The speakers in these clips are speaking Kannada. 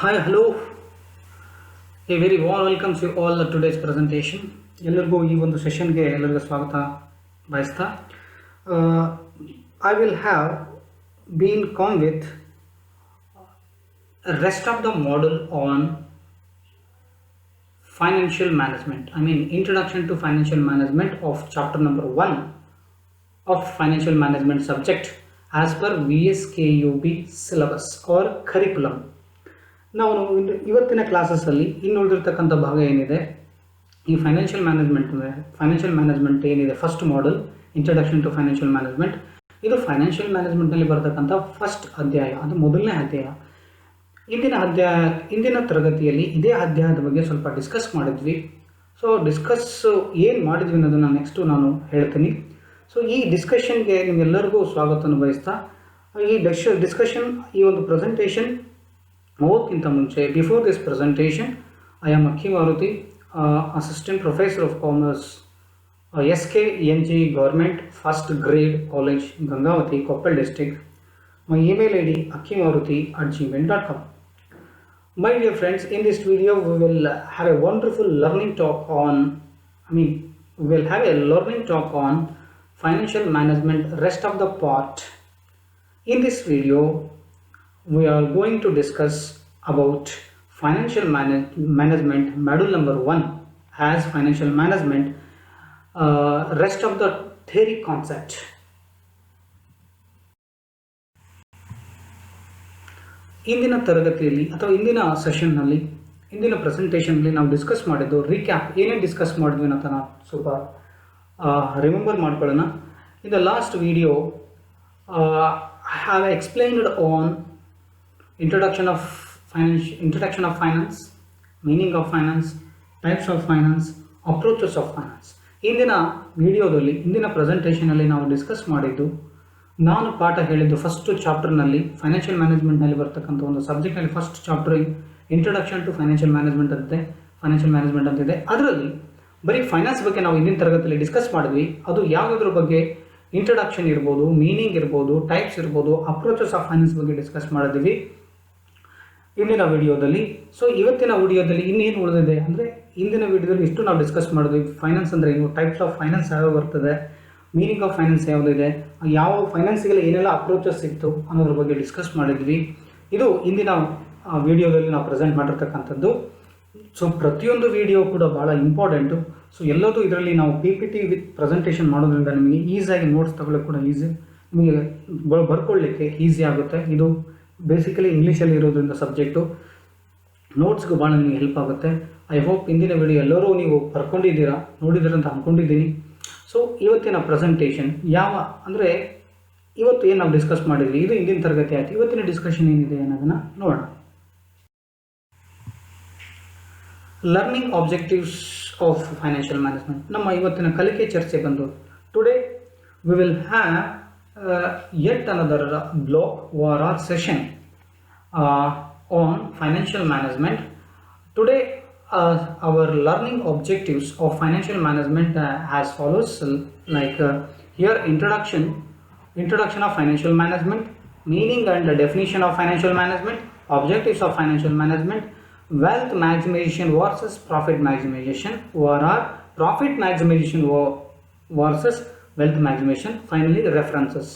Hi, hello. A very warm welcome to all today's presentation. ಎಲ್ಲರಿಗೂ ಈ ಒಂದು ಸೆಷನ್ಗೆ ಎಲ್ಲರಿಗೂ ಸ್ವಾಗತ ಬಯಸ್ತಾ I will have been come with rest of the model on financial management. I mean introduction to financial management of chapter number 1 of financial management subject as per VSKUB syllabus or curriculum. ನಾವು ಇವತ್ತಿನ ಕ್ಲಾಸಸ್ಸಲ್ಲಿ ಇನ್ನುಳಿದಿರ್ತಕ್ಕಂಥ ಭಾಗ ಏನಿದೆ ಈ ಫೈನಾನ್ಷಿಯಲ್ ಮ್ಯಾನೇಜ್ಮೆಂಟ್ ಏನಿದೆ first model introduction to financial management, ಇದು ಫೈನಾನ್ಷಿಯಲ್ ಮ್ಯಾನೇಜ್ಮೆಂಟ್ನಲ್ಲಿ ಬರತಕ್ಕಂಥ ಫಸ್ಟ್ ಅಧ್ಯಾಯ, ಅದು ಮೊದಲನೇ ಅಧ್ಯಾಯ. ಇಂದಿನ ತರಗತಿಯಲ್ಲಿ ಇದೇ ಅಧ್ಯಾಯದ ಬಗ್ಗೆ ಸ್ವಲ್ಪ ಡಿಸ್ಕಸ್ ಮಾಡಿದ್ವಿ. ಸೊ ಏನು ಮಾಡಿದ್ವಿ ಅನ್ನೋದನ್ನು ನೆಕ್ಸ್ಟು ನಾನು ಹೇಳ್ತೀನಿ. ಸೊ ಈ ಡಿಸ್ಕಷನ್ಗೆ ನಿಮ್ಗೆಲ್ಲರಿಗೂ ಸ್ವಾಗತವನ್ನು ಬಯಸ್ತಾ ಈ ಡಿಸ್ಕಷನ್ ಈ ಒಂದು ಪ್ರೆಸೆಂಟೇಷನ್ ಹೋಗೋಕ್ಕಿಂತ ಮುಂಚೆ before this presentation I am Akki Maruti, assistant professor of commerce, SKNG government first grade college, Gangavati, Koppal district. My email ID akkimaruti@gmail.com. My dear friends, in this video we will have a wonderful learning talk on financial management, rest of the part. In this video we are going to discuss about financial management module number 1 as financial management, rest of the theory concept. ಇಂದಿನ ತರಗತಿಯಲ್ಲಿ ಅಥವಾ ಇಂದಿನ ಸೆಷನ್ನಲ್ಲಿ ಇಂದಿನ ಪ್ರೆಸೆಂಟೇಷನ್ನಲ್ಲಿ ನಾವು ಡಿಸ್ಕಸ್ ಮಾಡಿದ್ದು ರೀಕ್ಯಾಪ್, ಏನೇನು ಡಿಸ್ಕಸ್ ಮಾಡಿದ್ವಿ ಅಂತ ನಾವು ಸ್ವಲ್ಪ ರಿಮೆಂಬರ್ ಮಾಡ್ಕೊಳ್ಳೋಣ. In the last video I have explained on introduction of finance, meaning of finance, types of finance, approaches of finance. ಇಂದಿನ ವಿಡಿಯೋದಲ್ಲಿ ಇಂದಿನ ಪ್ರೆಸೆಂಟೇಷನಲ್ಲಿ ನಾವು ಡಿಸ್ಕಸ್ ಮಾಡಿದ್ದು, ನಾನು ಪಾಠ ಹೇಳಿದ್ದು ಫಸ್ಟ್ ಚಾಪ್ಟರ್ನಲ್ಲಿ ಫೈನಾನ್ಷಿಯಲ್ ಮ್ಯಾನೇಜ್ಮೆಂಟ್ನಲ್ಲಿ ಬರ್ತಕ್ಕಂಥ ಒಂದು ಸಬ್ಜೆಕ್ಟ್ನಲ್ಲಿ first chapter introduction to financial management ಅಂತಿದೆ. ಅದರಲ್ಲಿ ಬರೀ ಫೈನಾನ್ಸ್ ಬಗ್ಗೆ ನಾವು ಇಂದಿನ ತರಗತಿಯಲ್ಲಿ ಡಿಸ್ಕಸ್ ಮಾಡಿದ್ವಿ. ಅದು ಯಾವುದ್ರ ಬಗ್ಗೆ, ಇಂಟ್ರೊಡಕ್ಷನ್ ಇರ್ಬೋದು, ಮೀನಿಂಗ್ ಇರ್ಬೋದು, ಟೈಪ್ಸ್ ಇರ್ಬೋದು, ಅಪ್ರೋಚಸ್ ಆಫ್ ಫೈನಾನ್ಸ್ ಬಗ್ಗೆ ಡಿಸ್ಕಸ್ ಮಾಡಿದ್ವಿ ಇಂದಿನ ವಿಡಿಯೋದಲ್ಲಿ. ಸೊ ಇವತ್ತಿನ ವಿಡಿಯೋದಲ್ಲಿ ಇನ್ನೇನು ಉಳಿದಿದೆ ಅಂದರೆ, ಇಂದಿನ ವಿಡಿಯೋದಲ್ಲಿ ಇಷ್ಟು ನಾವು ಡಿಸ್ಕಸ್ ಮಾಡಿದ್ವಿ. ಫೈನಾನ್ಸ್ ಅಂದರೆ ಏನು, ಟೈಪ್ಸ್ ಆಫ್ ಫೈನಾನ್ಸ್ ಯಾವ್ಯಾವ ಬರ್ತದೆ, ಮೀನಿಂಗ್ ಆಫ್ ಫೈನಾನ್ಸ್ ಯಾವುದಿದೆ, ಯಾವ ಫೈನಾನ್ಸಿಗೆಲ್ಲ ಏನೆಲ್ಲ ಅಪ್ರೋಚಸ್ ಇತ್ತು ಅನ್ನೋದ್ರ ಬಗ್ಗೆ ಡಿಸ್ಕಸ್ ಮಾಡಿದ್ವಿ. ಇದು ಇಂದಿನ ವಿಡಿಯೋದಲ್ಲಿ ನಾವು ಪ್ರೆಸೆಂಟ್ ಮಾಡಿರ್ತಕ್ಕಂಥದ್ದು. ಸೊ ಪ್ರತಿಯೊಂದು ವಿಡಿಯೋ ಕೂಡ ಭಾಳ ಇಂಪಾರ್ಟೆಂಟು. ಸೊ ಎಲ್ಲದೂ ಇದರಲ್ಲಿ ನಾವು PPT ವಿತ್ ಪ್ರೆಸೆಂಟೇಷನ್ ಮಾಡೋದ್ರಿಂದ ನಿಮಗೆ ಈಸಿಯಾಗಿ ನೋಟ್ಸ್ ತಗೊಳ್ಳೋಕೆ ಕೂಡ ಈಸಿ, ನಿಮಗೆ ಬರ್ಕೊಳ್ಳಿಕ್ಕೆ ಈಸಿ ಆಗುತ್ತೆ. ಇದು ಬೇಸಿಕಲಿ ಇಂಗ್ಲೀಷಲ್ಲಿ ಇರೋದ್ರಿಂದ ಸಬ್ಜೆಕ್ಟು ನೋಟ್ಸ್ಗೂ ಭಾಳ ನಿಮಗೆ ಹೆಲ್ಪ್ ಆಗುತ್ತೆ. ಐ ಹೋಪ್ ಇಂದಿನ ವಿಡಿಯೋ ಎಲ್ಲರೂ ನೀವು ಬರ್ಕೊಂಡಿದ್ದೀರಾ, ನೋಡಿದ್ದೀರಂತ ಅಂದ್ಕೊಂಡಿದ್ದೀನಿ. ಸೊ ಇವತ್ತಿನ ಪ್ರೆಸೆಂಟೇಷನ್ ಅಂದರೆ ಇವತ್ತು ಏನು ನಾವು ಡಿಸ್ಕಸ್ ಮಾಡಿದ್ವಿ, ಇದು ಇಂದಿನ ತರಗತಿ ಆಯಿತು. ಇವತ್ತಿನ ಡಿಸ್ಕಷನ್ ಏನಿದೆ ಅನ್ನೋದನ್ನು ನೋಡೋಣ. Learning objectives of financial management, ನಮ್ಮ ಇವತ್ತಿನ ಕಲಿಕೆ ಚರ್ಚೆ ಬಂದು today we will have yet another block or session on financial management. Today our learning objectives of financial management as follows, like here introduction of financial management, meaning and definition of financial management, objectives of financial management, wealth maximization versus profit maximization, or profit maximization versus wealth maximisation, finally references.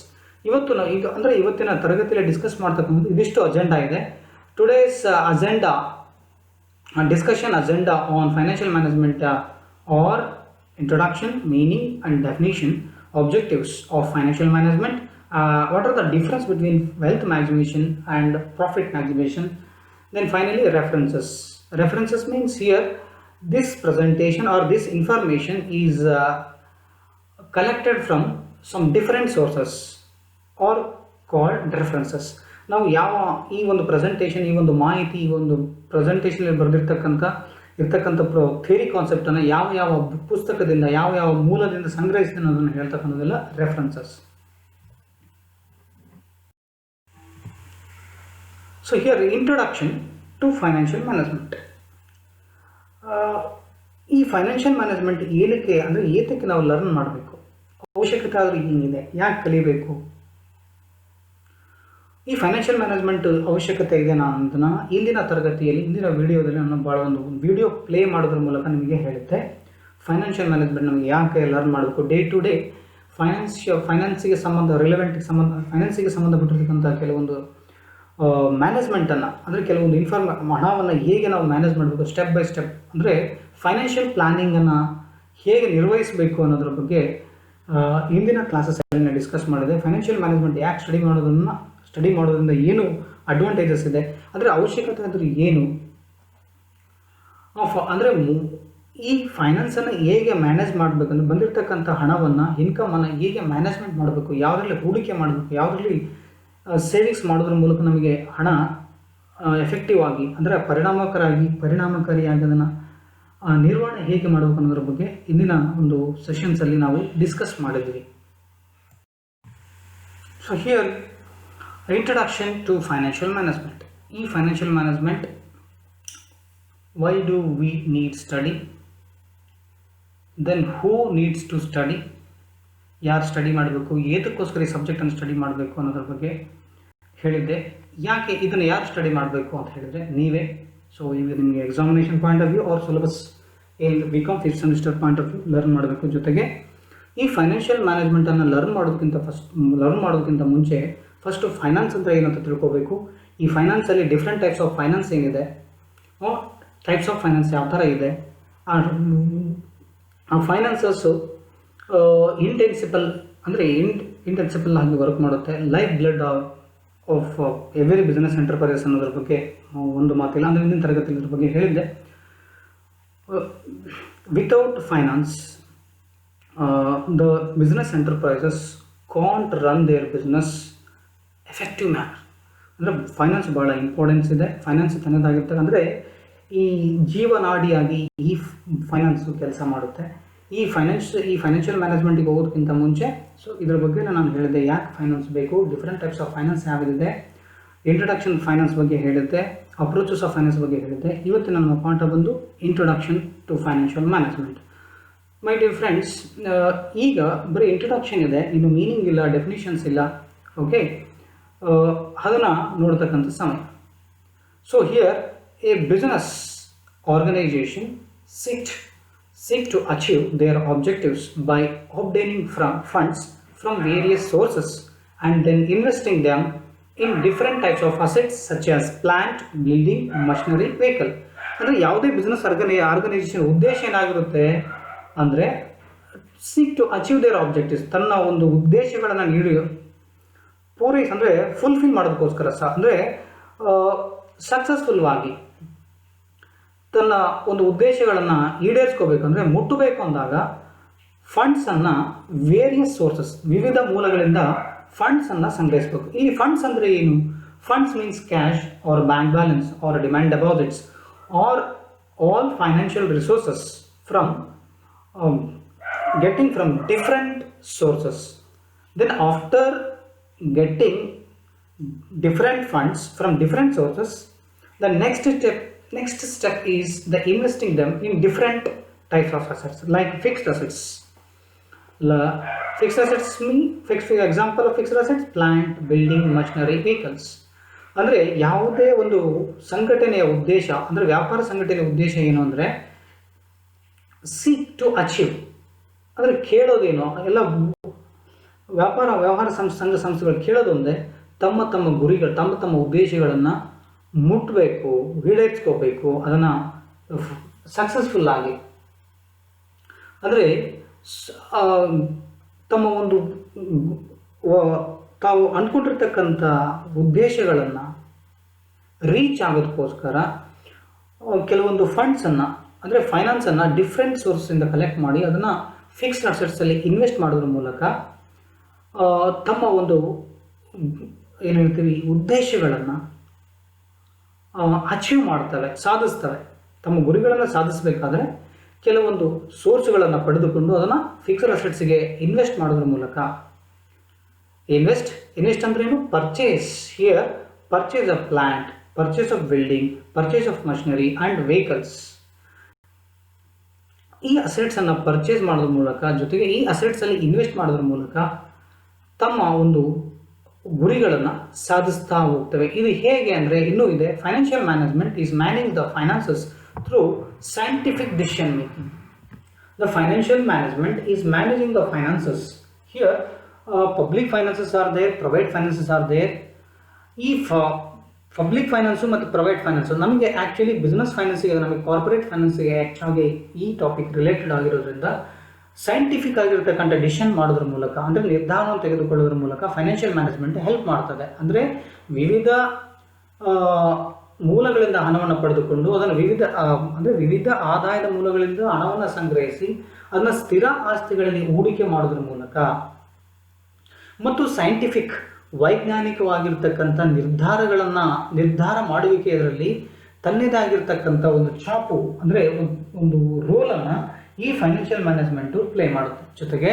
ಇವತ್ತಿನ ತರಗತಿಯಲ್ಲಿ ಡಿಸ್ಕಸ್ ಮಾಡ್ತಕ್ಕಂಥ ಇದಿಷ್ಟು ಅಜೆಂಡಾ ಇದೆ. Today's discussion agenda on financial management or introduction, meaning and definition, objectives of financial management, what are the difference between wealth maximisation and profit maximisation, then finally references. References means here this presentation or this information is collected from some different sources or called references. ನಾವು ಈ ಒಂದು ಪ್ರೆಸೆಂಟೇಷನ್, ಈ ಒಂದು ಮಾಹಿತಿ, ಈ ಒಂದು ಪ್ರೆಸೆಂಟೇಷನಲ್ಲಿ ಬರೆದಿರ್ತಕ್ಕಂಥ ಥಿಯರಿ ಕಾನ್ಸೆಪ್ಟನ್ನು ಯಾವ ಪುಸ್ತಕದಿಂದ, ಯಾವ ಮೂಲದಿಂದ ಸಂಗ್ರಹಿಸ್ತೀನಿ ಅನ್ನೋದನ್ನು ಹೇಳ್ತಕ್ಕಂಥದ್ದೆಲ್ಲ references. So here introduction to financial management. ಈ ಫೈನಾನ್ಷಿಯಲ್ ಮ್ಯಾನೇಜ್ಮೆಂಟ್ ಏತಕ್ಕೆ ನಾವು ಲರ್ನ್ ಮಾಡಬೇಕು, ಅವಶ್ಯಕತೆ ಆದರೂ ಏನಿದೆ, ಯಾಕೆ ಕಲಿಬೇಕು? ಈ ಫೈನಾನ್ಷಿಯಲ್ ಮ್ಯಾನೇಜ್ಮೆಂಟ್ ಅವಶ್ಯಕತೆ ಇದೆ ಅಂತ ಇಂದಿನ ತರಗತಿಯಲ್ಲಿ ಇಂದಿನ ವಿಡಿಯೋದಲ್ಲಿ ನಾನು ಭಾಳ ಒಂದು ವಿಡಿಯೋ ಪ್ಲೇ ಮಾಡೋದ್ರ ಮೂಲಕ ನಿಮಗೆ ಹೇಳುತ್ತೆ. ಫೈನಾನ್ಷಿಯಲ್ ಮ್ಯಾನೇಜ್ಮೆಂಟ್ ನಮಗೆ ಯಾಕೆ ಲರ್ನ್ ಮಾಡಬೇಕು, ಡೇ ಟು ಡೇ ಫೈನಾನ್ಸಿಗೆ ಸಂಬಂಧಪಟ್ಟಿರ್ತಕ್ಕಂಥ ಕೆಲವೊಂದು ಮ್ಯಾನೇಜ್ಮೆಂಟನ್ನು ಅಂದರೆ ಕೆಲವೊಂದು ಹಣವನ್ನು ಹೇಗೆ ನಾವು ಮ್ಯಾನೇಜ್ ಮಾಡಬೇಕು ಸ್ಟೆಪ್ ಬೈ ಸ್ಟೆಪ್, ಅಂದರೆ ಫೈನಾನ್ಷಿಯಲ್ ಪ್ಲಾನಿಂಗನ್ನು ಹೇಗೆ ನಿರ್ವಹಿಸಬೇಕು ಅನ್ನೋದ್ರ ಬಗ್ಗೆ ಇಂದಿನ ಕ್ಲಾಸಸ್ಸಲ್ಲಿ ಡಿಸ್ಕಸ್ ಮಾಡಿದೆ. ಫೈನಾನ್ಷಿಯಲ್ ಮ್ಯಾನೇಜ್ಮೆಂಟ್ ಯಾಕೆ ಸ್ಟಡಿ ಮಾಡೋದ್ರಿಂದ ಏನು ಅಡ್ವಾಂಟೇಜಸ್ ಇದೆ, ಅದರ ಅವಶ್ಯಕತೆ ಅಂದರೆ ಏನು, ಅಂದರೆ ಈ ಫೈನಾನ್ಸನ್ನು ಹೇಗೆ ಮ್ಯಾನೇಜ್ ಮಾಡಬೇಕಂದ್ರೆ ಬಂದಿರತಕ್ಕಂಥ ಹಣವನ್ನು ಇನ್ಕಮನ್ನು ಹೇಗೆ ಮ್ಯಾನೇಜ್ಮೆಂಟ್ ಮಾಡಬೇಕು, ಯಾವುದರಲ್ಲಿ ಹೂಡಿಕೆ ಮಾಡಬೇಕು, ಯಾವುದರಲ್ಲಿ ಸೇವಿಂಗ್ಸ್ ಮಾಡೋದ್ರ ಮೂಲಕ ನಮಗೆ ಹಣ ಎಫೆಕ್ಟಿವ್ ಆಗಿ ಅಂದರೆ ಪರಿಣಾಮಕಾರಿಯಾಗಿ ಅದನ್ನು ನಿರ್ವಹಣೆ ಹೇಗೆ ಮಾಡಬೇಕು ಅನ್ನೋದ್ರ ಬಗ್ಗೆ ಇಂದಿನ ಒಂದು ಸೆಷನ್ಸಲ್ಲಿ ನಾವು ಡಿಸ್ಕಸ್ ಮಾಡಿದ್ವಿ. So here introduction to financial management. ಈ financial management, why do we need study, then who needs to study, ಯಾರು ಸ್ಟಡಿ ಮಾಡಬೇಕು, ಏತಕ್ಕೋಸ್ಕರ ಈ ಸಬ್ಜೆಕ್ಟನ್ನು ಸ್ಟಡಿ ಮಾಡಬೇಕು ಅನ್ನೋದ್ರ ಬಗ್ಗೆ ಹೇಳಿದ್ದೆ. ಯಾಕೆ ಇದನ್ನು ಯಾರು ಸ್ಟಡಿ ಮಾಡಬೇಕು ಅಂತ ಹೇಳಿದರೆ ನೀವೇ. ಸೊ ಈಗ ನಿಮಗೆ examination point of view or syllabus BCom fifth semester point of view learn ಮಾಡಬೇಕು. ಜೊತೆಗೆ ಈ ಫೈನಾನ್ಷಿಯಲ್ ಮ್ಯಾನೇಜ್ಮೆಂಟನ್ನು ಲರ್ನ್ ಮಾಡೋದಕ್ಕಿಂತ ಮುಂಚೆ ಫಸ್ಟು ಫೈನಾನ್ಸ್ ಅಂದರೆ ಏನಂತ ತಿಳ್ಕೋಬೇಕು. ಈ ಫೈನಾನ್ಸಲ್ಲಿ ಡಿಫ್ರೆಂಟ್ ಟೈಪ್ಸ್ ಆಫ್ ಫೈನಾನ್ಸ್ ಏನಿದೆ, ಟೈಪ್ಸ್ ಆಫ್ ಫೈನಾನ್ಸ್ ಯಾವ ಥರ ಇದೆ, ಆ ಫೈನಾನ್ಸಸ್ಸು ಇಂಟೆನ್ಸಿಪಲ್ ಆಗಿ ವರ್ಕ್ ಮಾಡುತ್ತೆ. Life blood of every business enterprises ಅನ್ನೋದ್ರ ಬಗ್ಗೆ ಒಂದು ಮಾತಿಲ್ಲ, ಅಂದರೆ ಹಿಂದಿನ ತರಗತಿಯಲ್ಲಿ ಇದ್ರ ಬಗ್ಗೆ ಹೇಳಿದ್ದೆ. Without finance the business enterprises can't run their business effective manner. ಅಂದರೆ ಫೈನಾನ್ಸ್ ಭಾಳ ಇಂಪಾರ್ಟೆನ್ಸ್ ಇದೆ. ಫೈನಾನ್ಸ್ ತನ್ನದಾಗಿರ್ತದೆ, ಅಂದರೆ ಈ ಜೀವನಾಡಿಯಾಗಿ ಈ ಫೈನಾನ್ಸು ಕೆಲಸ ಮಾಡುತ್ತೆ. ಈ ಫೈನಾನ್ಷಿಯಲ್ ಮ್ಯಾನೇಜ್ಮೆಂಟಿಗೆ ಹೋಗೋದಕ್ಕಿಂತ ಮುಂಚೆ ಸೊ ಇದ್ರ ಬಗ್ಗೆ ನಾನು ಹೇಳಿದೆ, ಯಾಕೆ ಫೈನಾನ್ಸ್ ಬೇಕು, ಡಿಫ್ರೆಂಟ್ ಟೈಪ್ಸ್ ಆಫ್ ಫೈನಾನ್ಸ್ ಯಾವಿದೆ, ಇಂಟ್ರೊಡಕ್ಷನ್ ಫೈನಾನ್ಸ್ ಬಗ್ಗೆ ಹೇಳಿದ್ದೆ, ಅಪ್ರೋಚಸ್ ಆಫ್ ಫೈನಾನ್ಸ್ ಬಗ್ಗೆ ಹೇಳಿದ್ದೆ. ಇವತ್ತು ನಮ್ಮ ಪಾಠ ಬಂದು introduction to financial management. My dear friends, ಈಗ ಬರೀ ಇಂಟ್ರೊಡಕ್ಷನ್ ಇದೆ, ಇನ್ನು ಮೀನಿಂಗ್ ಇಲ್ಲ, ಡೆಫಿನಿಷನ್ಸ್ ಇಲ್ಲ. ಓಕೆ, ಅದನ್ನು ನೋಡ್ತಕ್ಕಂಥ ಸಮಯ. So here a business organisation seek to achieve their objectives by obtaining funds from various sources and then investing them in different types of assets such as plant, building, machinery, vehicle. ಅಂದರೆ ಯಾವುದೇ ಬಿಸ್ನೆಸ್ ಆರ್ಗನೈಸೇಷನ್ ಉದ್ದೇಶ ಏನಾಗಿರುತ್ತೆ ಅಂದರೆ seek to achieve their objectives, ತನ್ನ ಒಂದು ಉದ್ದೇಶಗಳನ್ನು ಅಂದರೆ ಫುಲ್ಫಿಲ್ ಮಾಡೋದಕ್ಕೋಸ್ಕರ ಅಂದರೆ ಸಕ್ಸಸ್ಫುಲ್ ಆಗಿ ತನ್ನ ಒಂದು ಉದ್ದೇಶಗಳನ್ನು ಈಡೇರಿಸ್ಕೋಬೇಕಂದ್ರೆ ಮುಟ್ಟಬೇಕು ಅಂದಾಗ ಫಂಡ್ಸನ್ನು ವೇರಿಯಸ್ ಸೋರ್ಸಸ್, ವಿವಿಧ ಮೂಲಗಳಿಂದ ಫಂಡ್ಸನ್ನು ಸಂಗ್ರಹಿಸಬೇಕು. ಈ ಫಂಡ್ಸ್ ಅಂದರೆ ಏನು? Funds means cash or bank balance or demand deposits or all financial resources getting from different sources. Then after getting different funds from different sources, the next step is the investing them in different types of assets like fixed assets. Fixed assets mean example of fixed assets, plant, building, machinery, vehicles. ಅಂದರೆ ಯಾವುದೇ ಒಂದು ಸಂಘಟನೆಯ ಉದ್ದೇಶ ಅಂದರೆ ವ್ಯಾಪಾರ ಸಂಘಟನೆಯ ಉದ್ದೇಶ ಏನು ಅಂದರೆ ಸೀಕ್ ಟು ಅಚೀವ್, ಅಂದರೆ ಕೇಳೋದೇನೋ ಎಲ್ಲ ವ್ಯವಹಾರ ಸಂಘ ಸಂಸ್ಥೆಗಳು ಕೇಳೋದು ಒಂದೇ, ತಮ್ಮ ಗುರಿಗಳು ತಮ್ಮ ಉದ್ದೇಶಗಳನ್ನು ಮುಟ್ಟಬೇಕು, ಈಡೇರಿಸ್ಕೋಬೇಕು, ಅದನ್ನು ಸಕ್ಸಸ್ಫುಲ್ ಆಗಿ, ಅಂದರೆ ತಮ್ಮ ಒಂದು ತಾವು ಅಂದ್ಕೊಂಡಿರ್ತಕ್ಕಂಥ ಉದ್ದೇಶಗಳನ್ನು ರೀಚ್ ಆಗೋದಕ್ಕೋಸ್ಕರ ಕೆಲವೊಂದು ಫಂಡ್ಸನ್ನು ಅಂದರೆ ಫೈನಾನ್ಸನ್ನು ಡಿಫ್ರೆಂಟ್ ಸೋರ್ಸಿಂದ ಕಲೆಕ್ಟ್ ಮಾಡಿ ಅದನ್ನು ಫಿಕ್ಸ್ಡ್ ಅಸೆಟ್ಸಲ್ಲಿ ಇನ್ವೆಸ್ಟ್ ಮಾಡೋದ್ರ ಮೂಲಕ ತಮ್ಮ ಒಂದು ಏನು ಹೇಳ್ತೀವಿ ಉದ್ದೇಶಗಳನ್ನು ಅಚೀವ್ ಸಾಧಿಸ್ತವೆ. ತಮ್ಮ ಗುರಿಗಳನ್ನು ಸಾಧಿಸಬೇಕಾದ್ರೆ ಕೆಲವೊಂದು ಸೋರ್ಸ್ಗಳನ್ನು ಪಡೆದುಕೊಂಡು ಅದನ್ನು ಫಿಕ್ಸ್ಡ್ ಅಸೆಟ್ಸ್ಗೆ ಇನ್ವೆಸ್ಟ್ ಮಾಡೋದ್ರ ಮೂಲಕ ಇನ್ವೆಸ್ಟ್ ಅಂದ್ರೆ ಏನು? Purchase. Here purchase of plant, purchase of building, purchase of machinery and vehicles. ಈ ಅಸೆಟ್ಸನ್ನು ಪರ್ಚೇಸ್ ಮಾಡೋದ್ರ ಮೂಲಕ ಜೊತೆಗೆ ಈ ಅಸೆಟ್ಸಲ್ಲಿ ಇನ್ವೆಸ್ಟ್ ಮಾಡೋದ್ರ ಮೂಲಕ ತಮ್ಮ ಒಂದು ಗುರಿಗಳನ್ನು ಸಾಧಿಸ್ತಾ ಹೋಗ್ತವೆ. ಇದು ಹೇಗೆ ಅಂದರೆ ಇನ್ನೂ ಇದೆ. Financial management is manage the finances through scientific decision making. The financial management is managing the finances. Here, public finances are there, private finances are there. If public finance ಮತ್ತು ಪ್ರೈವೇಟ್ ಫೈನಾನ್ಸು ನಮಗೆ ಆ್ಯಕ್ಚುಲಿ ಬಿಸ್ನೆಸ್ ಫೈನಾನ್ಸಿಗೆ, ನಮಗೆ ಕಾರ್ಪೊರೇಟ್ ಫೈನಾನ್ಸಿಗೆ ಆ್ಯಕ್ಚುಲಿ ಈ ಟಾಪಿಕ್ ರಿಲೇಟೆಡ್ ಆಗಿರೋದ್ರಿಂದ ಸೈಂಟಿಫಿಕ್ ಆಗಿರ್ತಕ್ಕಂಥ ಡಿಸಿಷನ್ ಮಾಡೋದ್ರ ಮೂಲಕ, ಅಂದರೆ ನಿರ್ಧಾರವನ್ನು ತೆಗೆದುಕೊಳ್ಳೋದ್ರ ಮೂಲಕ ಫೈನಾನ್ಷಿಯಲ್ ಮ್ಯಾನೇಜ್ಮೆಂಟ್ ಹೆಲ್ಪ್ ಮಾಡ್ತದೆ. ಅಂದರೆ ವಿವಿಧ ಮೂಲಗಳಿಂದ ಹಣವನ್ನು ಪಡೆದುಕೊಂಡು ಅದನ್ನು ವಿವಿಧ ಆದಾಯದ ಮೂಲಗಳಿಂದ ಹಣವನ್ನು ಸಂಗ್ರಹಿಸಿ ಅದನ್ನು ಸ್ಥಿರ ಆಸ್ತಿಗಳಲ್ಲಿ ಹೂಡಿಕೆ ಮಾಡೋದ್ರ ಮೂಲಕ ಮತ್ತು ಸೈಂಟಿಫಿಕ್ ವೈಜ್ಞಾನಿಕವಾಗಿರ್ತಕ್ಕಂಥ ನಿರ್ಧಾರ ಮಾಡುವಿಕೆ ಇದರಲ್ಲಿ ತನ್ನದಾಗಿರ್ತಕ್ಕಂಥ ಒಂದು ಛಾಪು, ಅಂದರೆ ಒಂದು ರೋಲನ್ನು ಈ ಫೈನಾನ್ಷಿಯಲ್ ಮ್ಯಾನೇಜ್ಮೆಂಟು ಪ್ಲೇ ಮಾಡುತ್ತೆ. ಜೊತೆಗೆ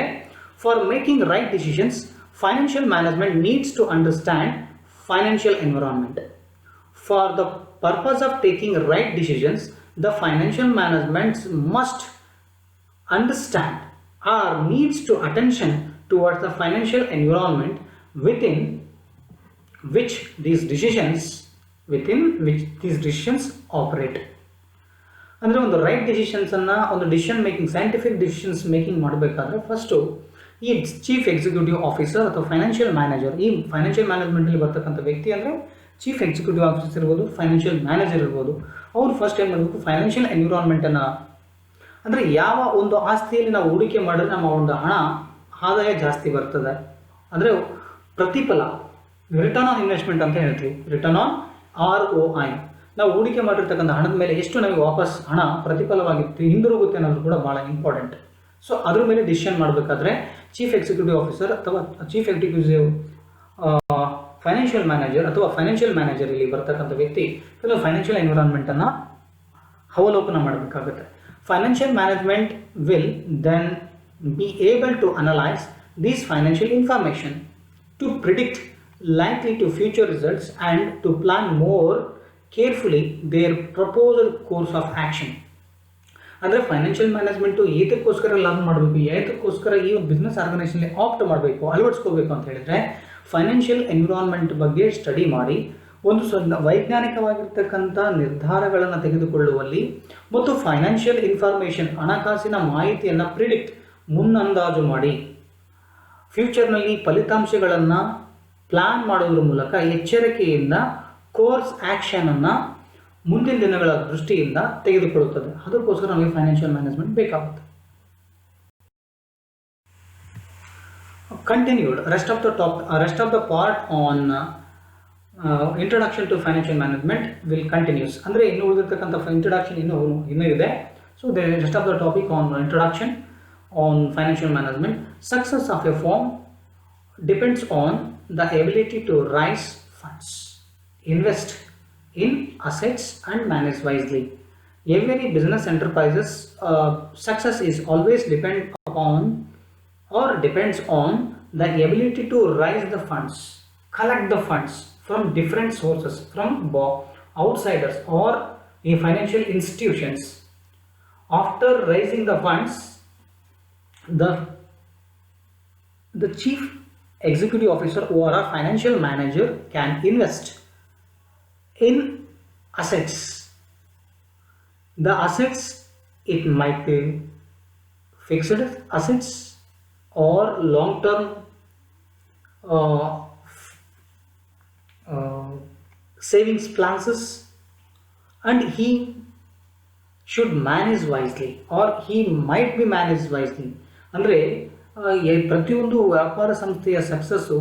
for making right decisions, financial management needs to understand financial environment. For the purpose of taking right decisions, the financial management must understand or needs to attention towards the financial environment within which these decisions operate. ಅಂದರೆ ಒಂದು ರೈಟ್ ಡಿಸಿಷನ್ಸನ್ನು, ಒಂದು decision making, scientific decisions making ಮಾಡಬೇಕಾದ್ರೆ ಫಸ್ಟು ಈ ಚೀಫ್ ಎಕ್ಸಿಕ್ಯೂಟಿವ್ ಆಫೀಸರ್ ಅಥವಾ ಫೈನಾನ್ಷಿಯಲ್ ಮ್ಯಾನೇಜರ್, ಈ ಫೈನಾನ್ಷಿಯಲ್ ಮ್ಯಾನೇಜ್ಮೆಂಟಲ್ಲಿ ಬರ್ತಕ್ಕಂಥ ವ್ಯಕ್ತಿ ಅಂದರೆ ಚೀಫ್ ಎಕ್ಸಿಕ್ಯೂಟಿವ್ ಆಫೀಸರ್ ಇರ್ಬೋದು, ಫೈನಾನ್ಷಿಯಲ್ ಮ್ಯಾನೇಜರ್ ಇರ್ಬೋದು. ಅವರು ಫಸ್ಟ್ ಏನು ಮಾಡಬೇಕು, ಫೈನಾನ್ಷಿಯಲ್ ಎನ್ವಿರಾನ್ಮೆಂಟನ್ನು, ಅಂದರೆ ಯಾವ ಒಂದು ಆಸ್ತಿಯಲ್ಲಿ ನಾವು ಹೂಡಿಕೆ ಮಾಡಿದ್ರೆ ನಮ್ಮ ಒಂದು ಆದಾಯ ಜಾಸ್ತಿ ಬರ್ತದೆ, ಅಂದರೆ ಪ್ರತಿಫಲ, ರಿಟರ್ನ್ ಆನ್ ಇನ್ವೆಸ್ಟ್ಮೆಂಟ್ ಅಂತ ಹೇಳ್ತೀವಿ, ರಿಟರ್ನ್ ಆನ್ ROI. ನಾವು ಹೂಡಿಕೆ ಮಾಡಿರ್ತಕ್ಕಂಥ ಹಣದ ಮೇಲೆ ಎಷ್ಟು ನಮಗೆ ವಾಪಸ್ ಹಣ ಪ್ರತಿಫಲವಾಗಿ ಹಿಂದಿರುಗುತ್ತೆ ಅನ್ನೋದು ಕೂಡ ಭಾಳ ಇಂಪಾರ್ಟೆಂಟ್. ಸೊ ಅದ್ರ ಮೇಲೆ ಡಿಸಿಷನ್ ಮಾಡಬೇಕಾದ್ರೆ ಚೀಫ್ ಎಕ್ಸಿಕ್ಯೂಟಿವ್ ಆಫೀಸರ್ ಅಥವಾ ಚೀಫ್ ಎಕ್ಸಿಕ್ಯೂಟಿವ್ ಫೈನಾನ್ಷಿಯಲ್ ಮ್ಯಾನೇಜರ್ ಅಥವಾ ಫೈನಾನ್ಷಿಯಲ್ ಮ್ಯಾನೇಜರ್ ಇಲ್ಲಿ ಬರ್ತಕ್ಕಂಥ ವ್ಯಕ್ತಿ ಕೆಲವು ಫೈನಾನ್ಷಿಯಲ್ ಎನ್ವಿರಾನ್ಮೆಂಟನ್ನು ಅವಲೋಕನ ಮಾಡಬೇಕಾಗುತ್ತೆ. Financial management will then be able to analyse these financial information to predict likely to future results and to plan more carefully their proposed course of action. ಅಂದರೆ ಫೈನಾನ್ಷಿಯಲ್ ಮ್ಯಾನೇಜ್ಮೆಂಟು ಏತಕ್ಕೋಸ್ಕರ ಲಾಂಚ್ ಮಾಡಬೇಕು, ಏತಕ್ಕೋಸ್ಕರ ಈ ಒಂದು ಬಿಸ್ನೆಸ್ ಆರ್ಗನೈಸೇಷನ್ಲಿ ಆಪ್ಟ್ ಮಾಡಬೇಕು, ಅಳವಡಿಸ್ಕೋಬೇಕು ಅಂತ ಹೇಳಿದರೆ ಫೈನಾನ್ಷಿಯಲ್ ಎನ್ವಿರಾನ್ಮೆಂಟ್ ಬಗ್ಗೆ ಸ್ಟಡಿ ಮಾಡಿ ಒಂದು ವೈಜ್ಞಾನಿಕವಾಗಿರ್ತಕ್ಕಂಥ ನಿರ್ಧಾರಗಳನ್ನು ತೆಗೆದುಕೊಳ್ಳುವಲ್ಲಿ ಮತ್ತು ಫೈನಾನ್ಷಿಯಲ್ ಇನ್ಫಾರ್ಮೇಷನ್, ಹಣಕಾಸಿನ ಮಾಹಿತಿಯನ್ನು ಪ್ರಿಡಿಕ್ಟ್, ಮುನ್ನಂದಾಜು ಮಾಡಿ ಫ್ಯೂಚರ್ನಲ್ಲಿ ಫಲಿತಾಂಶಗಳನ್ನು ಪ್ಲಾನ್ ಮಾಡೋದ್ರ ಮೂಲಕ ಎಚ್ಚರಿಕೆಯಿಂದ ಕೋರ್ಸ್ ಆ್ಯಕ್ಷನನ್ನು ಮುಂದಿನ ದಿನಗಳ ದೃಷ್ಟಿಯಿಂದ ತೆಗೆದುಕೊಳ್ಳುತ್ತದೆ. ಅದಕ್ಕೋಸ್ಕರ ನಮಗೆ ಫೈನಾನ್ಷಿಯಲ್ ಮ್ಯಾನೇಜ್ಮೆಂಟ್ ಬೇಕಾಗುತ್ತೆ. Continued, rest of the part on introduction to financial management will continues. ಅಂದರೆ ಇನ್ನು ಉಳಿದಿರ್ತಕ್ಕಂಥ ಇಂಟ್ರೊಡಕ್ಷನ್ ಇನ್ನೂ ಇದೆ. So the rest of the topic on introduction on financial management. Success of a firm depends on the ability to raise funds, invest in assets and manage wisely. Every business enterprise's success is always depends on the ability to raise the funds, collect the funds from different sources, from outsiders or financial institutions. After raising the funds, the chief executive officer or a financial manager can invest in assets. The assets, it might be fixed assets or long-term savings plans, and he should manage wisely or he might be managed wisely. ಅಂದರೆ ಪ್ರತಿಯೊಂದು ವ್ಯಾಪಾರ ಸಂಸ್ಥೆಯ ಸಕ್ಸಸ್ಸು,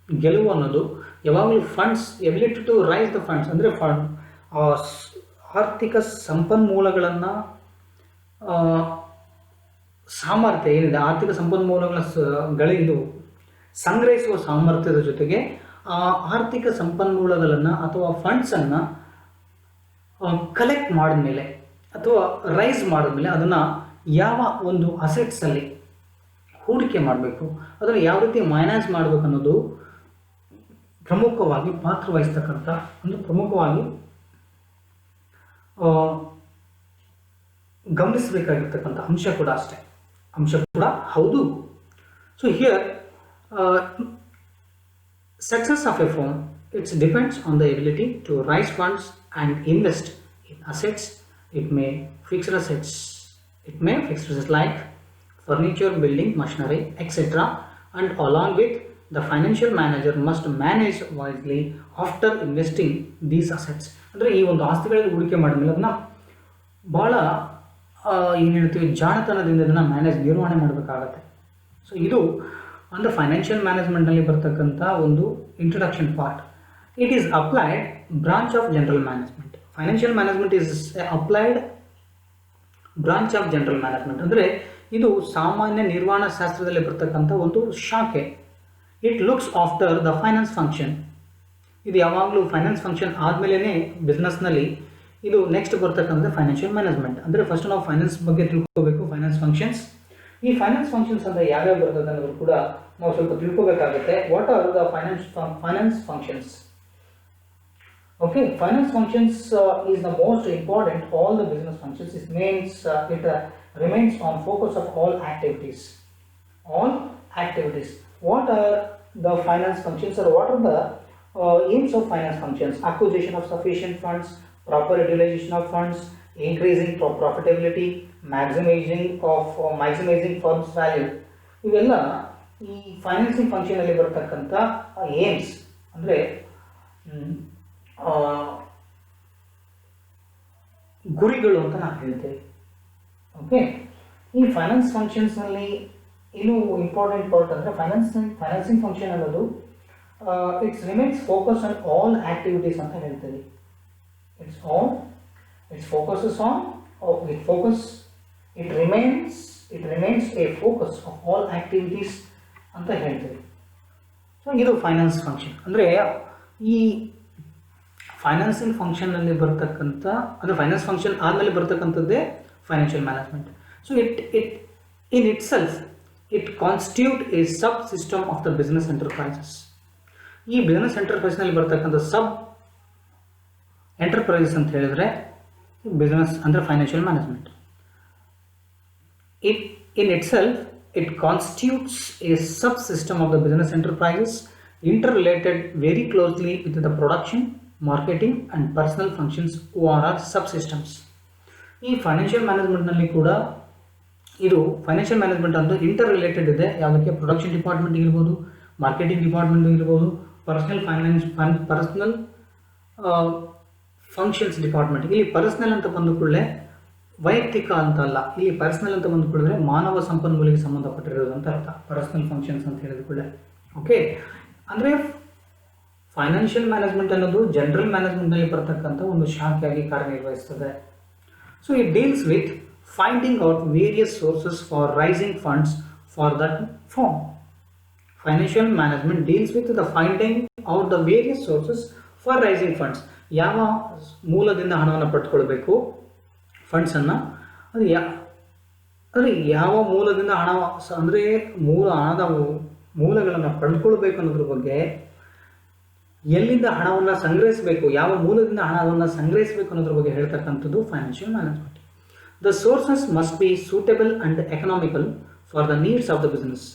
ಗೆಲುವು ಅನ್ನೋದು ಯಾವಾಗಲೂ funds, ability to raise the funds, ಅಂದರೆ ಆರ್ಥಿಕ ಸಂಪನ್ಮೂಲಗಳನ್ನು ಸಾಮರ್ಥ್ಯ ಏನಿದೆ, ಆರ್ಥಿಕ ಸಂಪನ್ಮೂಲಗಳಿಂದು ಸಂಗ್ರಹಿಸುವ ಸಾಮರ್ಥ್ಯದ ಜೊತೆಗೆ ಆರ್ಥಿಕ ಸಂಪನ್ಮೂಲಗಳನ್ನು ಅಥವಾ ಫಂಡ್ಸನ್ನು ಕಲೆಕ್ಟ್ ಮಾಡಿದ್ಮೇಲೆ ಅಥವಾ ರೈಸ್ ಮಾಡಿದ್ಮೇಲೆ ಅದನ್ನು ಯಾವ ಒಂದು ಅಸೆಟ್ಸಲ್ಲಿ ಹೂಡಿಕೆ ಮಾಡಬೇಕು, ಅದನ್ನು ಯಾವ ರೀತಿ ಮೈನೇಜ್ ಮಾಡಬೇಕು ಅನ್ನೋದು ಪ್ರಮುಖವಾಗಿ ಪಾತ್ರ ವಹಿಸ್ತಕ್ಕಂಥ ಒಂದು ಪ್ರಮುಖವಾಗಿ ಗಮನಿಸಬೇಕಾಗಿರ್ತಕ್ಕಂಥ ಅಂಶ ಕೂಡ ಹೌದು. So here Success of a firm, it depends on the ability to raise funds and invest in assets. It may fixed assets. It may fixed assets like furniture, building, machinery, etc. And along with the financial manager must manage wisely after investing these assets. ಅಂದರೆ ಈ ಒಂದು ಆಸ್ತಿಗಳಲ್ಲಿ ಹೂಡಿಕೆ ಮಾಡಿದ್ಮೇಲೆ ಅದನ್ನ ಭಾಳ ಏನು ಹೇಳ್ತೀವಿ ಜಾಣತನದಿಂದ ಇದನ್ನು ನಿರ್ವಹಣೆ ಮಾಡಬೇಕಾಗತ್ತೆ. ಸೊ ಇದು ಅಂದರೆ ಫೈನಾನ್ಷಿಯಲ್ ಮ್ಯಾನೇಜ್ಮೆಂಟ್ನಲ್ಲಿ ಬರ್ತಕ್ಕಂಥ ಒಂದು introduction part. It is applied branch of general management. Financial management is applied branch of general management ಅಂದರೆ ಇದು ಸಾಮಾನ್ಯ ನಿರ್ವಹಣಾ ಶಾಸ್ತ್ರದಲ್ಲಿ ಬರ್ತಕ್ಕಂಥ ಒಂದು ಶಾಖೆ. It looks after the finance function. ಇದು ಯಾವಾಗಲೂ ಫೈನಾನ್ಸ್ ಫಂಕ್ಷನ್ ಆದಮೇಲೆ ಬಿಸ್ನೆಸ್ನಲ್ಲಿ ಇದು ನೆಕ್ಸ್ಟ್ ಬರ್ತಕ್ಕಂಥ ಫೈನಾನ್ಷಿಯಲ್ ಮ್ಯಾನೇಜ್ಮೆಂಟ್. ಅಂದರೆ ಫಸ್ಟ್ ನಾವು ಫೈನಾನ್ಸ್ ಬಗ್ಗೆ ತಿಳ್ಕೋಬೇಕು, ಫೈನಾನ್ಸ್ ಫಂಕ್ಷನ್ಸ್. ಈ ಫೈನಾನ್ಸ್ ಫಂಕ್ಷನ್ಸ್ ಅಂದರೆ ಯಾವ್ಯಾವ ಬರ್ತದೆ ಅನ್ನೋದು ಕೂಡ ನಾವು ಸ್ವಲ್ಪ ತಿಳ್ಕೋಬೇಕಾಗುತ್ತೆ. What are the finance functions? Okay, finance functions is the most important all the business functions. It means it remains on focus of all activities. What are the finance functions, or what are the aims of finance functions? Acquisition of sufficient funds, proper utilization of funds, increasing profitability, maximizing firm's value. ಇವೆಲ್ಲ ಈ ಫೈನಾನ್ಸಿಂಗ್ ಫಂಕ್ಷನ್ ಅಲ್ಲಿ ಬರ್ತಕ್ಕಂಥ ಏಮ್ಸ್. ಅಂದರೆ ಗುರಿಗಳು ಅಂತ ನಾನು ಹೇಳ್ತೇವೆ. ಓಕೆ, ಈ ಫೈನಾನ್ಸ್ ಫಂಕ್ಷನ್ಸ್ನಲ್ಲಿ ಇನ್ನೂ ಇಂಪಾರ್ಟೆಂಟ್ ಪಾರ್ಟ್ ಅಂದರೆ ಫೈನಾನ್ಸಿಂಗ್ ಫಂಕ್ಷನ್ ಅನ್ನೋದು it's remains focus on all activities ಅಂತ ಹೇಳ್ತೀವಿ. It remains A focus of all activities ಅಂತ ಹೇಳ್ತೀವಿ. ಸೊ ಇದು ಫೈನಾನ್ಸ್ ಫಂಕ್ಷನ್. ಅಂದರೆ ಈ ಫೈನಾನ್ಸಿಂಗ್ ಫಂಕ್ಷನ್ನಲ್ಲಿ ಬರ್ತಕ್ಕಂಥ ಅಂದರೆ ಫೈನಾನ್ಸ್ ಫಂಕ್ಷನ್ ಆದಮೇಲೆ ಬರ್ತಕ್ಕಂಥದ್ದೇ financial management. So in itself it constitute a subsystem of the business enterprises. ಈ ಬಿಸ್ನೆಸ್ ಎಂಟರ್ಪ್ರೈಸ್ನಲ್ಲಿ ಬರ್ತಕ್ಕಂಥ ಸಬ್ ಎಂಟರ್ಪ್ರೈಸಸ್ ಅಂತ ಹೇಳಿದ್ರೆ ಬಿಸ್ನೆಸ್ ಅಂದರೆ financial management. In itself it constitutes a subsystem of the business enterprises interrelated very closely with the production, marketing and personal functions who are subsystems. ಈ ಫೈನಾನ್ಷಿಯಲ್ ಮ್ಯಾನೇಜ್ಮೆಂಟ್ನಲ್ಲಿ ಕೂಡ ಇದು ಫೈನಾನ್ಷಿಯಲ್ ಮ್ಯಾನೇಜ್ಮೆಂಟ್ ಅಂತೂ ಇಂಟರ್ ರಿಲೇಟೆಡ್ ಇದೆ. ಯಾವುದಕ್ಕೆ? ಪ್ರೊಡಕ್ಷನ್ ಡಿಪಾರ್ಟ್ಮೆಂಟ್ ಇರ್ಬೋದು, ಮಾರ್ಕೆಟಿಂಗ್ ಡಿಪಾರ್ಟ್ಮೆಂಟ್ ಇರ್ಬೋದು, ಪರ್ಸನಲ್ ಫಂಕ್ಷನ್ಸ್ ಡಿಪಾರ್ಟ್ಮೆಂಟ್. ಇಲ್ಲಿ ಪರ್ಸನಲ್ ಅಂತ ಬಂದು ಕೂಡಲೇ ವೈಯಕ್ತಿಕ ಅಂತ ಅಲ್ಲ, ಇಲ್ಲಿ ಪರ್ಸನಲ್ ಅಂತ ಬಂದು ಕೂಡಲೇ ಮಾನವ ಸಂಪನ್ಮೂಲಕ್ಕೆ ಸಂಬಂಧಪಟ್ಟಿರೋದು ಅಂತ ಅರ್ಥ. ಪರ್ಸನಲ್ ಫಂಕ್ಷನ್ಸ್ ಅಂತ ಹೇಳಿದ ಕೂಡಲೇ ಓಕೆ. ಅಂದರೆ ಫೈನಾನ್ಷಿಯಲ್ ಮ್ಯಾನೇಜ್ಮೆಂಟ್ ಅನ್ನೋದು ಜನರಲ್ ಮ್ಯಾನೇಜ್ಮೆಂಟ್ನಲ್ಲಿ ಬರ್ತಕ್ಕಂಥ ಒಂದು ಶಾಖೆಯಾಗಿ ಕಾರ್ಯನಿರ್ವಹಿಸ್ತದೆ. So it deals with finding out various sources for raising funds for that firm. Financial management deals with the finding out the various sources for raising funds. ಯಾವ ಮೂಲದಿಂದ ಹಣವನ್ನು ಪಡೆದುಕೊಳ್ಬೇಕು ಫಂಡ್ಸನ್ನು, ಅದು ಅಂದರೆ ಯಾವ ಮೂಲದಿಂದ ಹಣ ಅಂದರೆ ಹಣದ ಮೂಲಗಳನ್ನು ಪಡೆದುಕೊಳ್ಬೇಕು ಅನ್ನೋದ್ರ ಬಗ್ಗೆ, ಎಲ್ಲಿಂದ ಹಣವನ್ನು ಸಂಗ್ರಹಿಸಬೇಕು, ಯಾವ ಮೂಲದಿಂದ ಹಣವನ್ನು ಸಂಗ್ರಹಿಸಬೇಕು ಅನ್ನೋದ್ರ ಬಗ್ಗೆ ಹೇಳ್ತಕ್ಕಂಥದ್ದು financial management. The sources must be suitable and economical for the needs of the business.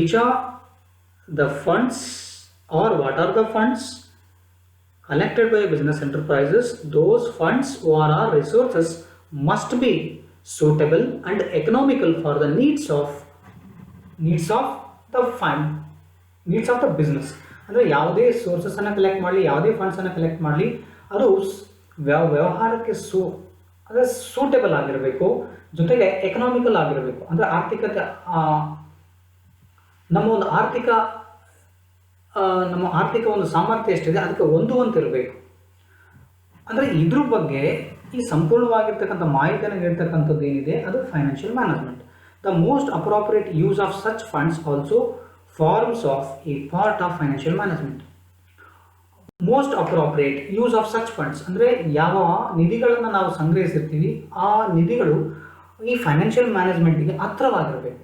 Which are the funds R what are the funds collected by business enterprises? Those funds or resources must be suitable and economical for the needs of the fund. Needs of the business. ಅಂದರೆ ಯಾವುದೇ ಸೋರ್ಸಸನ್ನು ಕಲೆಕ್ಟ್ ಮಾಡಲಿ, ಯಾವುದೇ ಫಂಡ್ಸನ್ನು ಕಲೆಕ್ಟ್ ಮಾಡಲಿ, ಅದು ವ್ಯವಹಾರಕ್ಕೆ ಅಂದರೆ ಸೂಟೇಬಲ್ ಆಗಿರಬೇಕು, ಜೊತೆಗೆ ಎಕನಾಮಿಕಲ್ ಆಗಿರಬೇಕು. ಅಂದರೆ ಆರ್ಥಿಕತೆ ನಮ್ಮ ಆರ್ಥಿಕ ಒಂದು ಸಾಮರ್ಥ್ಯ ಎಷ್ಟಿದೆ ಅದಕ್ಕೆ ಹೊಂದುವಂತಿರಬೇಕು. ಅಂದರೆ ಇದ್ರ ಬಗ್ಗೆ ಈ ಸಂಪೂರ್ಣವಾಗಿರ್ತಕ್ಕಂಥ ಮಾಹಿತಿಯನ್ನು ನೀಡ್ತಕ್ಕಂಥದ್ದು ಏನಿದೆ ಅದು financial management. The most appropriate use of such funds also forms of a part of financial management. Most appropriate use of such funds ಅಂದರೆ ಯಾವ ನಿಧಿಗಳನ್ನು ನಾವು ಸಂಗ್ರಹಿಸಿರ್ತೀವಿ ಆ ನಿಧಿಗಳು ಈ ಫೈನಾನ್ಷಿಯಲ್ ಮ್ಯಾನೇಜ್ಮೆಂಟ್ಗೆ ಹತ್ರವಾಗಿರಬೇಕು.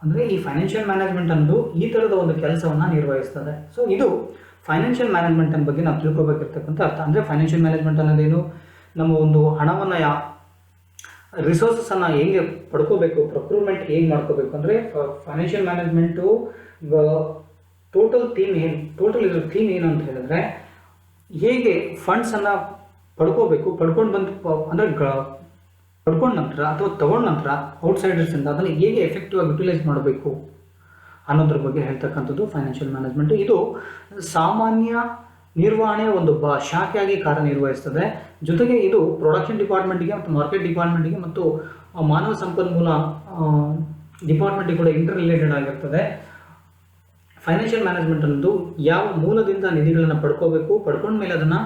ಅಂದರೆ ಈ ಫೈನಾನ್ಷಿಯಲ್ ಮ್ಯಾನೇಜ್ಮೆಂಟ್ ಅನ್ನೋದು ಈ ಥರದ ಒಂದು ಕೆಲಸವನ್ನು ನಿರ್ವಹಿಸ್ತದೆ. ಸೊ ಇದು ಫೈನಾನ್ಷಿಯಲ್ ಮ್ಯಾನೇಜ್ಮೆಂಟ್ ಬಗ್ಗೆ ನಾವು ತಿಳ್ಕೊಬೇಕಿರ್ತಕ್ಕಂಥ ಅರ್ಥ. ಅಂದರೆ ಫೈನಾನ್ಷಿಯಲ್ ಮ್ಯಾನೇಜ್ಮೆಂಟ್ ಅನ್ನೋದೇನು, ನಮ್ಮ ಒಂದು ಹಣವನ್ನು ರಿಸೋರ್ಸಸನ್ನು ಹೇಗೆ ಪಡ್ಕೋಬೇಕು, ಪ್ರೊಕ್ಯೂರ್ಮೆಂಟ್ ಹೇಗೆ ಮಾಡ್ಕೋಬೇಕು. ಅಂದರೆ ಫೈನಾನ್ಷಿಯಲ್ ಮ್ಯಾನೇಜ್ಮೆಂಟು ಟೋಟಲ್ ಥೀಮ್ ಇದ್ರ ಥೀಮ್ ಏನು ಅಂತ ಹೇಳಿದ್ರೆ, ಹೇಗೆ ಫಂಡ್ಸನ್ನು ಪಡ್ಕೋಬೇಕು, ಪಡ್ಕೊಂಡು ನಂತರ ಅಥವಾ ತಗೊಂಡ ನಂತರ ಔಟ್ಸೈಡರ್ಸಿಂದ ಅದನ್ನು ಹೇಗೆ ಎಫೆಕ್ಟಿವ್ ಆಗಿ ಯುಟಿಲೈಸ್ ಮಾಡಬೇಕು ಅನ್ನೋದ್ರ ಬಗ್ಗೆ ಹೇಳ್ತಕ್ಕಂಥದ್ದು ಫೈನಾನ್ಷಿಯಲ್ ಮ್ಯಾನೇಜ್ಮೆಂಟ್. ಇದು ಸಾಮಾನ್ಯ ನಿರ್ವಹಣೆಯ ಒಂದು ಶಾಖೆಯಾಗಿ ಕಾರ್ಯನಿರ್ವಹಿಸ್ತದೆ. ಜೊತೆಗೆ ಇದು ಪ್ರೊಡಕ್ಷನ್ ಡಿಪಾರ್ಟ್ಮೆಂಟ್ಗೆ ಮತ್ತು ಮಾರ್ಕೆಟ್ ಡಿಪಾರ್ಟ್ಮೆಂಟ್ಗೆ ಮತ್ತು ಮಾನವ ಸಂಪನ್ಮೂಲ ಡಿಪಾರ್ಟ್ಮೆಂಟ್ಗೆ ಕೂಡ ಇಂಟರ್ ರಿಲೇಟೆಡ್ ಆಗಿರ್ತದೆ. ಫೈನಾನ್ಷಿಯಲ್ ಮ್ಯಾನೇಜ್ಮೆಂಟ್ ಅನ್ನೋದು ಯಾವ ಮೂಲದಿಂದ ನಿಧಿಗಳನ್ನು ಪಡ್ಕೊಂಡ ಮೇಲೆ ಅದನ್ನು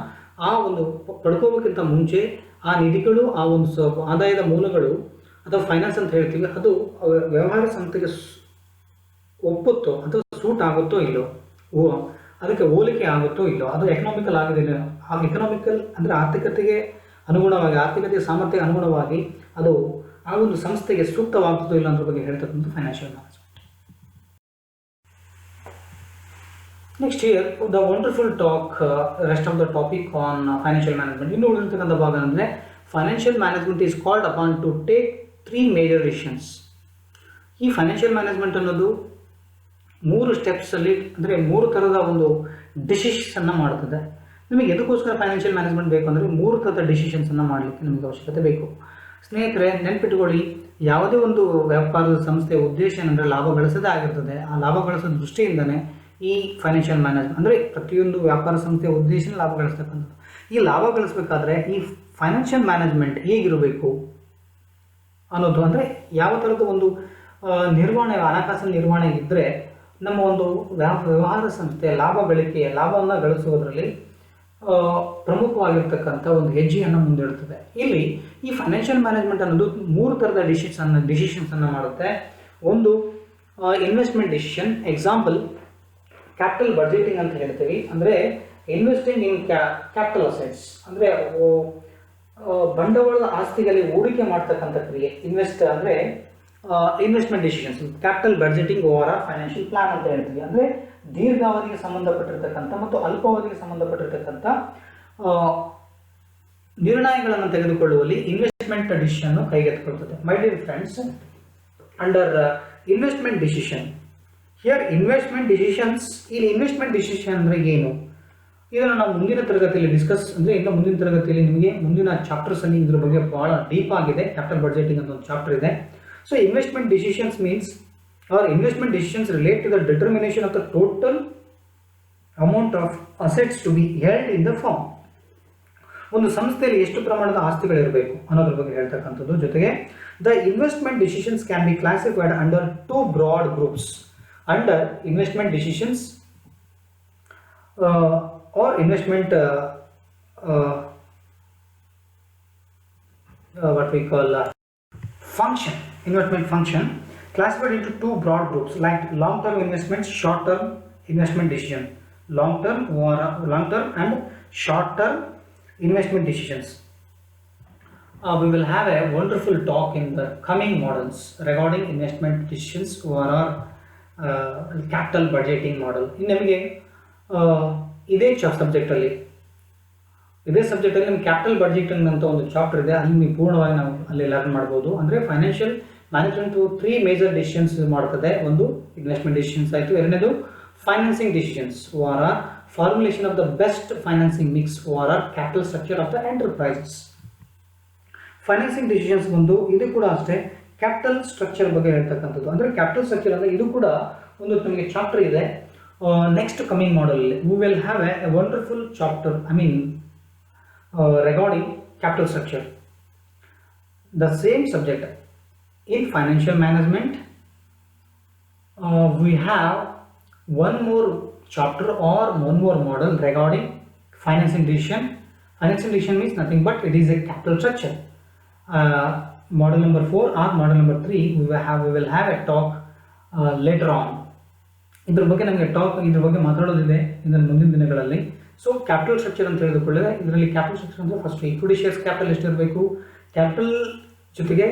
ಆ ಒಂದು ಪಡ್ಕೋಬೇಕಿಂತ ಮುಂಚೆ ಆ ನಿಧಿಗಳು, ಆ ಒಂದು ಆದಾಯದ ಮೂಲಗಳು ಅಥವಾ ಫೈನಾನ್ಸ್ ಅಂತ ಹೇಳ್ತೀವಿ, ಅದು ವ್ಯವಹಾರ ಸಂಸ್ಥೆಗೆ ಒಪ್ಪುತ್ತೋ ಅಥವಾ ಸೂಟ್ ಆಗುತ್ತೋ ಇಲ್ಲೋ, ಅದಕ್ಕೆ ಹೋಲಿಕೆ ಆಗುತ್ತೋ ಇಲ್ಲೋ, ಅದು ಎಕನಾಮಿಕಲ್ ಆಗಿದೆ, ಎಕನಾಮಿಕಲ್ ಅಂದರೆ ಆರ್ಥಿಕತೆಗೆ ಅನುಗುಣವಾಗಿ, ಆರ್ಥಿಕತೆಯ ಸಾಮರ್ಥ್ಯಕ್ಕೆ ಅನುಗುಣವಾಗಿ ಅದು ಆ ಒಂದು ಸಂಸ್ಥೆಗೆ ಸೂಕ್ತವಾಗ್ತದೋ ಇಲ್ಲ ಅನ್ನೋದ್ರ ಬಗ್ಗೆ ಹೇಳ್ತಕ್ಕಂಥ financial management. Next here the wonderful talk rest of the topic on financial management. ಇನ್ನು ಉಳಿದಿರ್ತಕ್ಕಂಥ ಭಾಗ ಅಂದರೆ financial management is called upon two take 3 major decisions. ಈ ಫೈನಾನ್ಷಿಯಲ್ ಮ್ಯಾನೇಜ್ಮೆಂಟ್ ಅನ್ನೋದು 3 ಸ್ಟೆಪ್ಸಲ್ಲಿ ಅಂದರೆ 3 ಥರದ ಒಂದು ಡಿಸಿಷನ್ಸನ್ನು ಮಾಡ್ತದೆ. ನಿಮಗೆ ಎದಕ್ಕೋಸ್ಕರ ಫೈನಾನ್ಷಿಯಲ್ ಮ್ಯಾನೇಜ್ಮೆಂಟ್ ಬೇಕು ಅಂದರೆ 3 ಥರದ ಡಿಸಿಷನ್ಸನ್ನು ಮಾಡಲಿಕ್ಕೆ ನಿಮಗೆ ಅವಶ್ಯಕತೆ ಬೇಕು. ಸ್ನೇಹಿತರೆ, ನೆನ್ಪಿಟ್ಟುಕೊಳ್ಳಿ, ಯಾವುದೇ ಒಂದು ವ್ಯಾಪಾರದ ಸಂಸ್ಥೆಯ ಉದ್ದೇಶ ಏನಂದರೆ ಲಾಭ ಗಳಿಸೋದೇ ಆಗಿರ್ತದೆ. ಆ ಲಾಭ ಗಳಿಸೋ ದೃಷ್ಟಿಯಿಂದನೇ ಈ ಫೈನಾನ್ಷಿಯಲ್ ಮ್ಯಾನೇಜ್ಮೆಂಟ್ ಅಂದರೆ ಪ್ರತಿಯೊಂದು ವ್ಯಾಪಾರ ಸಂಸ್ಥೆಯ ಉದ್ದೇಶ ಲಾಭ ಗಳಿಸ್ತಕ್ಕಂಥದ್ದು. ಈ ಲಾಭ ಗಳಿಸಬೇಕಾದ್ರೆ ಈ ಫೈನಾನ್ಷಿಯಲ್ ಮ್ಯಾನೇಜ್ಮೆಂಟ್ ಹೇಗಿರಬೇಕು ಅನ್ನೋದು, ಅಂದರೆ ಯಾವ ಥರದ ಒಂದು ನಿರ್ವಹಣೆ, ಹಣಕಾಸಿನ ನಿರ್ವಹಣೆ ಇದ್ದರೆ ನಮ್ಮ ಒಂದು ವ್ಯವಹಾರ ಸಂಸ್ಥೆ ಲಾಭವನ್ನು ಗಳಿಸುವುದರಲ್ಲಿ ಪ್ರಮುಖವಾಗಿರ್ತಕ್ಕಂಥ ಒಂದು ಹೆಜ್ಜೆಯನ್ನು ಮುಂದಿಡುತ್ತದೆ. ಇಲ್ಲಿ ಈ ಫೈನಾನ್ಷಿಯಲ್ ಮ್ಯಾನೇಜ್ಮೆಂಟ್ ಅನ್ನೋದು 3 ಥರದ ಡಿಸಿಷನ್ಸನ್ನು ಮಾಡುತ್ತೆ. ಒಂದು investment decision, example capital budgeting ಅಂತ ಹೇಳ್ತೀವಿ. ಅಂದರೆ ಇನ್ವೆಸ್ಟಿಂಗ್ ಇನ್ ಕ್ಯಾಪಿಟಲ್ ಅಸೆಟ್ಸ್ ಅಂದರೆ ಬಂಡವಾಳದ ಆಸ್ತಿಗಳಲ್ಲಿ ಹೂಡಿಕೆ ಮಾಡ್ತಕ್ಕಂಥ ಕ್ರಿಯೆ. ಅಂದರೆ investment decisions, capital budgeting over financial plan ಅಂತ ಹೇಳ್ತೀವಿ. ಅಂದರೆ ದೀರ್ಘಾವಧಿಗೆ ಸಂಬಂಧಪಟ್ಟಿರ್ತಕ್ಕಂಥ ಮತ್ತು ಅಲ್ಪಾವಧಿಗೆ ಸಂಬಂಧಪಟ್ಟಿರ್ತಕ್ಕಂಥ ನಿರ್ಣಯಗಳನ್ನು ತೆಗೆದುಕೊಳ್ಳುವಲ್ಲಿ ಇನ್ವೆಸ್ಟ್ಮೆಂಟ್ ಡಿಸಿಷನ್ ಕೈಗೆತ್ತಿಕೊಳ್ತದೆ. My dear friends, under investment decision here investment decisions, ಇಲ್ಲಿ ಇನ್ವೆಸ್ಟ್ಮೆಂಟ್ ಡಿಸಿಷನ್ ಅಂದರೆ ಏನು, ಇದನ್ನು ನಾವು ಮುಂದಿನ ತರಗತಿಯಲ್ಲಿ ಇನ್ನು ಮುಂದಿನ ತರಗತಿಯಲ್ಲಿ ನಿಮಗೆ ಮುಂದಿನ ಚಾಪ್ಟರ್ಸಲ್ಲಿ ಇದ್ರ ಬಗ್ಗೆ ಭಾಳ ಡೀಪ್ ಆಗಿದೆ. ಕ್ಯಾಪಿಟಲ್ ಬಡ್ಜೆಟಿಂಗ್ ಅಂತ ಒಂದು ಚಾಪ್ಟರ್ ಇದೆ. So investment decisions means, or investment decisions relate to the determination of the total amount of assets to be held in the firm. ಒಂದು ಸಂಸ್ಥೆಯಲ್ಲಿ ಎಷ್ಟು ಪ್ರಮಾಣದ ಆಸ್ತಿಗಳಿರಬೇಕು ಅನ್ನೋದ್ರ ಬಗ್ಗೆ ಹೇಳ್ತಕ್ಕಂಥದ್ದು. ಜೊತೆಗೆ the investment decisions can be classified under 2 broad groups, under investment decisions or investment what we call function, investment function classified into 2 broad groups like long term investments, short term investment decision, long term and short term investment decisions. We will have a wonderful talk in the coming models regarding investment decisions or capital budgeting model. In ನಿಮಗೆ ಇದೇ ಸಬ್ಜೆಕ್ಟಲ್ಲಿ ನಿಮ್ಗೆ ಕ್ಯಾಪಿಟಲ್ ಬಡ್ಜೆಟಿಂಗ್ ಅಂತ ಒಂದು ಚಾಪ್ಟರ್ ಇದೆ. ಅಲ್ಲಿ ನೀವು ಪೂರ್ಣವಾಗಿ ನಾವು ಅಲ್ಲಿ ಲರ್ನ್ ಮಾಡ್ಬೋದು. ಅಂದರೆ ಫೈನಾನ್ಷಿಯಲ್ ಮ್ಯಾನೇಜ್ಮೆಂಟ್ 3 ಮೇಜರ್ ಡಿಸಿಷನ್ಸ್ ಮಾಡ್ತದೆ. ಒಂದು ಇನ್ವೆಸ್ಟ್ಮೆಂಟ್ ಡಿಸಿಷನ್ಸ್ ಆಯಿತು, ಎರಡನೇದು financing decisions or formulation of the best financing mix or capital structure of the enterprises. Financing decisions ಬಂದು ಇದು ಕೂಡ ಅಷ್ಟೇ ಕ್ಯಾಪಿಟಲ್ ಸ್ಟ್ರಕ್ಚರ್ ಬಗ್ಗೆ ಹೇಳ್ತಕ್ಕಂಥದ್ದು. ಅಂದರೆ ಕ್ಯಾಪಿಟಲ್ ಸ್ಟ್ರಕ್ಚರ್ ಅಂದರೆ ಇದು ಕೂಡ ಒಂದು ನಮಗೆ ಚಾಪ್ಟರ್ ಇದೆ. ನೆಕ್ಸ್ಟ್ ಕಮಿಂಗ್ ಮಾಡಲಲ್ಲಿ we will have a wonderful chapter, regarding capital structure. The same subject in financial management, we have one more chapter or one more model regarding financing decision. Financing decision means nothing but it is a capital structure. Model number 4 or model number 3 we will have a talk later on. ಇದ್ರ ಬಗ್ಗೆ ನಮಗೆ ಇದ್ರ ಬಗ್ಗೆ ಮಾತಾಡೋದಿದೆ ಇದರಲ್ಲಿ ಮುಂದಿನ ದಿನಗಳಲ್ಲಿ. ಸೊ ಕ್ಯಾಪಿಟಲ್ ಸ್ಟ್ರಕ್ಚರ್ ಅಂತ ಹೇಳಿದುಕೊಳ್ಳಿದ್ರೆ ಇದರಲ್ಲಿ ಕ್ಯಾಪಿಟಲ್ ಸ್ಟ್ರಕ್ಚರ್ ಅಂದರೆ ಫಸ್ಟ್ ಈಕ್ವಿಟಿ ಶೇರ್ಸ್ ಕ್ಯಾಪಿಟಲ್ ಎಷ್ಟಿರಬೇಕು, ಕ್ಯಾಪಿಟಲ್ ಜೊತೆಗೆ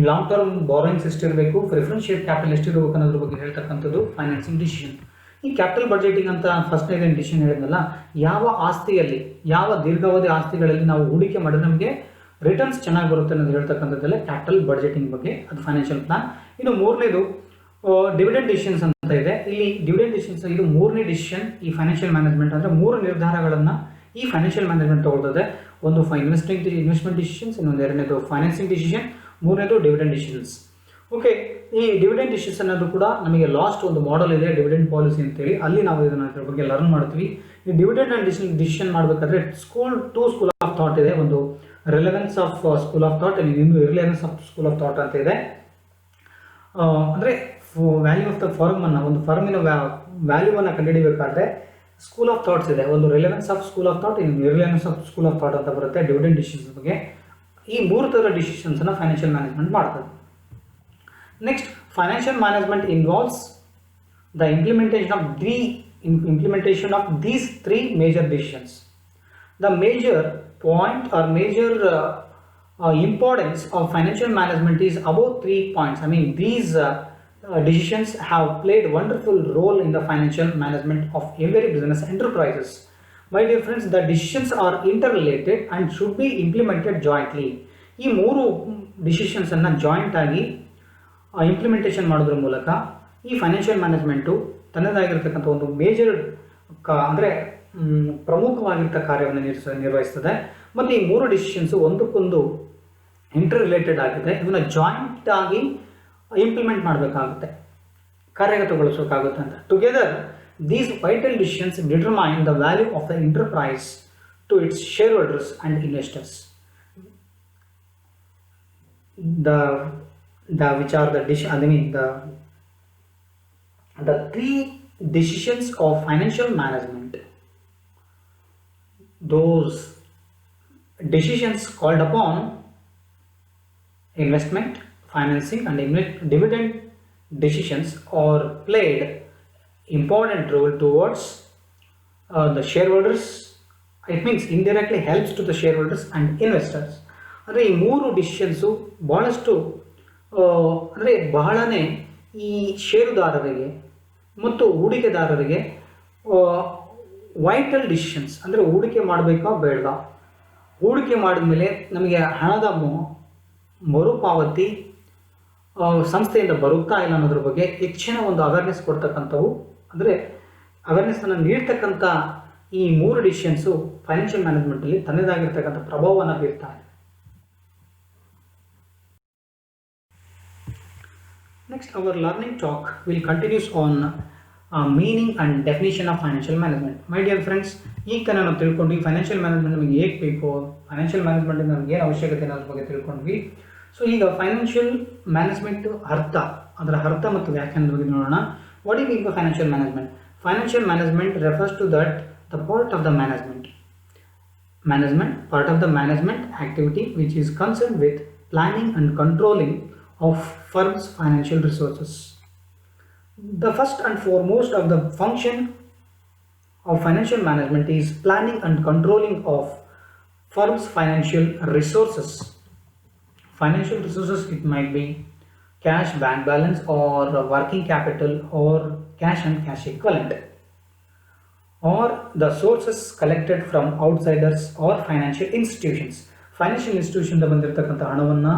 ಲಾಂಗ್ ಟರ್ಮ್ ಬಾರೋಯಿಂಗ್ಸ್ ಎಷ್ಟಿರಬೇಕು, ಪ್ರಿಫರೆನ್ಸ್ ಶೇರ್ ಕ್ಯಾಪಿಟಲ್ ಎಷ್ಟಿರಬೇಕು ಅನ್ನೋದ್ರ ಬಗ್ಗೆ ಹೇಳ್ತಕ್ಕಂಥದ್ದು ಫೈನಾನ್ಸಿಂಗ್ ಡಿಸಿಷನ್. ಈ ಕ್ಯಾಪಿಟಲ್ ಬಡ್ಜೆಟಿಂಗ್ ಅಂತ ಫಸ್ಟ್ನೇದು ಡಿಸಿಷನ್ ಹೇಳಿದ್ನಲ್ಲ, ಯಾವ ಆಸ್ತಿಯಲ್ಲಿ, ಯಾವ ದೀರ್ಘಾವಧಿ ಆಸ್ತಿಗಳಲ್ಲಿ ನಾವು ಹೂಡಿಕೆ ಮಾಡಿದ್ರೆ ನಮಗೆ ರಿಟರ್ನ್ಸ್ ಚೆನ್ನಾಗಿ ಬರುತ್ತೆ ಅನ್ನೋದು ಹೇಳ್ತಕ್ಕಂಥದ್ದೆಲ್ಲ ಕ್ಯಾಪಿಟಲ್ ಬಡ್ಜೆಟಿಂಗ್ ಬಗ್ಗೆ, ಅದು ಫೈನಾನ್ಷಿಯಲ್ ಪ್ಲಾನ್. ಇನ್ನು ಮೂರನೇದು ಡಿವಿಡೆಂಡ್ ಡಿಸಿಷನ್ಸ್ ಅಂತ ಅಂತ ಇದೆ. ಇಲ್ಲಿ ಡಿವಿಡೆಂಡ್ ಡಿಸಿಷನ್ಸ್ ಇದು ಮೂರನೇ ಡಿಸಿಷನ್ ಈ ಫೈನಾನ್ಷಿಯಲ್ ಮ್ಯಾನೇಜ್ಮೆಂಟ್. ಅಂದರೆ 3 ನಿರ್ಧಾರಗಳನ್ನು ಈ ಫೈನಾನ್ಷಿಯಲ್ ಮ್ಯಾನೇಜ್ಮೆಂಟ್ ತಗೊಳ್ತದೆ. ಒಂದು ಇನ್ವೆಸ್ಟ್ಮೆಂಟ್ ಡಿಸಿಷನ್ಸ್, ಇನ್ನೊಂದು ಎರಡನೇದು ಫೈನಾನ್ಸಿಂಗ್ ಡಿಸಿಷನ್, ಮೂರನೇದು ಡಿವಿಡೆಂಡ್ ಡಿಸಿಷನ್ಸ್. ಓಕೆ, ಈ ಡಿವಿಡೆಂಡ್ ಡಿಸಿಷನ್ಸ್ ಅನ್ನೋದು ಕೂಡ ನಮಗೆ ಲಾಸ್ಟ್ ಒಂದು ಮಾಡೆಲ್ ಇದೆ ಡಿವಿಡೆಂಡ್ ಪಾಲಿಸಿ ಅಂತೇಳಿ, ಅಲ್ಲಿ ನಾವು ಇದ್ರ ಬಗ್ಗೆ ಲರ್ನ್ ಮಾಡ್ತೀವಿ. ಈ ಡಿವಿಡೆಂಡ್ ಆ್ಯಂಡ್ ಡಿಸಿಷನ್ ಮಾಡಬೇಕಾದ್ರೆ ಸ್ಕೂಲ್ ಆಫ್ ಥಾಟ್ ಇದೆ. ಒಂದು relevance of school of thought, ಇನ್ನೊಂದು ಇರ್ಲೆವೆನ್ಸ್ ಆಫ್ ಸ್ಕೂಲ್ ಆಫ್ ಥಾಟ್ ಅಂತ ಇದೆ. ಅಂದರೆ ವ್ಯಾಲ್ಯೂ ಆಫ್ ದ ಫರ್ಮನ್ನು, ಒಂದು ಫರ್ಮಿನ ವ್ಯಾಲ್ಯೂವನ್ನು ಕಂಡುಹಿಡಿಯಬೇಕಾದ್ರೆ ಸ್ಕೂಲ್ ಆಫ್ ಥಾಟ್ಸ್ ಇದೆ. ಒಂದು relevance of school of thought, ಇನ್ನೊಂದು ಇರ್ಲೆವೆನ್ಸ್ ಆಫ್ ಸ್ಕೂಲ್ ಆಫ್ ಥಾಟ್ ಅಂತ ಬರುತ್ತೆ ಡಿವಿಡೆಂಡ್ ಡಿಸಿಷನ್ಸ್ ಬಗ್ಗೆ. ಈ 3 ಥರ ಡಿಸಿಷನ್ಸನ್ನು ಫೈನಾನ್ಷಿಯಲ್ ಮ್ಯಾನೇಜ್ಮೆಂಟ್ ಮಾಡ್ತದೆ. Next, financial management involves the implementation of these 3 major decisions. The major point or major importance of financial management is about 3 points. I mean, these decisions have played wonderful role in the financial management of every business enterprises. My dear friends, the decisions are interrelated and should be implemented jointly. ಈ 3 ಡಿಸಿಷನ್ಸ್ ಅನ್ನು ಜಾಯಿಂಟ್ ಆಗಿ ಇಂಪ್ಲಿಮೆಂಟೇಷನ್ ಮಾಡೋದ್ರ ಮೂಲಕ ಈ ಫೈನಾನ್ಷಿಯಲ್ ಮ್ಯಾನೇಜ್ಮೆಂಟು ತನ್ನದಾಗಿರ್ತಕ್ಕಂಥ ಒಂದು ಮೇಜರ್ ಅಂದರೆ ಪ್ರಮುಖವಾಗಿರ್ತ ಕಾರ್ಯವನ್ನು ನಿರ್ವಹಿಸ್ತದೆ. ಮತ್ತು ಈ 3 ಡಿಸಿಷನ್ಸು ಒಂದಕ್ಕೊಂದು ಇಂಟರ್ ರಿಲೇಟೆಡ್ ಆಗಿದೆ. ಇದನ್ನು ಜಾಯಿಂಟ್ ಆಗಿ ಇಂಪ್ಲಿಮೆಂಟ್ ಮಾಡಬೇಕಾಗುತ್ತೆ, ಕಾರ್ಯಗತಗೊಳಿಸಬೇಕಾಗುತ್ತೆ ಅಂತ. Together these vital decisions determine the value of the enterprise to its share holders and investors. Which are the 3 decisions of financial management. Those decisions called upon investment, financing and dividend decisions are played important role towards the shareholders. It means indirectly helps to the shareholders and investors. ಅಂದರೆ ಈ 3 ಡಿಸಿಷನ್ಸು ಭಾಳಷ್ಟು ಅಂದರೆ ಬಹಳನೇ ಈ ಷೇರುದಾರರಿಗೆ ಮತ್ತು ಹೂಡಿಕೆದಾರರಿಗೆ ವೈಟಲ್ ಡಿಸಿಷನ್ಸ್. ಅಂದರೆ ಹೂಡಿಕೆ ಮಾಡಬೇಕಾ ಬೇಡವಾ, ಹೂಡಿಕೆ ಮಾಡಿದ ಮೇಲೆ ನಮಗೆ ಹಣದ ಮರುಪಾವತಿ ಸಂಸ್ಥೆಯಿಂದ ಬರುತ್ತಾ ಇಲ್ಲ ಅನ್ನೋದ್ರ ಬಗ್ಗೆ ಹೆಚ್ಚಿನ ಒಂದು ಅವೇರ್ನೆಸ್ ಕೊಡ್ತಕ್ಕಂಥವು, ಅಂದರೆ ಅವೇರ್ನೆಸ್ಸನ್ನು ನೀಡ್ತಕ್ಕಂಥ ಈ 3 ಡಿಸಿಷನ್ಸು ಫೈನಾನ್ಷಿಯಲ್ ಮ್ಯಾನೇಜ್ಮೆಂಟಲ್ಲಿ ತನ್ನದಾಗಿರ್ತಕ್ಕಂಥ ಪ್ರಭಾವವನ್ನು ಬೀರ್ತಾರೆ. Next, our learning talk will continues on meaning and definition of financial management. My dear friends, ಈಗ ತಾನೇ ನಾವು ತಿಳ್ಕೊಂಡ್ವಿ ಫೈನಾನ್ಷಿಯಲ್ ಮ್ಯಾನೇಜ್ಮೆಂಟ್ ನಮಗೆ ಹೇಗೆ ಬೇಕು, ಫೈನಾನ್ಷಿಯಲ್ ಮ್ಯಾನೇಜ್ಮೆಂಟ್ ನಮಗೆ ಏನು ಅವಶ್ಯಕತೆ ಅನ್ನೋದ್ರ ಬಗ್ಗೆ ತಿಳ್ಕೊಂಡ್ವಿ. ಸೊ ಈಗ ಫೈನಾನ್ಷಿಯಲ್ ಮ್ಯಾನೇಜ್ಮೆಂಟ್ ಅದರ ಅರ್ಥ ಮತ್ತು ವ್ಯಾಖ್ಯಾನದ ಬಗ್ಗೆ ನೋಡೋಣ. What you mean by financial management? Financial management refers to that the part of the management activity which is concerned with planning and controlling of firms' financial resources. The first and foremost of the function of financial management is planning and controlling of firms' financial resources. Financial resources, it might be cash, bank balance, or working capital, or cash and cash equivalent, or the sources collected from outsiders or financial institutions. Financial institutions ಬಂದಿರತಕ್ಕಂಥ ಹಣವನ್ನು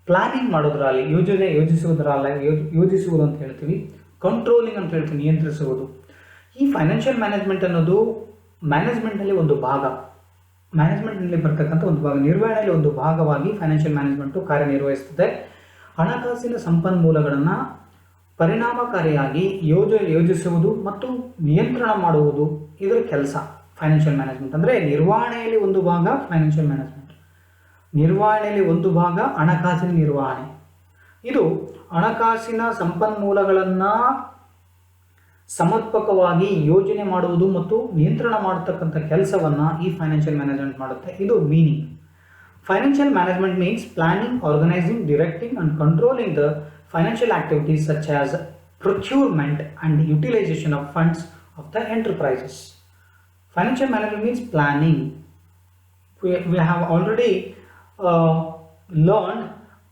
ಪ್ಲಾನಿಂಗ್ ಮಾಡೋದ್ರಲ್ಲಿ, ಯೋಜಿಸುವುದು ಅಂತ ಹೇಳ್ತೀವಿ, ಕಂಟ್ರೋಲಿಂಗ್ ಅಂತ ಹೇಳ್ತೀವಿ, ನಿಯಂತ್ರಿಸುವುದು. ಈ ಫೈನಾನ್ಷಿಯಲ್ ಮ್ಯಾನೇಜ್ಮೆಂಟ್ ಅನ್ನೋದು ಮ್ಯಾನೇಜ್ಮೆಂಟ್ನಲ್ಲಿ ಒಂದು ಭಾಗ, ಮ್ಯಾನೇಜ್ಮೆಂಟ್ನಲ್ಲಿ ಬರ್ತಕ್ಕಂಥ ಒಂದು ಭಾಗ, ನಿರ್ವಹಣೆಯಲ್ಲಿ ಒಂದು ಭಾಗವಾಗಿ ಫೈನಾನ್ಷಿಯಲ್ ಮ್ಯಾನೇಜ್ಮೆಂಟು ಕಾರ್ಯನಿರ್ವಹಿಸುತ್ತದೆ. ಹಣಕಾಸಿನ ಸಂಪನ್ಮೂಲಗಳನ್ನು ಪರಿಣಾಮಕಾರಿಯಾಗಿ ಯೋಜಿಸುವುದು ಮತ್ತು ನಿಯಂತ್ರಣ ಮಾಡುವುದು ಇದರ ಕೆಲಸ ಫೈನಾನ್ಷಿಯಲ್ ಮ್ಯಾನೇಜ್ಮೆಂಟ್. ಅಂದರೆ ನಿರ್ವಹಣೆಯಲ್ಲಿ ಒಂದು ಭಾಗ ಫೈನಾನ್ಷಿಯಲ್ ಮ್ಯಾನೇಜ್ಮೆಂಟ್, ನಿರ್ವಹಣೆಯಲ್ಲಿ ಒಂದು ಭಾಗ ಹಣಕಾಸಿನ ನಿರ್ವಹಣೆ. ಇದು ಹಣಕಾಸಿನ ಸಂಪನ್ಮೂಲಗಳನ್ನು ಸಮರ್ಪಕವಾಗಿ ಯೋಜನೆ ಮಾಡುವುದು ಮತ್ತು ನಿಯಂತ್ರಣ ಮಾಡತಕ್ಕಂಥ ಕೆಲಸವನ್ನು ಈ ಫೈನಾನ್ಷಿಯಲ್ ಮ್ಯಾನೇಜ್ಮೆಂಟ್ ಮಾಡುತ್ತೆ. ಇದು meaning. Financial management means planning, organising, directing and controlling the financial activities such as procurement and utilization of funds of the enterprises. Financial management means planning. We have already learned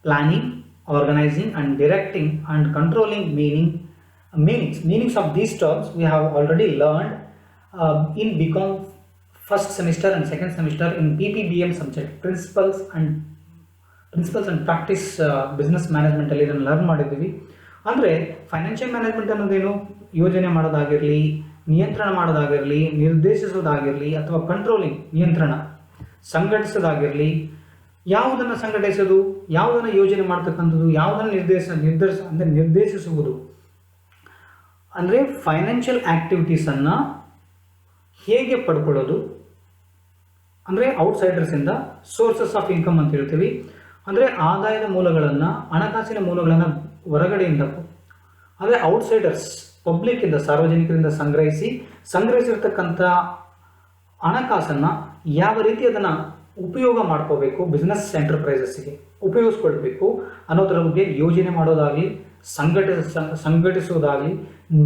planning, organizing and directing and controlling meanings of these terms we have already learned in BCom first semester and second semester in PPBM subject, principles and practice business management ಅಲ್ಲಿ ಇದನ್ನು ಲರ್ನ್ ಮಾಡಿದ್ದೀವಿ. ಅಂದರೆ ಫೈನಾನ್ಷಿಯಲ್ ಮ್ಯಾನೇಜ್ಮೆಂಟ್ ಅನ್ನೋದೇನು, ಯೋಜನೆ ಮಾಡೋದಾಗಿರಲಿ, ನಿಯಂತ್ರಣ ಮಾಡೋದಾಗಿರಲಿ, ನಿರ್ದೇಶಿಸೋದಾಗಿರಲಿ, ಅಥವಾ ಕಂಟ್ರೋಲಿಂಗ್ ನಿಯಂತ್ರಣ, ಸಂಘಟಿಸೋದಾಗಿರಲಿ, ಯಾವುದನ್ನು ಸಂಘಟಿಸೋದು, ಯಾವುದನ್ನು ಯೋಜನೆ ಮಾಡ್ತಕ್ಕಂಥದ್ದು, ಯಾವುದನ್ನು ನಿರ್ದೇಶಿಸುವುದು ಅಂದರೆ ಫೈನಾನ್ಷಿಯಲ್ ಆ್ಯಕ್ಟಿವಿಟೀಸನ್ನು ಹೇಗೆ ಪಡ್ಕೊಳ್ಳೋದು, ಅಂದರೆ ಔಟ್ಸೈಡರ್ಸಿಂದ ಸೋರ್ಸಸ್ ಆಫ್ ಇನ್ಕಮ್ ಅಂತ ಹೇಳ್ತೀವಿ. ಅಂದರೆ ಆದಾಯದ ಮೂಲಗಳನ್ನು, ಹಣಕಾಸಿನ ಮೂಲಗಳನ್ನು ಹೊರಗಡೆಯಿಂದ, ಅಂದರೆ ಔಟ್ಸೈಡರ್ಸ್, ಪಬ್ಲಿಕ್ಕಿಂದ, ಸಾರ್ವಜನಿಕರಿಂದ ಸಂಗ್ರಹಿಸಿರ್ತಕ್ಕಂಥ ಹಣಕಾಸನ್ನು ಯಾವ ರೀತಿ ಅದನ್ನು ಉಪಯೋಗ ಮಾಡ್ಕೋಬೇಕು, ಬಿಸ್ನೆಸ್ ಎಂಟರ್ಪ್ರೈಸಸ್ಗೆ ಉಪಯೋಗಿಸ್ಕೊಳ್ಬೇಕು ಅನ್ನೋದರ ಬಗ್ಗೆ ಯೋಜನೆ ಮಾಡೋದಾಗಲಿ, ಸಂಘಟಿಸುವುದಾಗಲಿ,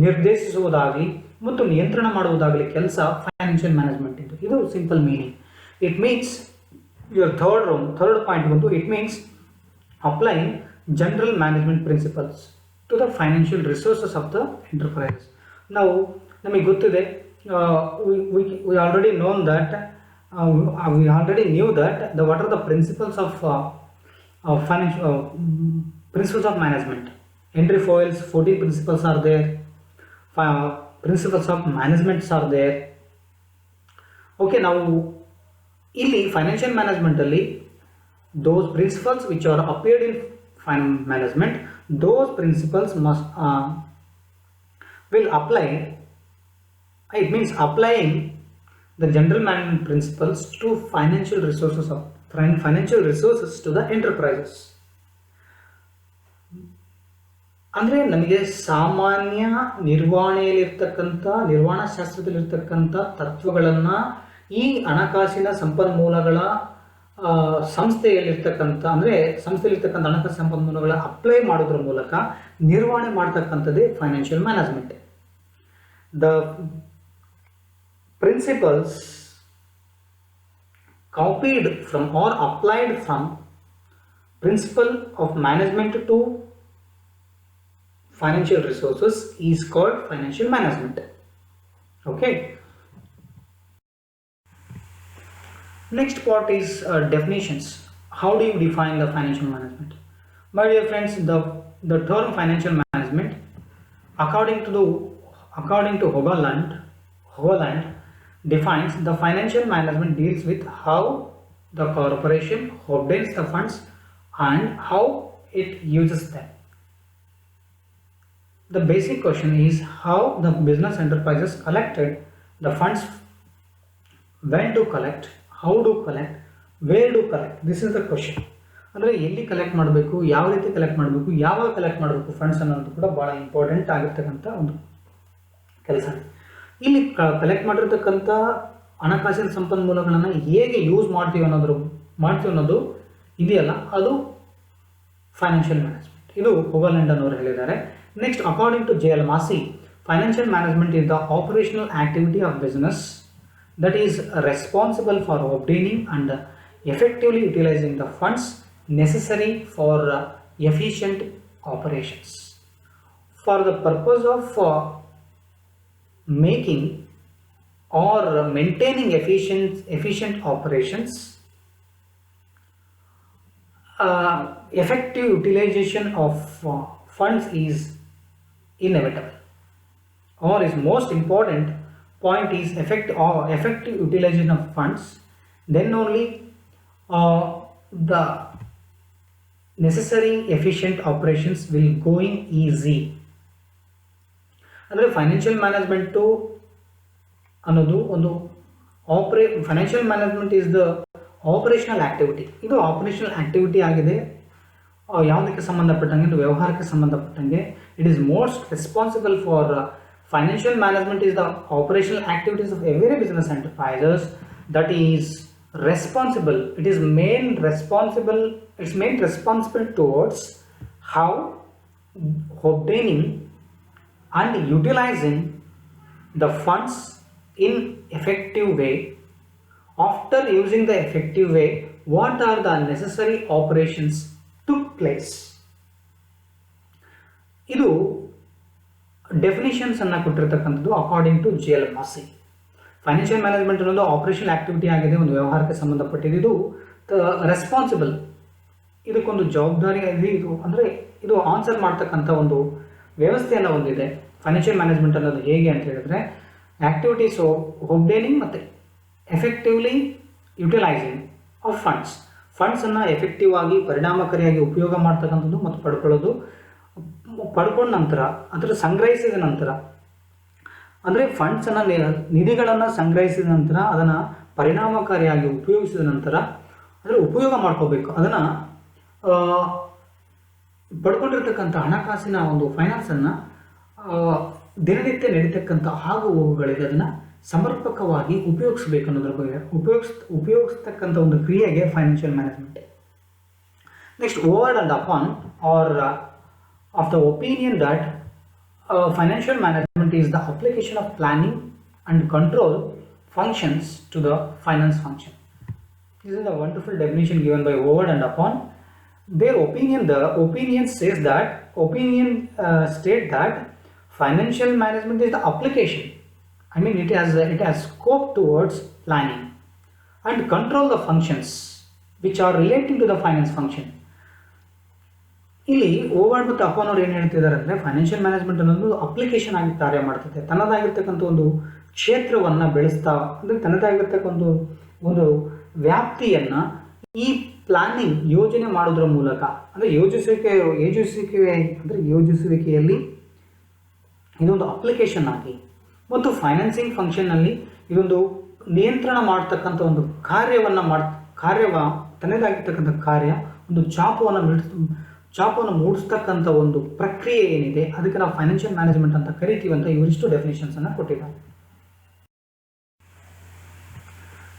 ನಿರ್ದೇಶಿಸುವುದಾಗಲಿ ಮತ್ತು ನಿಯಂತ್ರಣ ಮಾಡುವುದಾಗಲಿ ಕೆಲಸ ಫೈನಾನ್ಷಿಯಲ್ ಮ್ಯಾನೇಜ್ಮೆಂಟ್ ಇದು. ಇದು simple meaning. It means your third point ಬಂದು it means applying general management principles to the financial resources of the enterprise. ನಮಗೆ ಗೊತ್ತಿದೆ, we already knew that what are the principles of principles of management. Henry Fayol's 14 principles are there. Principles of management are there. Okay, now ಇಲ್ಲಿ financial ಮ್ಯಾನೇಜ್ಮೆಂಟಲ್ಲಿ those principles which are appeared in management, those principles will apply. It means applying the general management principles to financial resources to the enterprises. ಅಂದರೆ ನಮಗೆ ಸಾಮಾನ್ಯ ನಿರ್ವಹಣಾ ಶಾಸ್ತ್ರದಲ್ಲಿರ್ತಕ್ಕಂಥ ತತ್ವಗಳನ್ನು ಈ ಹಣಕಾಸಿನ ಸಂಪನ್ಮೂಲಗಳ ಸಂಸ್ಥೆಯಲ್ಲಿರ್ತಕ್ಕಂಥ ಹಣಕಾಸು ಸಂಪನ್ಮೂಲಗಳ ಅಪ್ಲೈ ಮಾಡೋದ್ರ ಮೂಲಕ ನಿರ್ವಹಣೆ ಮಾಡ್ತಕ್ಕಂಥದ್ದೇ financial management. The principles copied from or applied from principle of management to financial resources is called financial management. Okay, next part is definitions. How do you define the financial management? My dear friends, the term financial management according to Hogaland defines the financial management deals with how the corporation obtains the funds and how it uses them. The basic question is how the business enterprises collected the funds, when to collect, how to collect, where to collect. This is the question. ಅಂದರೆ ಎಲ್ಲಿ ಕಲೆಕ್ಟ್ ಮಾಡಬೇಕು, ಯಾವ ರೀತಿ ಕಲೆಕ್ಟ್ ಮಾಡಬೇಕು, ಯಾವಾಗ ಕಲೆಕ್ಟ್ ಮಾಡಬೇಕು ಫಂಡ್ಸ್ ಅನ್ನೋದು ಕೂಡ ಭಾಳ ಇಂಪಾರ್ಟೆಂಟ್ ಆಗಿರ್ತಕ್ಕಂಥ ಒಂದು ಕೆಲಸ. ಇಲ್ಲಿ ಕಲೆಕ್ಟ್ ಮಾಡಿರ್ತಕ್ಕಂಥ ಹಣಕಾಸಿನ ಸಂಪನ್ಮೂಲಗಳನ್ನು ಹೇಗೆ ಯೂಸ್ ಮಾಡ್ತೀವಿ ಅನ್ನೋದು ಇದೆಯಲ್ಲ, ಅದು ಫೈನಾನ್ಷಿಯಲ್ ಮ್ಯಾನೇಜ್ಮೆಂಟ್. ಇದು ಹೋಗಲ್ಯಾಂಡ್ ಅನ್ನೋರು ಹೇಳಿದ್ದಾರೆ. Next, according to JL Massey, financial management is the operational activity of business that is responsible for obtaining and effectively utilizing the funds necessary for efficient operations. For the purpose of making or maintaining efficient operations, effective utilization of funds is inevitable, or is most important point is effective utilization of funds. Then only the necessary efficient operations will going easy. ಅಂದರೆ ಫೈನಾನ್ಷಿಯಲ್ ಮ್ಯಾನೇಜ್ಮೆಂಟು ಅನ್ನೋದು ಒಂದು financial management is the operational activity. ಇದು ಆಪರೇಷನಲ್ ಆ್ಯಕ್ಟಿವಿಟಿ ಆಗಿದೆ. ಯಾವುದಕ್ಕೆ ಸಂಬಂಧಪಟ್ಟಂಗೆ, ವ್ಯವಹಾರಕ್ಕೆ ಸಂಬಂಧಪಟ್ಟಂಗೆ. It is most responsible for financial management is the operational activities of every business enterprises that is responsible. Its main responsible towards how obtaining and utilizing the funds in effective way. After using the effective way, what are the necessary operations took place? ಇದು ಡೆಫಿನಿಷನ್ಸ್ ಅನ್ನು ಕೊಟ್ಟಿರತಕ್ಕಂಥದ್ದು according to JL Massey. Financial management ಅನ್ನೋದು ಆಪರೇಷನಲ್ ಆ್ಯಕ್ಟಿವಿಟಿ ಆಗಿದೆ, ಒಂದು ವ್ಯವಹಾರಕ್ಕೆ ಸಂಬಂಧಪಟ್ಟಿದ್ದು. ಇದು ರೆಸ್ಪಾನ್ಸಿಬಲ್, ಇದಕ್ಕೊಂದು ಜವಾಬ್ದಾರಿ ಇದೆ. ಇದು ಅಂದರೆ ಇದು ಆನ್ಸರ್ ಮಾಡ್ತಕ್ಕಂಥ ಒಂದು ವ್ಯವಸ್ಥೆಯನ್ನು ಹೊಂದಿದೆ. ಫೈನಾನ್ಷಿಯಲ್ ಮ್ಯಾನೇಜ್ಮೆಂಟ್ ಅನ್ನೋದು ಹೇಗೆ ಅಂತ ಹೇಳಿದ್ರೆ ಆಕ್ಟಿವಿಟೀಸ್ ಒಬ್ಟೇನಿಂಗ್ ಮತ್ತು ಎಫೆಕ್ಟಿವ್ಲಿ ಯುಟಿಲೈಸಿಂಗ್ ಆಫ್ ಫಂಡ್ಸನ್ನು ಎಫೆಕ್ಟಿವ್ ಆಗಿ ಪರಿಣಾಮಕಾರಿಯಾಗಿ ಉಪಯೋಗ ಮಾಡ್ತಕ್ಕಂಥದ್ದು ಮತ್ತು ಪಡ್ಕೊಂಡ ನಂತರ ಅದರ ಸಂಗ್ರಹಿಸಿದ ನಂತರ ಅಂದರೆ ಫಂಡ್ಸನ್ನು ನಿಧಿಗಳನ್ನು ಸಂಗ್ರಹಿಸಿದ ನಂತರ ಅದನ್ನು ಪರಿಣಾಮಕಾರಿಯಾಗಿ ಉಪಯೋಗಿಸಿದ ನಂತರ ಅದರ ಉಪಯೋಗ ಮಾಡ್ಕೋಬೇಕು. ಅದನ್ನು ಪಡ್ಕೊಂಡಿರ್ತಕ್ಕಂಥ ಹಣಕಾಸಿನ ಒಂದು ಫೈನಾನ್ಸನ್ನು ದಿನನಿತ್ಯ ನಡೀತಕ್ಕಂಥ ಆಗು ಹೋಗುಗಳಿಗೆ ಅದನ್ನು ಸಮರ್ಪಕವಾಗಿ ಉಪಯೋಗಿಸಬೇಕು ಅನ್ನೋದ್ರ ಬಗ್ಗೆ ಉಪಯೋಗಿಸ್ತಕ್ಕಂಥ ಒಂದು ಕ್ರಿಯೆಗೆ financial management. Next, over and upon are of the opinion that financial management is the application of planning and control functions to the finance function. This is a wonderful definition given by Howard and upon. Their opinion, the opinion state that financial management is the application. I mean, it has scope towards planning and control the functions which are relating to the finance function. ಇಲ್ಲಿ ಓವರ್ಡ್ ಮತ್ತು ಅಪಾನ್ ಅವ್ರು ಏನು ಹೇಳ್ತಿದ್ದಾರೆ ಅಂದರೆ ಫೈನಾನ್ಷಿಯಲ್ ಮ್ಯಾನೇಜ್ಮೆಂಟ್ ಅನ್ನೋದು ಅಪ್ಲಿಕೇಶನ್ ಆಗಿ ಕಾರ್ಯ ಮಾಡ್ತದೆ. ತನ್ನದಾಗಿರ್ತಕ್ಕಂಥ ಒಂದು ಕ್ಷೇತ್ರವನ್ನು ಬೆಳೆಸ್ತಾ ಅಂದರೆ ತನ್ನದಾಗಿರ್ತಕ್ಕಂಥ ಒಂದು ವ್ಯಾಪ್ತಿಯನ್ನು ಈ ಪ್ಲಾನಿಂಗ್ ಯೋಜನೆ ಮಾಡೋದ್ರ ಮೂಲಕ ಅಂದರೆ ಯೋಜಿಸುವಿಕೆಯಲ್ಲಿ ಇದೊಂದು ಅಪ್ಲಿಕೇಶನ್ ಆಗಿ ಮತ್ತು ಫೈನಾನ್ಸಿಂಗ್ ಫಂಕ್ಷನ್ನಲ್ಲಿ ಇದೊಂದು ನಿಯಂತ್ರಣ ಮಾಡ್ತಕ್ಕಂಥ ಒಂದು ತನ್ನದಾಗಿರ್ತಕ್ಕಂಥ ಕಾರ್ಯ ಒಂದು ಚಾಪವನ್ನು ಮೂಡಿಸ್ತಕ್ಕಂಥ ಒಂದು ಪ್ರಕ್ರಿಯೆ ಏನಿದೆ ಅದಕ್ಕೆ ನಾವು ಫೈನಾನ್ಷಿಯಲ್ ಮ್ಯಾನೇಜ್ಮೆಂಟ್ ಅಂತ ಕರಿತೀವಿ ಅಂತ ಇವರಿಷ್ಟು ಡೆಫಿನೇಷನ್ಸನ್ನು ಕೊಟ್ಟಿದ್ದಾರೆ.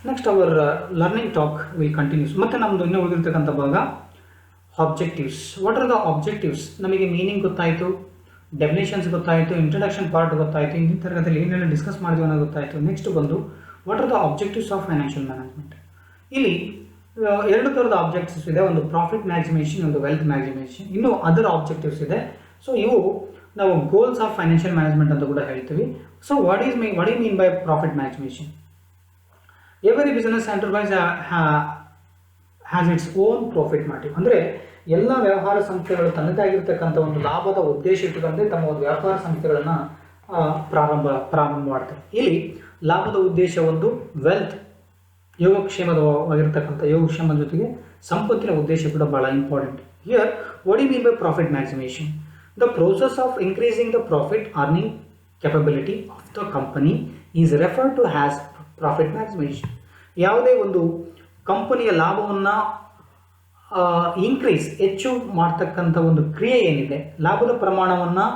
Next our learning talk will continues. ಮತ್ತು ನಮ್ಮದು ಇನ್ನೂ ಉಳಿದಿರ್ತಕ್ಕಂಥ ಭಾಗ objectives. What are the objectives? ನಮಗೆ ಮೀನಿಂಗ್ ಗೊತ್ತಾಯಿತು, ಡೆಫಿನೇಷನ್ಸ್ ಗೊತ್ತಾಯಿತು, ಇಂಟ್ರಡಕ್ಷನ್ ಪಾರ್ಟ್ ಗೊತ್ತಾಯಿತು, ಇಂದಿನ ತರಗತಿಯಲ್ಲಿ ಏನೆಲ್ಲ ಡಿಸ್ಕಸ್ ಮಾಡಿದ್ವಿ ಅನ್ನೋದು ಗೊತ್ತಾಯಿತು. ನೆಕ್ಸ್ಟ್ ಬಂದು what are the objectives of financial management. ಇಲ್ಲಿ ಎರಡು ಥರದ ಆಬ್ಜೆಕ್ಟಿವ್ಸ್ ಇದೆ, ಒಂದು ಪ್ರಾಫಿಟ್ ಮ್ಯಾಕ್ಸಿಮೇಷನ್, ಒಂದು ವೆಲ್ತ್ ಮ್ಯಾಕ್ಸಿಮೇಷನ್, ಇನ್ನೂ ಅದರ್ ಆಬ್ಜೆಕ್ಟಿವ್ಸ್ ಇದೆ. ಸೊ ಇವು ನಾವು ಗೋಲ್ಸ್ ಆಫ್ ಫೈನಾನ್ಷಿಯಲ್ ಮ್ಯಾನೇಜ್ಮೆಂಟ್ ಅಂತ ಕೂಡ ಹೇಳ್ತೀವಿ. So what you mean by profit maximisation? Every business enterprise has its own profit margin. ಅಂದರೆ ಎಲ್ಲ ವ್ಯವಹಾರ ಸಂಸ್ಥೆಗಳು ತನ್ನದಾಗಿರ್ತಕ್ಕಂಥ ಒಂದು ಲಾಭದ ಉದ್ದೇಶ ಇಟ್ಟುಕೊಂಡೇ ತಮ್ಮ ಒಂದು ವ್ಯಾಪಾರ ಸಂಸ್ಥೆಗಳನ್ನು ಪ್ರಾರಂಭ ಮಾಡ್ತಾರೆ. ಇಲ್ಲಿ ಲಾಭದ ಉದ್ದೇಶ ಒಂದು ವೆಲ್ತ್, ಯೋಗಕ್ಷೇಮವಾಗಿರ್ತಕ್ಕಂಥ ಯೋಗಕ್ಷೇಮದ ಜೊತೆಗೆ ಸಂಪತ್ತಿನ ಉದ್ದೇಶ ಕೂಡ ಬಹಳ important. Here what you mean by profit maximisation? The process of increasing the profit earning capability of the company is referred to has profit maximisation. ಯಾವುದೇ ಒಂದು ಕಂಪನಿಯ ಲಾಭವನ್ನು ಹೆಚ್ಚು ಮಾಡ್ತಕ್ಕಂಥ ಒಂದು ಕ್ರಿಯೆ ಏನಿದೆ, ಲಾಭದ ಪ್ರಮಾಣವನ್ನು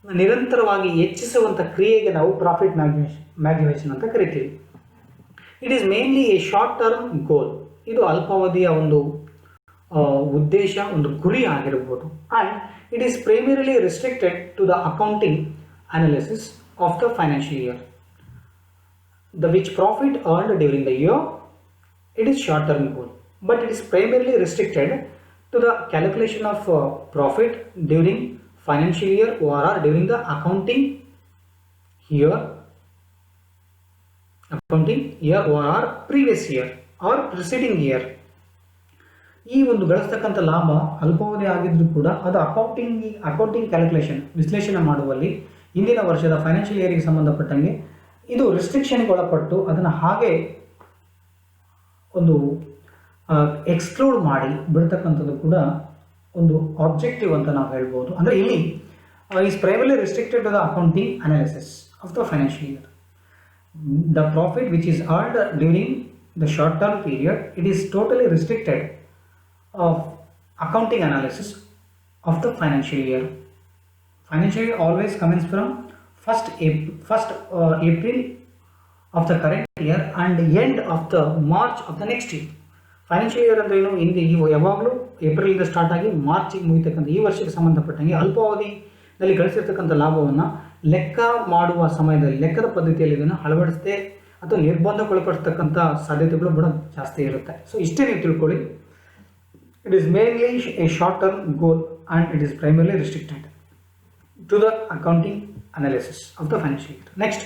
ನಿರಂತರವಾಗಿ ಹೆಚ್ಚಿಸುವಂಥ ಕ್ರಿಯೆಗೆ ನಾವು ಪ್ರಾಫಿಟ್ ಮ್ಯಾಕ್ಸಿಮೇಷನ್ ಅಂತ ಕರಿತೀವಿ. It is mainly a short term goal. ಇದು ಅಲ್ಪಾವಧಿಯ ಒಂದು ಉದ್ದೇಶ, ಒಂದು ಗುರಿ ಆಗಿರ್ಬೋದು. And it is primarily restricted to the accounting analysis of the financial year. The which profit earned during the year, it is short term goal, but it is primarily restricted to the calculation of profit during financial year or during the accounting year or previous year or preceding year. ಈ ಒಂದು ಗಳಿಸ್ತಕ್ಕಂಥ ಲಾಭ ಅಲ್ಪಾವಧಿ ಆಗಿದ್ರೂ ಕೂಡ ಅದು ಅಕೌಂಟಿಂಗ್ ಕ್ಯಾಲ್ಕುಲೇಷನ್ ವಿಶ್ಲೇಷಣೆ ಮಾಡುವಲ್ಲಿ ಹಿಂದಿನ ವರ್ಷದ ಫೈನಾನ್ಷಿಯಲ್ ಇಯರ್ಗೆ ಸಂಬಂಧಪಟ್ಟಂಗೆ ಇದು ರಿಸ್ಟ್ರಿಕ್ಷನ್ಗೆ ಒಳಪಟ್ಟು ಅದನ್ನು ಹಾಗೆ ಒಂದು ಎಕ್ಸ್ಕ್ಲೂಡ್ ಮಾಡಿ ಬಿಡ್ತಕ್ಕಂಥದ್ದು ಕೂಡ ಒಂದು ಆಬ್ಜೆಕ್ಟಿವ್ ಅಂತ ನಾವು ಹೇಳ್ಬೋದು. ಅಂದರೆ ಇಲ್ಲಿ is primarily restricted to the accounting analysis of the financial year. The profit which is earned during the short term period, it is totally restricted of accounting analysis of the financial year. Financial year always commences from 1st April of the current year and end of the March of the next year. Financial year ಅಂದರೆ ಏನು? ಯಾವಾಗಲೂ ಏಪ್ರಿಲಿಂದ ಸ್ಟಾರ್ಟ್ ಆಗಿ ಮಾರ್ಚಿಗೆ ಮುಗಿತಕ್ಕಂಥ ಈ ವರ್ಷಕ್ಕೆ ಸಂಬಂಧಪಟ್ಟಂಗೆ ಅಲ್ಪಾವಧಿಯಲ್ಲಿ ಗಳಿಸಿರ್ತಕ್ಕಂಥ ಲಾಭವನ್ನು ಲೆಕ್ಕ ಮಾಡುವ ಸಮಯದಲ್ಲಿ ಲೆಕ್ಕದ ಪದ್ಧತಿಯಲ್ಲಿ ಇದನ್ನು ಅಳವಡಿಸದೆ ಅಥವಾ ನಿರ್ಬಂಧಗೊಳಪಡಿಸ್ತಕ್ಕಂಥ ಸಾಧ್ಯತೆಗಳು ಕೂಡ ಜಾಸ್ತಿ ಇರುತ್ತೆ. ಸೊ ಇಷ್ಟೇ ನೀವು ತಿಳ್ಕೊಳ್ಳಿ. It is mainly a short term goal and it is primarily restricted to the accounting analysis of the financial year. Next,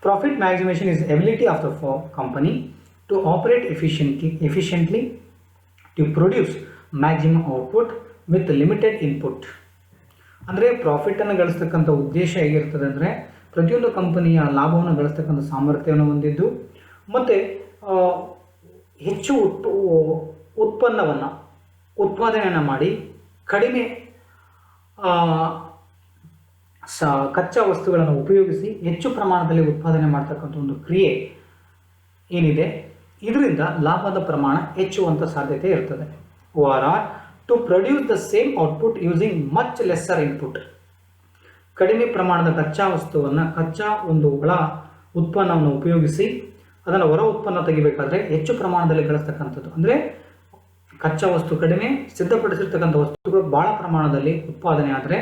profit maximization is ability of the company to operate efficiently to produce maximum output with limited input. ಅಂದರೆ ಪ್ರಾಫಿಟನ್ನು ಗಳಿಸ್ತಕ್ಕಂಥ ಉದ್ದೇಶ ಹೇಗಿರ್ತದೆ ಅಂದರೆ ಪ್ರತಿಯೊಂದು ಕಂಪನಿಯ ಲಾಭವನ್ನು ಗಳಿಸ್ತಕ್ಕಂಥ ಸಾಮರ್ಥ್ಯವನ್ನು ಹೊಂದಿದ್ದು ಮತ್ತು ಹೆಚ್ಚು ಉತ್ಪಾದನೆಯನ್ನು ಮಾಡಿ ಕಡಿಮೆ ಕಚ್ಚಾ ವಸ್ತುಗಳನ್ನು ಉಪಯೋಗಿಸಿ ಹೆಚ್ಚು ಪ್ರಮಾಣದಲ್ಲಿ ಉತ್ಪಾದನೆ ಮಾಡ್ತಕ್ಕಂಥ ಒಂದು ಕ್ರಿಯೆ ಏನಿದೆ, ಇದರಿಂದ ಲಾಭದ ಪ್ರಮಾಣ ಹೆಚ್ಚುವಂಥ ಸಾಧ್ಯತೆ ಇರ್ತದೆ. Or to produce the same output using much lesser input. ಕಡಿಮೆ ಪ್ರಮಾಣದ ಕಚ್ಚಾ ವಸ್ತುವನ್ನು ಕಚ್ಚಾ ಒಂದು ಒಳ ಉತ್ಪನ್ನವನ್ನು ಉಪಯೋಗಿಸಿ ಅದನ್ನು ಹೊರ ಉತ್ಪನ್ನ ತೆಗಿಬೇಕಾದ್ರೆ ಹೆಚ್ಚು ಪ್ರಮಾಣದಲ್ಲಿ ಗಳಿಸ್ತಕ್ಕಂಥದ್ದು. ಅಂದರೆ ಕಚ್ಚಾ ವಸ್ತು ಕಡಿಮೆ, ಸಿದ್ಧಪಡಿಸಿರ್ತಕ್ಕಂಥ ವಸ್ತುಗಳು ಭಾಳ ಪ್ರಮಾಣದಲ್ಲಿ ಉತ್ಪಾದನೆ ಆದರೆ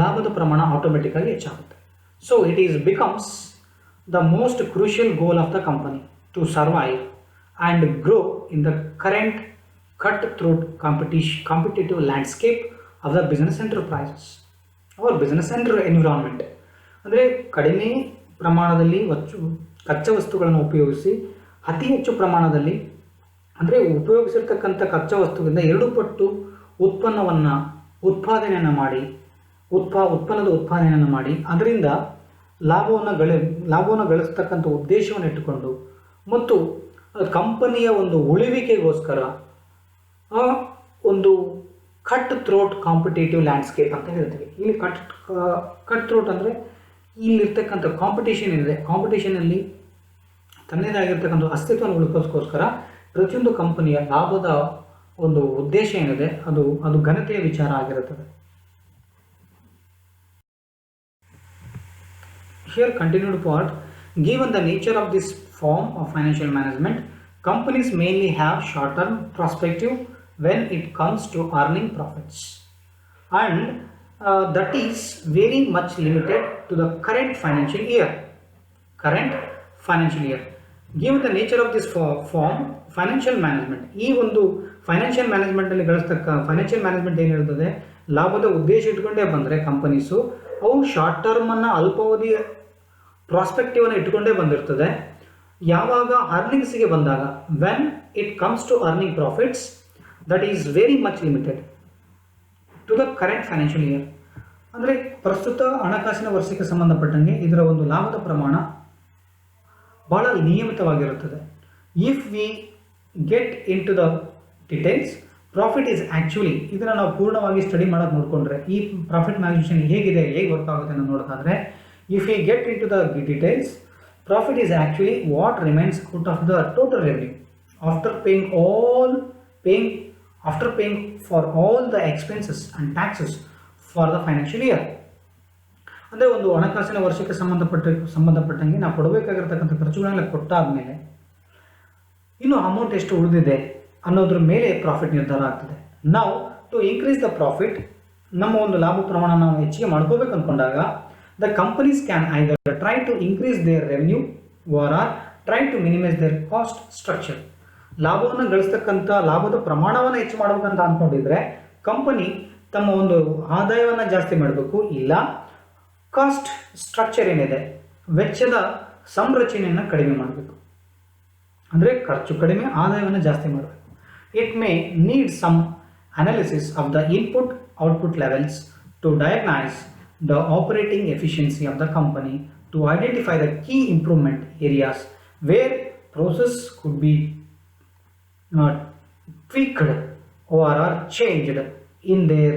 ಲಾಭದ ಪ್ರಮಾಣ ಆಟೋಮೆಟಿಕ್ಕಾಗಿ ಹೆಚ್ಚಾಗುತ್ತೆ. So it is becomes the most crucial goal of the company to survive and grow in the current cut throat competitive landscape of the business enterprises our business environment. ಅಂದರೆ ಕಡಿಮೆ ಪ್ರಮಾಣದಲ್ಲಿ ಕಚ್ಚಾ ವಸ್ತುಗಳನ್ನು ಉಪಯೋಗಿಸಿ ಅತಿ ಹೆಚ್ಚು ಪ್ರಮಾಣದಲ್ಲಿ, ಅಂದರೆ ಉಪಯೋಗಿಸಿರ್ತಕ್ಕಂಥ ಕಚ್ಚಾ ವಸ್ತುವಿಂದ 2 ಪಟ್ಟು ಉತ್ಪಾದನೆಯನ್ನು ಮಾಡಿ ಅದರಿಂದ ಲಾಭವನ್ನು ಗಳಿಸ್ತಕ್ಕಂಥ ಉದ್ದೇಶವನ್ನು ಇಟ್ಟುಕೊಂಡು ಮತ್ತು ಕಂಪನಿಯ ಒಂದು ಉಳಿವಿಕೆಗೋಸ್ಕರ ಒಂದು ಕಟ್ ಥ್ರೋಟ್ ಕಾಂಪಿಟೇಟಿವ್ ಲ್ಯಾಂಡ್ಸ್ಕೇಪ್ ಅಂತ ಹೇಳ್ತೀವಿ. ಇಲ್ಲಿ ಕಟ್ ಥ್ರೋಟ್ ಅಂದರೆ ಇಲ್ಲಿರ್ತಕ್ಕಂಥ ಕಾಂಪಿಟೇಷನ್ ಏನಿದೆ, ಕಾಂಪಿಟೇಷನಲ್ಲಿ ತನ್ನದಾಗಿರ್ತಕ್ಕಂಥ ಅಸ್ತಿತ್ವವನ್ನು ಉಳಿಸೋಸ್ಕರ ಪ್ರತಿಯೊಂದು ಕಂಪನಿಯ ಲಾಭದ ಒಂದು ಉದ್ದೇಶ ಏನಿದೆ ಅದು ಘನತೆಯ ವಿಚಾರ ಆಗಿರುತ್ತದೆ. Here continued part, given the nature of this form of financial management, companies mainly have short-term perspective when it comes to earning profits, and that is very much limited to the current financial year. Given the nature of this form, financial management, ಈ ಒಂದು ಫೈನಾನ್ಷಿಯಲ್ ಮ್ಯಾನೇಜ್ಮೆಂಟಲ್ಲಿ ಫೈನಾನ್ಷಿಯಲ್ ಮ್ಯಾನೇಜ್ಮೆಂಟ್ ಏನಿರ್ತದೆ, ಲಾಭದ ಉದ್ದೇಶ ಇಟ್ಕೊಂಡೇ ಬಂದರೆ ಕಂಪನೀಸು ಅವು ಶಾರ್ಟ್ ಟರ್ಮನ್ನು ಅಲ್ಪಾವಧಿಯ ಪ್ರಾಸ್ಪೆಕ್ಟಿವನ್ನು ಇಟ್ಕೊಂಡೇ ಬಂದಿರ್ತದೆ. ಯಾವಾಗ ಅರ್ನಿಂಗ್ಸಿಗೆ ಬಂದಾಗ, when it comes to earning profits, that is very much limited to the current financial year. ಅಂದರೆ ಪ್ರಸ್ತುತ ಹಣಕಾಸಿನ ವರ್ಷಕ್ಕೆ ಸಂಬಂಧಪಟ್ಟಂಗೆ ಇದರ ಒಂದು ಲಾಭದ ಪ್ರಮಾಣ ಭಾಳ ನಿಯಮಿತವಾಗಿರುತ್ತದೆ. If we get in to the details, profit is actually, ಇದನ್ನು ನಾವು ಪೂರ್ಣವಾಗಿ ಸ್ಟಡಿ ಮಾಡೋದು ನೋಡಿಕೊಂಡ್ರೆ ಈ ಪ್ರಾಫಿಟ್ ಮ್ಯಾನೇಜ್ಮೆಂಟ್ ಹೇಗೆ ವರ್ಕ್ ಆಗುತ್ತೆ ಅನ್ನೋ ನೋಡೋದಾದರೆ, if we get in to the details, profit is actually what remains out of the total revenue after paying for all the expenses and taxes for the financial year. ಅಂದರೆ ಒಂದು ಹಣಕಾಸಿನ ವರ್ಷಕ್ಕೆ ಸಂಬಂಧಪಟ್ಟಂಗೆ ನಾವು ಕೊಡಬೇಕಾಗಿರ್ತಕ್ಕಂಥ ಖರ್ಚುಗಳನ್ನೆಲ್ಲ ಕೊಟ್ಟಾದಮೇಲೆ ಇನ್ನು ಅಮೌಂಟ್ ಎಷ್ಟು ಉಳಿದಿದೆ ಅನ್ನೋದ್ರ ಮೇಲೆ ಪ್ರಾಫಿಟ್ ನಿರ್ಧಾರ ಆಗ್ತದೆ. ನಾವು ಟು ಇನ್ಕ್ರೀಸ್ ದ ಪ್ರಾಫಿಟ್, ನಮ್ಮ ಒಂದು ಲಾಭ ಪ್ರಮಾಣ ನಾವು ಹೆಚ್ಚಿಗೆ ಮಾಡ್ಕೋಬೇಕು ಅಂದ್ಕೊಂಡಾಗ, the companies can either try to increase their revenue or try to minimise their cost structure. ಲಾಭವನ್ನು ಗಳಿಸ್ತಕ್ಕಂಥ ಲಾಭದ ಪ್ರಮಾಣವನ್ನು ಹೆಚ್ಚು ಮಾಡಬೇಕಂತ ಅಂದ್ಕೊಂಡಿದ್ರೆ ಕಂಪನಿ ತಮ್ಮ ಒಂದು ಆದಾಯವನ್ನು ಜಾಸ್ತಿ ಮಾಡಬೇಕು, ಇಲ್ಲ ಕಾಸ್ಟ್ ಸ್ಟ್ರಕ್ಚರ್ ಏನಿದೆ ವೆಚ್ಚದ ಸಂರಚನೆಯನ್ನು ಕಡಿಮೆ ಮಾಡಬೇಕು. ಅಂದರೆ ಖರ್ಚು ಕಡಿಮೆ, ಆದಾಯವನ್ನು ಜಾಸ್ತಿ ಮಾಡಬೇಕು. It may need some analysis of the input output levels to diagnose the operating efficiency of the company, to identify the key improvement areas where process could be tweaked or are changed in their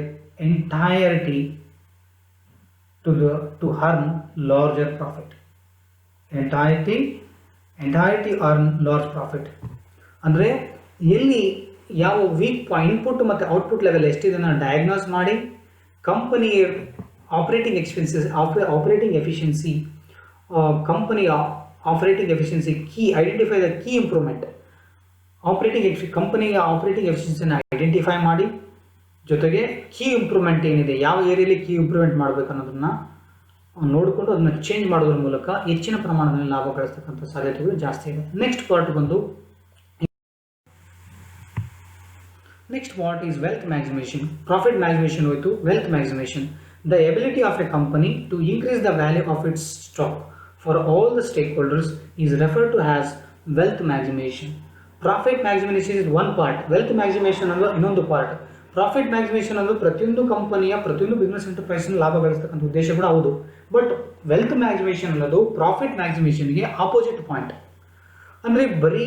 entirety to earn larger profit. Entirety earn large profit. ಅಂದರೆ ಎಲ್ಲಿ ಯಾವ ವೀಕ್ ಇನ್ಪುಟ್ ಮತ್ತು ಔಟ್ಪುಟ್ ಲೆವೆಲ್ ಎಷ್ಟಿದೆ ಡಯಾಗ್ನೋಸ್ ಮಾಡಿ ಕಂಪನಿಯ operating efficiency key identify the key improvement, ಕಂಪನಿಯ ಆಪರೇಟಿಂಗ್ ಎಫಿಷಿಯನ್ಸಿನ ಐಡೆಂಟಿಫೈ ಮಾಡಿ, ಜೊತೆಗೆ ಕೀ ಇಂಪ್ರೂವ್ಮೆಂಟ್ ಏನಿದೆ, ಯಾವ ಏರಿಯಲ್ಲಿ ಕೀ ಇಂಪ್ರೂವ್ಮೆಂಟ್ ಮಾಡಬೇಕು ಅನ್ನೋದನ್ನು ನೋಡಿಕೊಂಡು ಅದನ್ನು ಚೇಂಜ್ ಮಾಡೋದ್ರ ಮೂಲಕ ಹೆಚ್ಚಿನ ಪ್ರಮಾಣದಲ್ಲಿ ಲಾಭ ಗಳಿಸ್ತಕ್ಕಂಥ ಸಾಧ್ಯತೆಗಳು ಜಾಸ್ತಿ ಇದೆ. Next part is wealth maximisation. Profit maximisation ಹೋಯಿತು, wealth maximisation. The ability of a company to increase the value of its stock for all the stake holders is referred to as wealth maximisation. Profit maximisation is one part, wealth maximisation ಅನ್ನೋ ಇನ್ನೊಂದು ಪಾರ್ಟ್. ಪ್ರಾಫಿಟ್ ಮ್ಯಾಕ್ಸಿಮೇಷನ್ ಅನ್ನೋದು ಪ್ರತಿಯೊಂದು ಕಂಪನಿಯ ಪ್ರತಿಯೊಂದು ಬಿಸ್ನೆಸ್ ಎಂಟರ್ಪ್ರೈಸ್ನ ಲಾಭ ಗಳಿಸ್ತಕ್ಕಂಥ ಉದ್ದೇಶ ಕೂಡ ಹೌದು. ಬಟ್ ವೆಲ್ತ್ ಮ್ಯಾಕ್ಸಿಮೇಷನ್ ಅನ್ನೋದು ಪ್ರಾಫಿಟ್ ಮ್ಯಾಕ್ಸಿಮೇಷನ್ಗೆ ಆಪೋಸಿಟ್ ಪಾಯಿಂಟ್. ಅಂದರೆ ಬರೀ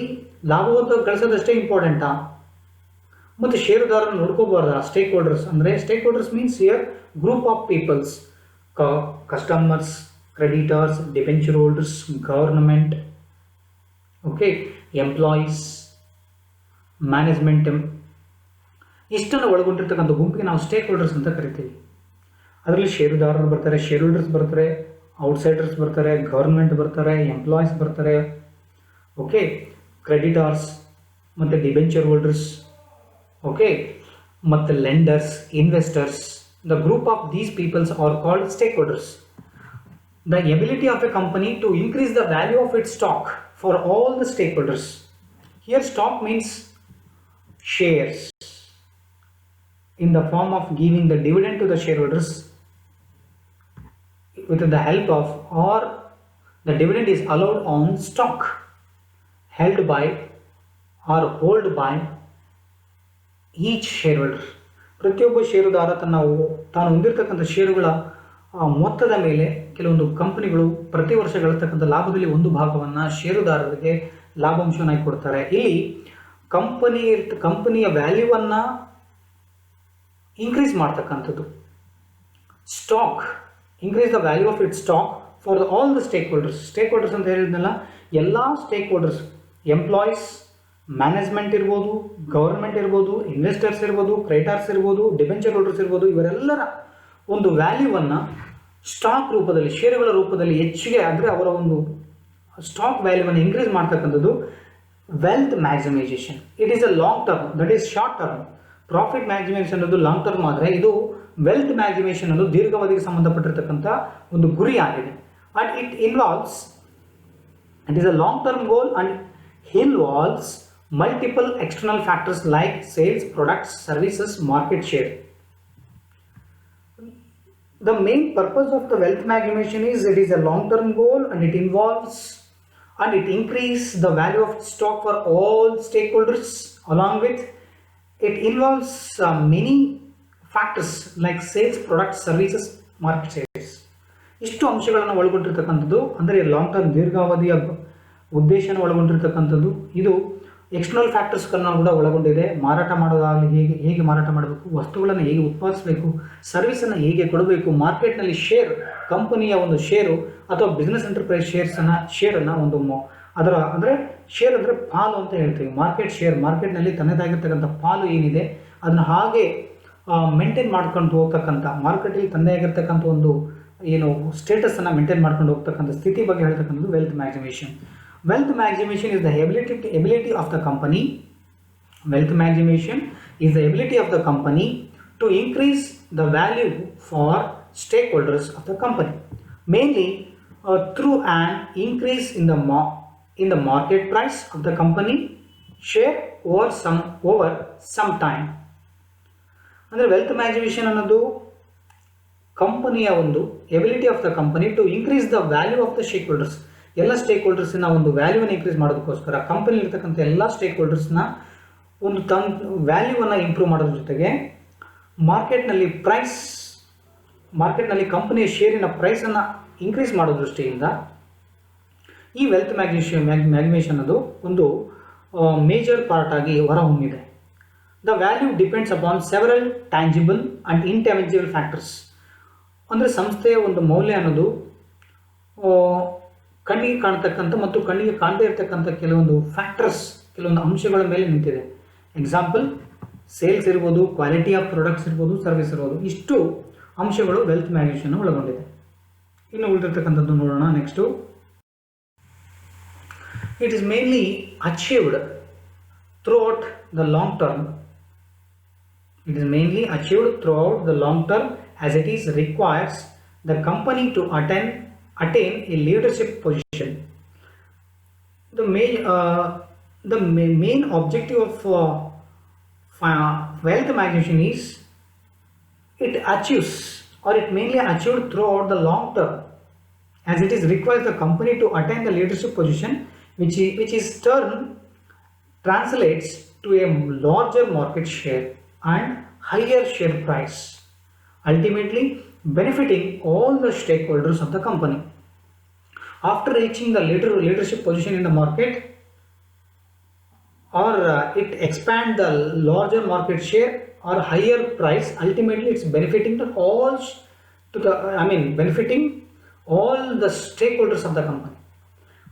ಲಾಭವಂತ ಗಳಿಸೋದಷ್ಟೇ ಇಂಪಾರ್ಟೆಂಟಾ, ಮತ್ತು ಷೇರುದಾರನ ನೋಡ್ಕೋಬಾರ್ದ? ಸ್ಟೇಕ್ ಹೋಲ್ಡರ್ಸ್ ಅಂದರೆ stake holders means here group of peoples, customers, creditors, debenture holders, government, okay, employees, management, ಇಷ್ಟನ್ನು ಒಳಗೊಂಡಿರ್ತಕ್ಕಂಥ ಗುಂಪಿಗೆ ನಾವು ಸ್ಟೇಕ್ ಹೋಲ್ಡರ್ಸ್ ಅಂತ ಕರಿತೀವಿ. ಅದರಲ್ಲಿ ಷೇರುದಾರರು ಬರ್ತಾರೆ, ಶೇರ್ ಹೋಲ್ಡರ್ಸ್ ಬರ್ತಾರೆ, ಔಟ್ಸೈಡರ್ಸ್ ಬರ್ತಾರೆ, ಗವರ್ಮೆಂಟ್ ಬರ್ತಾರೆ, ಎಂಪ್ಲಾಯೀಸ್ ಬರ್ತಾರೆ, ಓಕೆ, ಕ್ರೆಡಿಟರ್ಸ್ ಮತ್ತು ಡಿಬೆಂಚರ್ ಹೋಲ್ಡರ್ಸ್, ಓಕೆ, ಮತ್ತು lenders, investors. The group of these peoples are called stake holders. The ability of a company to increase the value of its stock for all the stake holders. Here stock means shares in the form of giving the dividend to the shareholders with the help of, or the dividend is allowed on stock held by or held by each shareholder. ಪ್ರತಿಯೊಬ್ಬ ಷೇರುದಾರ ತಾನು ಹೊಂದಿರತಕ್ಕಂಥ ಷೇರುಗಳ ಮೊತ್ತದ ಮೇಲೆ ಕೆಲವೊಂದು ಕಂಪನಿಗಳು ಪ್ರತಿ ವರ್ಷ ಗಳಿಸ್ತಕ್ಕಂಥ ಲಾಭದಲ್ಲಿ ಒಂದು ಭಾಗವನ್ನು ಷೇರುದಾರರಿಗೆ ಲಾಭಾಂಶವನ್ನಾಗಿ ಕೊಡ್ತಾರೆ. ಇಲ್ಲಿ ಕಂಪನಿಯ ವ್ಯಾಲ್ಯೂವನ್ನು ಇನ್ಕ್ರೀಸ್ ಮಾಡ್ತಕ್ಕಂಥದ್ದು. Stock increase the value of it stock for all the stake holders. Stake holders ಅಂತ ಹೇಳಿದ್ನಲ್ಲ, ಎಲ್ಲ ಸ್ಟೇಕ್ ಹೋಲ್ಡರ್ಸ್, ಎಂಪ್ಲಾಯೀಸ್, ಮ್ಯಾನೇಜ್ಮೆಂಟ್ ಇರ್ಬೋದು, ಗವರ್ಮೆಂಟ್ ಇರ್ಬೋದು, ಇನ್ವೆಸ್ಟರ್ಸ್ ಇರ್ಬೋದು, ಕ್ರೆಡಿಟರ್ಸ್ ಇರ್ಬೋದು, ಡಿಬೆಂಚರ್ ಹೋಲ್ಡರ್ಸ್ ಇರ್ಬೋದು, ಇವರೆಲ್ಲರ ಒಂದು ವ್ಯಾಲ್ಯೂವನ್ನು ಸ್ಟಾಕ್ ರೂಪದಲ್ಲಿ, ಷೇರುಗಳ ರೂಪದಲ್ಲಿ ಹೆಚ್ಚಿಗೆ, ಅಂದರೆ ಅವರ ಒಂದು ಸ್ಟಾಕ್ ವ್ಯಾಲ್ಯೂವನ್ನು ಇನ್ಕ್ರೀಸ್ ಮಾಡ್ತಕ್ಕಂಥದ್ದು wealth maximisation. It is a long term, that is short term. Profit maximisation ಅನ್ನೋದು ಲಾಂಗ್ ಟರ್ಮ್ ಆದರೆ, ಇದು ವೆಲ್ತ್ ಮ್ಯಾಕ್ಸಿಮೈಸೇಷನ್ ಅನ್ನೋದು ದೀರ್ಘಾವಧಿಗೆ ಸಂಬಂಧಪಟ್ಟಿರ್ತಕ್ಕಂಥ ಒಂದು ಗುರಿ ಆಗಿದೆ. And it is a long term goal and involves multiple external factors like sales, products, services, market share. The main purpose of the wealth maximization is it is a long term goal and it involves and it increases the value of stock for all stakeholders. Along with it involves many factors like sales, products, services, market shares. ಇಷ್ಟು ಅಂಶಗಳನ್ನು ಒಳಗೊಂಡಿರ್ತಕ್ಕಂಥದ್ದು, ಅಂದರೆ ಲಾಂಗ್ ಟರ್ಮ್ ದೀರ್ಘಾವಧಿಯ ಉದ್ದೇಶನ ಒಳಗೊಂಡಿರ್ತಕ್ಕಂಥದ್ದು. ಇದು ಎಕ್ಸ್ಟರ್ನಲ್ ಫ್ಯಾಕ್ಟರ್ಸ್ಗಳನ್ನ ಕೂಡ ಒಳಗೊಂಡಿದೆ. ಮಾರಾಟ ಮಾಡೋದಾಗಲಿ, ಹೇಗೆ ಮಾರಾಟ ಮಾಡಬೇಕು, ವಸ್ತುಗಳನ್ನು ಹೇಗೆ ಉತ್ಪಾದಿಸಬೇಕು, ಸರ್ವಿಸನ್ನು ಹೇಗೆ ಕೊಡಬೇಕು, ಮಾರ್ಕೆಟ್ನಲ್ಲಿ ಶೇರ್, ಕಂಪನಿಯ ಒಂದು ಷೇರು ಅಥವಾ ಬಿಸ್ನೆಸ್ ಎಂಟರ್ಪ್ರೈಸ್ ಶೇರನ್ನು ಒಂದು ಅದರ ಅಂದರೆ ಶೇರ್ ಅಂದರೆ ಪಾಲು ಅಂತ ಹೇಳ್ತೀವಿ. ಮಾರ್ಕೆಟ್ ಶೇರ್, ಮಾರ್ಕೆಟ್ನಲ್ಲಿ ತನ್ನದಾಗಿರ್ತಕ್ಕಂಥ ಪಾಲು ಏನಿದೆ ಅದನ್ನು ಹಾಗೆ ಮೇಂಟೈನ್ ಮಾಡ್ಕೊಂಡು ಹೋಗ್ತಕ್ಕಂಥ, ಮಾರ್ಕೆಟಲ್ಲಿ ತನ್ನದೇ ಆಗಿರ್ತಕ್ಕಂಥ ಒಂದು ಏನು ಸ್ಟೇಟಸನ್ನು ಮೇಂಟೈನ್ ಮಾಡ್ಕೊಂಡು ಹೋಗ್ತಕ್ಕಂಥ ಸ್ಥಿತಿ ಬಗ್ಗೆ ಹೇಳ್ತಕ್ಕಂಥದ್ದು wealth maximisation. Wealth maximization is the ability of the company. Wealth maximization is the ability of the company to increase the value for stakeholders of the company, mainly through an increase in the market price of the company share over some time. ಅಂದರೆ ವೆಲ್ತ್ ಮ್ಯಾಕ್ಸಿಮೇಷನ್ ಅನ್ನೋದು ಕಂಪನಿಯ ಒಂದು ability of the company to increase the value of the stake holders. ಎಲ್ಲ ಸ್ಟೇಕ್ ಹೋಲ್ಡರ್ಸ್ನ ಒಂದು ವ್ಯಾಲ್ಯೂವನ್ನು ಇನ್ಕ್ರೀಸ್ ಮಾಡೋದಕ್ಕೋಸ್ಕರ ಕಂಪನಿ ಇರ್ತಕ್ಕಂಥ ಎಲ್ಲ ಸ್ಟೇಕ್ ಹೋಲ್ಡರ್ಸ್ನ ಒಂದು ವ್ಯಾಲ್ಯೂವನ್ನು ಇಂಪ್ರೂವ್ ಮಾಡೋದ್ರ ಜೊತೆಗೆ ಮಾರ್ಕೆಟ್ನಲ್ಲಿ ಕಂಪನಿಯ ಷೇರಿನ ಪ್ರೈಸನ್ನು ಇನ್ಕ್ರೀಸ್ ಮಾಡೋ ದೃಷ್ಟಿಯಿಂದ ಈ ವೆಲ್ತ್ ಮ್ಯಾಗ್ನಿಮೇಷನ್ ಅದು ಒಂದು ಮೇಜರ್ ಪಾರ್ಟ್ ಆಗಿ ಹೊರಹೊಮ್ಮಿದೆ. The value depends upon several tangible and intangible factors. ಅಂದರೆ ಸಂಸ್ಥೆಯ ಒಂದು ಮೌಲ್ಯ ಅನ್ನೋದು ಕಣ್ಣಿಗೆ ಕಾಣ್ತಕ್ಕಂಥ ಮತ್ತು ಕಣ್ಣಿಗೆ ಕಾಣದೇ ಇರತಕ್ಕಂಥ ಕೆಲವೊಂದು ಫ್ಯಾಕ್ಟರ್ಸ್, ಕೆಲವೊಂದು ಅಂಶಗಳ ಮೇಲೆ ನಿಂತಿದೆ. ಎಕ್ಸಾಂಪಲ್ ಸೇಲ್ಸ್ ಇರ್ಬೋದು, ಕ್ವಾಲಿಟಿ ಆಫ್ ಪ್ರಾಡಕ್ಟ್ಸ್ ಇರ್ಬೋದು, ಸರ್ವಿಸ್ ಇರ್ಬೋದು. ಇಷ್ಟು ಅಂಶಗಳು ವೆಲ್ತ್ ಮ್ಯಾಗ್ನಿಮೇಷನ್ ಒಳಗೊಂಡಿದೆ. ಇನ್ನು ಉಳಿದಿರ್ತಕ್ಕಂಥದ್ದು ನೋಡೋಣ. Next, it is mainly achieved throughout the long term. It is mainly achieved throughout the long term as it is requires the company to attain a leadership position. The main objective of wealth maximization is it achieves, or it mainly achieved throughout the long term as it is requires the company to attain the leadership position, which is turn translates to a larger market share and higher share price, ultimately benefiting all the stakeholders of the company. After reaching the leadership position in the market, or it expand the larger market share or higher price, ultimately it's benefiting benefiting all the stakeholders of the company.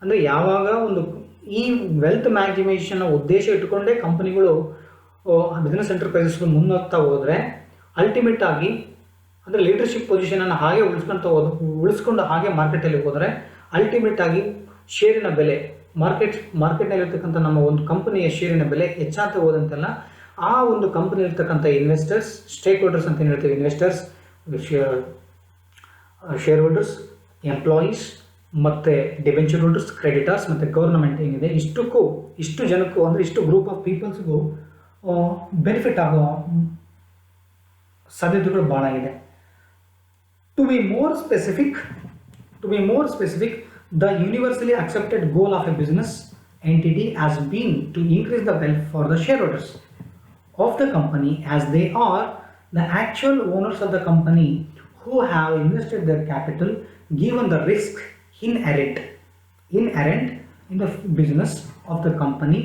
ಅಂದರೆ ಯಾವಾಗ ಒಂದು ಈ ವೆಲ್ತ್ ಮ್ಯಾಕ್ಸಿಮೇಷನ್ ಉದ್ದೇಶ ಇಟ್ಟುಕೊಂಡೇ ಕಂಪನಿಗಳು ಬಿಸ್ನೆಸ್ ಎಂಟರ್ಪ್ರೈಸಸ್ಗಳು ಮುನ್ನೋಗ್ತಾ ಹೋದರೆ ಅಲ್ಟಿಮೇಟ್ ಆಗಿ ಅಂದರೆ ಲೀಡರ್ಶಿಪ್ ಪೊಸಿಷನನ್ನು ಹಾಗೆ ಉಳಿಸ್ಕೊಂಡು ಹಾಗೆ ಮಾರ್ಕೆಟಲ್ಲಿ ಹೋದರೆ ಅಲ್ಟಿಮೇಟ್ ಆಗಿ ಶೇರಿನ ಬೆಲೆ ಮಾರ್ಕೆಟ್ನಲ್ಲಿರ್ತಕ್ಕಂಥ ನಮ್ಮ ಒಂದು ಕಂಪನಿಯ ಶೇರಿನ ಬೆಲೆ ಹೆಚ್ಚಾಗ್ತಾ ಹೋದಂತೆಲ್ಲ ಆ ಒಂದು ಕಂಪನಿಯಲ್ಲಿರ್ತಕ್ಕಂಥ ಇನ್ವೆಸ್ಟರ್ಸ್, ಸ್ಟೇಕ್ ಹೋಲ್ಡರ್ಸ್ ಅಂತ ಏನು ಹೇಳ್ತೀವಿ, ಇನ್ವೆಸ್ಟರ್ಸ್, ಶೇರ್ ಹೋಲ್ಡರ್ಸ್, ಎಂಪ್ಲಾಯೀಸ್ ಮತ್ತು ಡಿಬೆಂಚರ್ ಹೋಲ್ಡರ್ಸ್, ಕ್ರೆಡಿಟರ್ಸ್ ಮತ್ತು ಗೌರ್ಮೆಂಟ್ ಏನಿದೆ ಇಷ್ಟು ಜನಕ್ಕೂ ಅಂದರೆ ಇಷ್ಟು ಗ್ರೂಪ್ ಆಫ್ ಪೀಪಲ್ಸ್ಗೂ ಬೆನಿಫಿಟ್ ಆಗೋ ಸಾಧ್ಯತೆಗಳು ಭಾಳ ಇದೆ. To be more specific, the universally accepted goal of a business entity has been to increase the wealth for the shareholders of the company, as they are the actual owners of the company who have invested their capital, given the risk inherent in the business of the company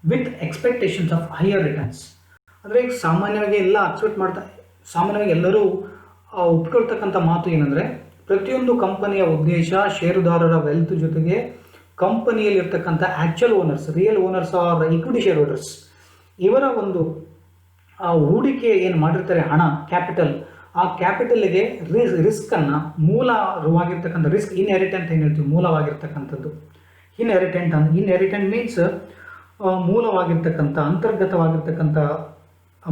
with expectations of higher returns. ಅಂದರೆ ಈಗ ಸಾಮಾನ್ಯವಾಗಿ ಎಲ್ಲರೂ ಒಪ್ಕೊಳ್ತಕ್ಕಂಥ ಮಾತು ಏನಂದರೆ, ಪ್ರತಿಯೊಂದು ಕಂಪನಿಯ ಉದ್ದೇಶ ಷೇರುದಾರರ ವೆಲ್ತ್ ಜೊತೆಗೆ ಕಂಪನಿಯಲ್ಲಿರ್ತಕ್ಕಂಥ actual owners, real owners are equity shareholders, ಇವರ ಒಂದು ಹೂಡಿಕೆ ಏನು ಮಾಡಿರ್ತಾರೆ ಹಣ, ಕ್ಯಾಪಿಟಲ್, ಆ ಕ್ಯಾಪಿಟಲ್ಗೆ ರಿಸ್ಕನ್ನು ಮೂಲವಾಗಿರ್ತಕ್ಕಂಥ ರಿಸ್ಕ್ ಇನ್ಹೆರಿಟೆಂಟ್ ಏನು ಹೇಳ್ತೀವಿ, ಮೂಲವಾಗಿರ್ತಕ್ಕಂಥದ್ದು. ಇನ್ಹೆರಿಟೆಂಟ್ ಮೀನ್ಸ್ ಮೂಲವಾಗಿರ್ತಕ್ಕಂಥ ಅಂತರ್ಗತವಾಗಿರ್ತಕ್ಕಂಥ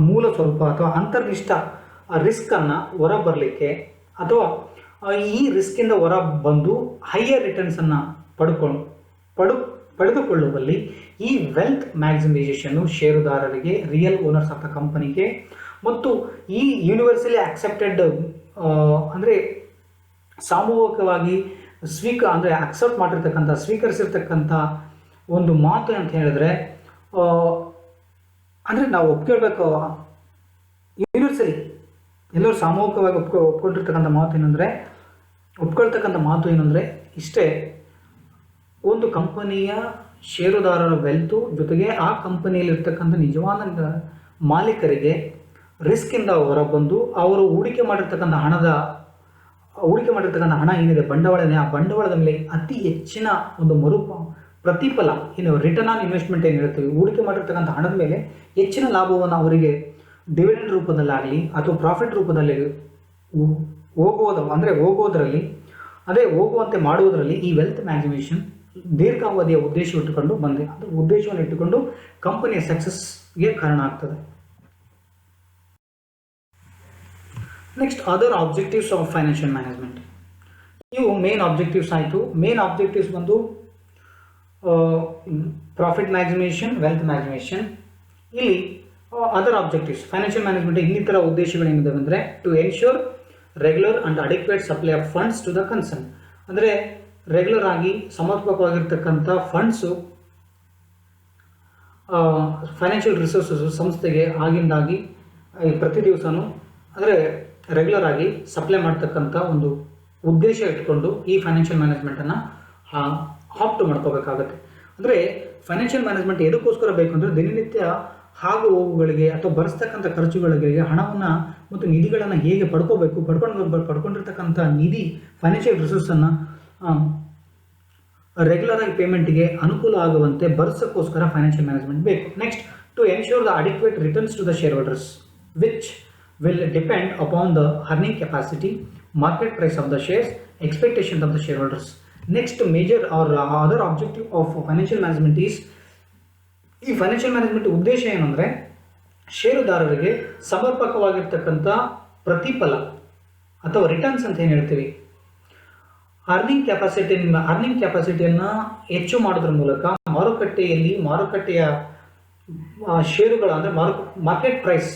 ಮೂಲ ಸ್ವರೂಪ ಅಥವಾ ಅಂತರ್ನಿಷ್ಠ ರಿಸ್ಕನ್ನು ಹೊರಬರಲಿಕ್ಕೆ ಅಥವಾ ಈ ರಿಸ್ಕಿಂದ ಹೊರ ಬಂದು ಹೈಯರ್ ರಿಟರ್ನ್ಸನ್ನು ಪಡೆದುಕೊಳ್ಳುವಲ್ಲಿ ಈ ವೆಲ್ತ್ ಮ್ಯಾಕ್ಸಿಮೈಸೇಷನ್ನು ಷೇರುದಾರರಿಗೆ, ರಿಯಲ್ ಓನರ್ಸ್ ಆಫ್ ದ ಕಂಪನಿಗೆ ಮತ್ತು ಈ ಯೂನಿವರ್ಸಲಿ ಆಕ್ಸೆಪ್ಟೆಡ್ ಅಂದರೆ ಸಾಮೂಹಿಕವಾಗಿ ಅಕ್ಸೆಪ್ಟ್ ಮಾಡಿರ್ತಕ್ಕಂಥ, ಸ್ವೀಕರಿಸಿರ್ತಕ್ಕಂಥ ಒಂದು ಮಾತು ಅಂತ ಹೇಳಿದ್ರೆ, ಅಂದರೆ ನಾವು ಒಪ್ಕೊಳ್ಬೇಕು, ಯೂನಿವರ್ಸಲಿ ಎಲ್ಲರೂ ಸಾಮೂಹಿಕವಾಗಿ ಒಪ್ಕೊಳ್ತಕ್ಕಂಥ ಮಾತು ಏನಂದರೆ ಇಷ್ಟೇ, ಒಂದು ಕಂಪನಿಯ ಷೇರುದಾರರ ವೆಲ್ತು ಜೊತೆಗೆ ಆ ಕಂಪನಿಯಲ್ಲಿರ್ತಕ್ಕಂಥ ನಿಜವಾದ ಮಾಲೀಕರಿಗೆ ರಿಸ್ಕಿಂದ ಹೊರಬಂದು ಅವರು ಹೂಡಿಕೆ ಮಾಡಿರ್ತಕ್ಕಂಥ ಹಣ ಏನಿದೆ, ಬಂಡವಾಳ ಇದೆ, ಆ ಬಂಡವಾಳದ ಮೇಲೆ ಅತಿ ಹೆಚ್ಚಿನ ಒಂದು ಪ್ರತಿಫಲ ಏನು ರಿಟರ್ನ್ ಆನ್ ಇನ್ವೆಸ್ಟ್ಮೆಂಟ್ ಏನು ಹೇಳ್ತೀವಿ, ಹೂಡಿಕೆ ಮಾಡಿರ್ತಕ್ಕಂಥ ಹಣದ ಮೇಲೆ ಹೆಚ್ಚಿನ ಲಾಭವನ್ನು ಅವರಿಗೆ ಡಿವಿಡೆಂಡ್ ರೂಪದಲ್ಲಾಗಲಿ ಅಥವಾ ಪ್ರಾಫಿಟ್ ರೂಪದಲ್ಲಿ ಹೋಗುವಂತೆ ಮಾಡುವುದರಲ್ಲಿ ಈ ವೆಲ್ತ್ ಮ್ಯಾಕ್ಸಿಮೇಷನ್ ದೀರ್ಘಾವಧಿಯ ಉದ್ದೇಶವನ್ನು ಇಟ್ಟುಕೊಂಡು ಕಂಪನಿಯ ಸಕ್ಸಸ್ಗೆ ಕಾರಣ ಆಗ್ತದೆ. Next, other objectives of financial management. ಇವು ಮೇನ್ ಆಬ್ಜೆಕ್ಟಿವ್ಸ್ ಆಯಿತು. ಮೇನ್ ಆಬ್ಜೆಕ್ಟಿವ್ಸ್ ಬಂದು ಪ್ರಾಫಿಟ್ ಮ್ಯಾಕ್ಸಿಮೇಷನ್, ವೆಲ್ತ್ ಮ್ಯಾಕ್ಸಿಮೇಷನ್. ಇಲ್ಲಿ ಅದರ್ ಆಬ್ಜೆಕ್ಟಿವ್ಸ್ ಫೈನಾನ್ಷಿಯಲ್ ಮ್ಯಾನೇಜ್ಮೆಂಟ್ ಇನ್ನಿತರ ಉದ್ದೇಶಗಳೇನಿದ್ದಾವೆ ಅಂದರೆ, to ensure regular and adequate supply of funds to the concern. ಅಂದರೆ ರೆಗ್ಯುಲರ್ ಆಗಿ ಸಮರ್ಪಕವಾಗಿರ್ತಕ್ಕಂಥ ಫಂಡ್ಸು ಫೈನಾನ್ಷಿಯಲ್ ರಿಸೋರ್ಸಸ್ ಸಂಸ್ಥೆಗೆ ಆಗಿಂದಾಗಿ ಪ್ರತಿ ದಿವಸನೂ ಅಂದರೆ ರೆಗ್ಯುಲರ್ ಆಗಿ ಸಪ್ಲೈ ಮಾಡ್ತಕ್ಕಂಥ ಒಂದು ಉದ್ದೇಶ ಇಟ್ಕೊಂಡು ಈ ಫೈನಾನ್ಷಿಯಲ್ ಮ್ಯಾನೇಜ್ಮೆಂಟನ್ನು ಆಪ್ಟ್ ಮಾಡ್ಕೋಬೇಕಾಗತ್ತೆ. ಅಂದರೆ ಫೈನಾನ್ಷಿಯಲ್ ಮ್ಯಾನೇಜ್ಮೆಂಟ್ ಎದಕ್ಕೋಸ್ಕರ ಬೇಕು ಅಂದರೆ, ದಿನನಿತ್ಯ ಹಾಗು ಹೋಗುಗಳಿಗೆ ಅಥವಾ ಬರೆಸ್ತಕ್ಕಂಥ ಖರ್ಚುಗಳಿಗೆ ಹಣವನ್ನು ಮತ್ತು ನಿಧಿಗಳನ್ನು ಹೇಗೆ ಪಡ್ಕೊಂಡಿರ್ತಕ್ಕಂಥ ನಿಧಿ ಫೈನಾನ್ಷಿಯಲ್ ರಿಸೋರ್ಸನ್ನು ರೆಗ್ಯುಲರ್ ಆಗಿ ಪೇಮೆಂಟ್ಗೆ ಅನುಕೂಲ ಆಗುವಂತೆ ಬರೆಸೋಕ್ಕೋಸ್ಕರ ಫೈನಾನ್ಷಿಯಲ್ ಮ್ಯಾನೇಜ್ಮೆಂಟ್ ಬೇಕು. Next, to ensure the adequate returns to the share holders which will depend upon the earning capacity, market price of the shares, expectations of the shareholders. Next major or other objective of financial management is, ಈ ಫೈನಾನ್ಷಿಯಲ್ ಮ್ಯಾನೇಜ್ಮೆಂಟ್ ಉದ್ದೇಶ ಏನಂದರೆ, ಷೇರುದಾರರಿಗೆ ಸಮರ್ಪಕವಾಗಿರ್ತಕ್ಕಂಥ ಪ್ರತಿಫಲ ಅಥವಾ ರಿಟರ್ನ್ಸ್ ಅಂತ ಏನು ಹೇಳ್ತೀವಿ, ಅರ್ನಿಂಗ್ ಕ್ಯಾಪಾಸಿಟಿಯನ್ನು ಹೆಚ್ಚು ಮಾಡೋದ್ರ ಮೂಲಕ ಮಾರುಕಟ್ಟೆಯ ಷೇರುಗಳ ಅಂದರೆ ಮಾರ್ಕೆಟ್ ಪ್ರೈಸ್,